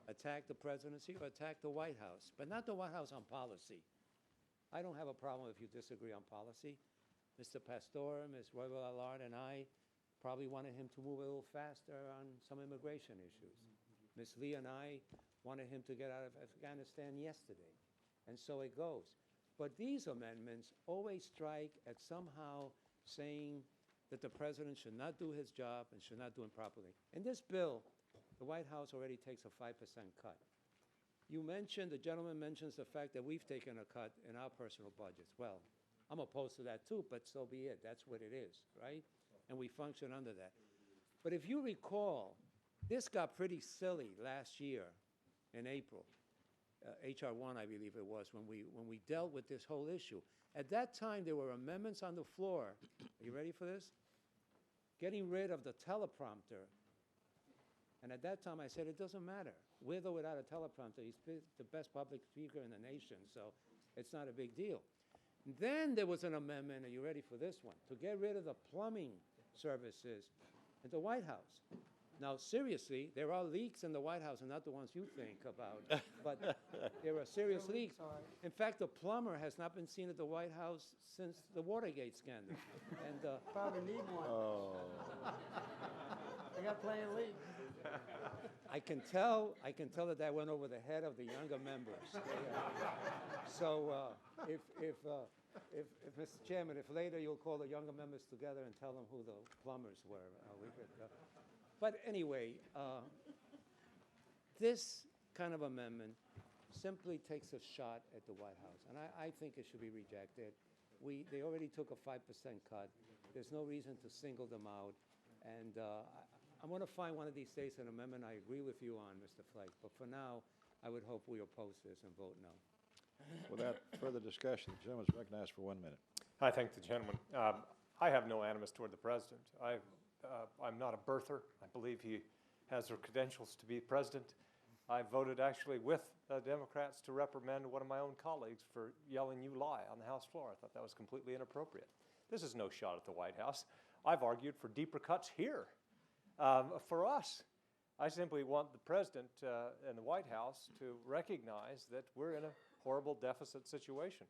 attack the presidency or attack the White House, but not the White House on policy. I don't have a problem if you disagree on policy. Mr. Pastor, Ms. Roybal Allard, and I probably wanted him to move a little faster on some immigration issues. Ms. Lee and I wanted him to get out of Afghanistan yesterday, and so it goes. But these amendments always strike at somehow saying that the president should not do his job and should not do it properly. In this bill, the White House already takes a 5% cut. The gentleman mentions the fact that we've taken a cut in our personal budgets. Well, I'm opposed to that too, but so be it. That's what it is, right? And we function under that. But if you recall, this got pretty silly last year in April. H.R. 1, I believe it was, when we dealt with this whole issue. At that time, there were amendments on the floor. Are you ready for this? Getting rid of the teleprompter. And at that time, I said, it doesn't matter. With or without a teleprompter, he's the best public speaker in the nation, so it's not a big deal. Then there was an amendment, are you ready for this one, to get rid of the plumbing services at the White House. Now, seriously, there are leaks in the White House, and not the ones you think about, but there are serious leaks. In fact, the plumber has not been seen at the White House since the Watergate scandal. And probably need one. Oh. They got plenty of leaks. I can tell that went over the head of the younger members. So, if Mr. Chairman, if later you'll call the younger members together and tell them who the plumbers were, we could. But anyway, this kind of amendment simply takes a shot at the White House, and I think it should be rejected. They already took a 5% cut. There's no reason to single them out, and I'm going to find one of these days an amendment I agree with you on, Mr. Flake. But for now, I would hope we oppose this and vote no. Without further discussion, the gentleman is recognized for 1 minute. I thank the gentleman. I have no animus toward the president. I'm not a birther. I believe he has the credentials to be president. I voted actually with the Democrats to reprimand one of my own colleagues for yelling "you lie" on the House floor. I thought that was completely inappropriate. This is no shot at the White House. I've argued for deeper cuts here. For us, I simply want the president and the White House to recognize that we're in a horrible deficit situation.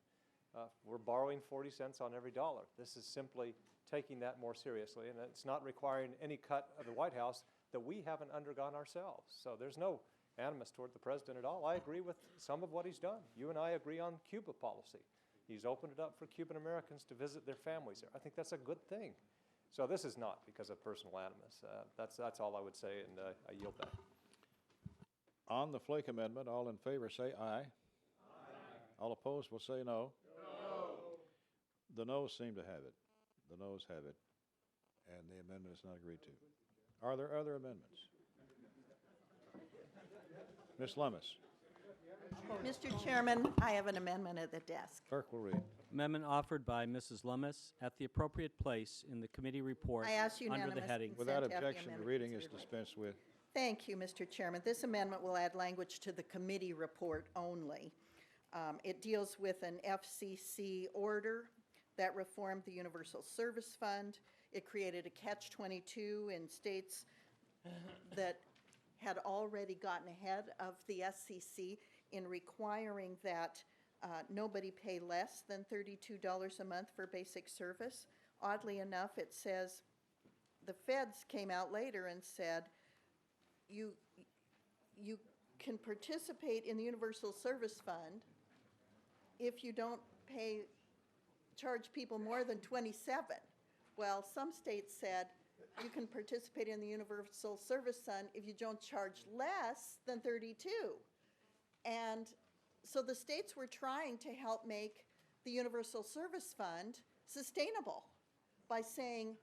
We're borrowing 40 cents on every dollar. This is simply taking that more seriously, and it's not requiring any cut of the White House that we haven't undergone ourselves. So there's no animus toward the president at all. I agree with some of what he's done. You and I agree on Cuba policy. He's opened it up for Cuban Americans to visit their families there. I think that's a good thing. So this is not because of personal animus. That's all I would say, and I yield back. On the Flake amendment, all in favor say aye. Aye. All opposed will say no. No. The noes seem to have it. The noes have it, and the amendment is not agreed to. Are there other amendments? Ms. Lummis. Mr. Chairman, I have an amendment at the desk. Clerk will read. Amendment offered by Mrs. Lummis at the appropriate place in the committee report I ask under unanimous the heading. consent. Without to have the objection, the amendment reading is considered. dispensed with. Thank you, Mr. Chairman. This amendment will add language to the committee report only. It deals with an FCC order that reformed the Universal Service Fund. It created a catch-22 in states that had already gotten ahead of the SCC in requiring that nobody pay less than $32 a month for basic service. Oddly enough, it says, the feds came out later and said, you can participate in the Universal Service Fund if you don't charge people more than 27. Well, some states said you can participate in the Universal Service Fund if you don't charge less than 32. And so the states were trying to help make the Universal Service Fund sustainable by saying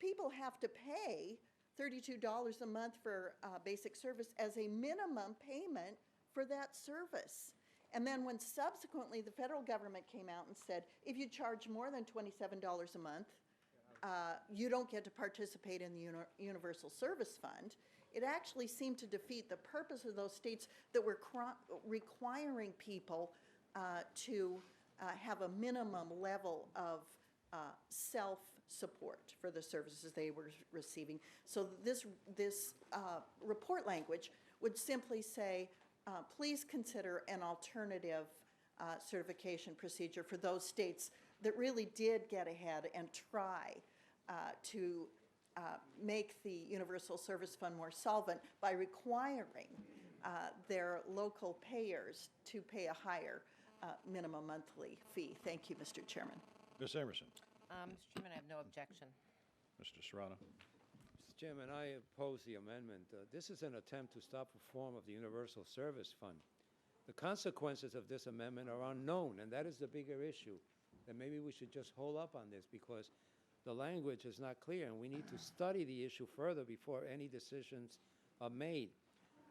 people have to pay $32 a month for basic service as a minimum payment for that service. And then when subsequently the federal government came out and said, if you charge more than $27 a month, you don't get to participate in the Universal Service Fund, it actually seemed to defeat the purpose of those states that were requiring people to have a minimum level of self-support for the services they were receiving. So this report language would simply say, please consider an alternative certification procedure for those states that really did get ahead and try to make the Universal Service Fund more solvent by requiring their local payers to pay a higher minimum monthly fee. Thank you, Mr. Chairman. Ms. Emerson. Mr. Chairman, I have no objection. Mr. Serrano. Mr. Chairman, I oppose the amendment. This is an attempt to stop reform of the Universal Service Fund. The consequences of this amendment are unknown, and that is the bigger issue. That maybe we should just hold up on this because the language is not clear, and we need to study the issue further before any decisions are made.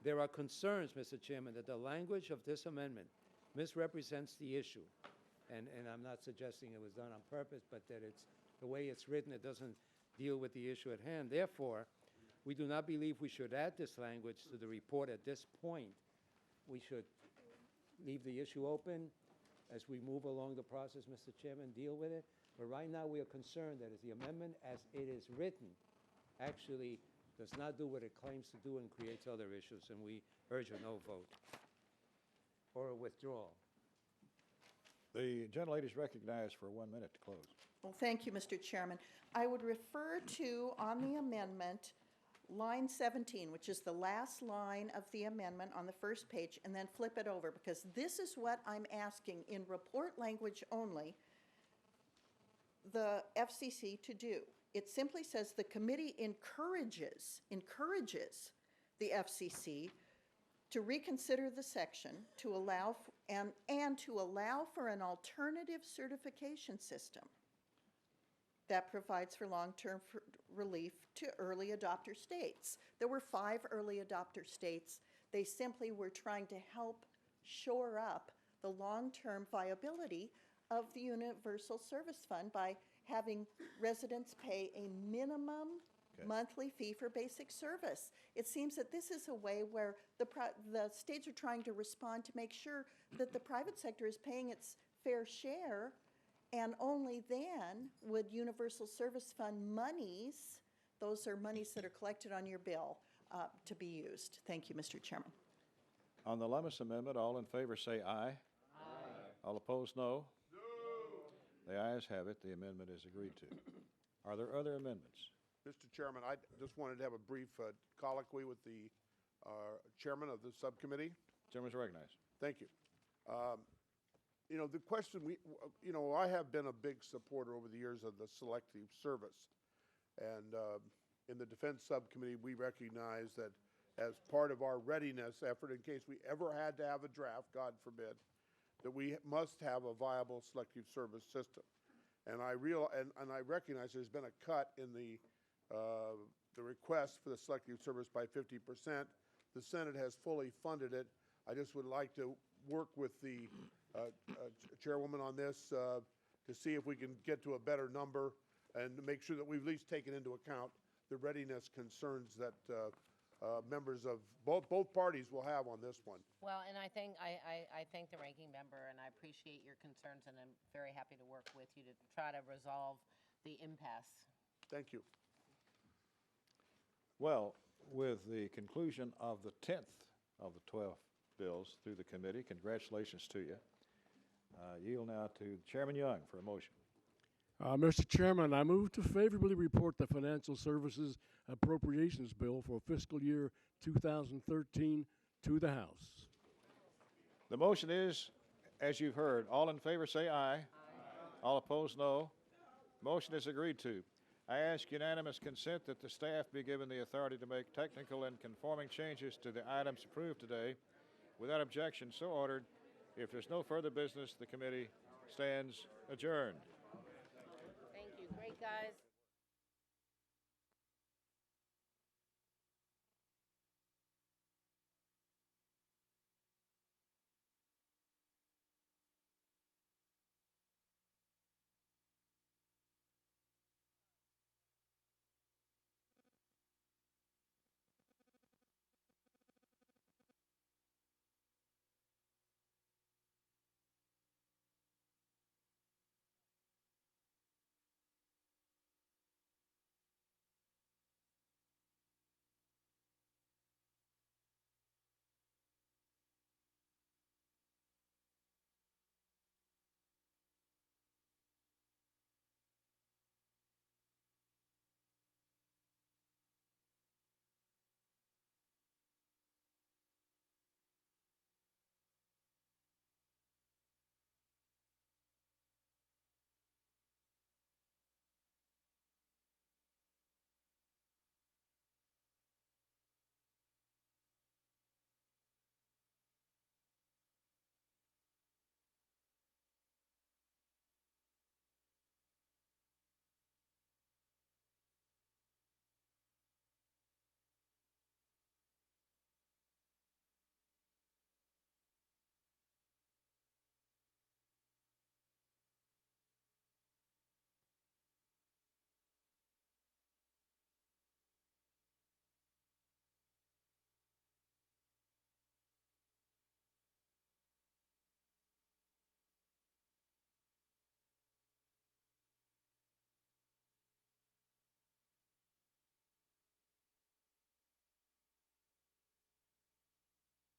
There are concerns, Mr. Chairman, that the language of this amendment misrepresents the issue. And I'm not suggesting it was done on purpose, but that it's the way it's written, it doesn't deal with the issue at hand. Therefore, we do not believe we should add this language to the report at this point. We should leave the issue open as we move along the process, Mr. Chairman, deal with it. But right now, we are concerned that the amendment as it is written actually does not do what it claims to do and creates other issues, and we urge a no vote or a withdrawal. The gentlelady is recognized for 1 minute to close. Well, thank you, Mr. Chairman. I would refer to, on the amendment, line 17, which is the last line of the amendment on the first page, and then flip it over, because this is what I'm asking in report language only the FCC to do. It simply says the committee encourages the FCC to reconsider the section to allow and to allow for an alternative certification system that provides for long-term relief to early adopter states. There were 5 early adopter states. They simply were trying to help shore up the long-term viability of the Universal Service Fund by having residents pay a minimum monthly fee for basic service. It seems that this is a way where the states are trying to respond to make sure that the private sector is paying its fair share, and only then would Universal Service Fund monies, those are monies that are collected on your bill, to be used. Thank you, Mr. Chairman. On the Lummis Amendment, all in favor say aye. Aye. All opposed, no. The ayes have it. The amendment is agreed to. Are there other amendments? Mr. Chairman, I just wanted to have a brief colloquy with the chairman of the subcommittee. Chairman is recognized. Thank you. You know, the question I have been a big supporter over the years of the selective service. And in the Defense Subcommittee, we recognize that as part of our readiness effort, in case we ever had to have a draft, God forbid, that we must have a viable selective service system. And I recognize there's been a cut in the request for the selective service by 50%. The Senate has fully funded it. I just would like to work with the chairwoman on this to see if we can get to a better number and to make sure that we've at least taken into account the readiness concerns that members of both parties will have on this one. Well, and I thank the ranking member, and I appreciate your concerns, and I'm very happy to work with you to try to resolve the impasse. Thank you. Well, with the conclusion of the 10th of the 12 bills through the committee, congratulations to you. Yield now to Chairman Young for a motion. Mr. Chairman, I move to favorably report the Financial Services Appropriations Bill for fiscal year 2013 to the House. The motion is, as you've heard, all in favor say aye. Aye. All opposed, no. Motion is agreed to. I ask unanimous consent that the staff be given the authority to make technical and conforming changes to the items approved today. Without objection, so ordered. If there's no further business, the committee stands adjourned. Thank you. Great, guys.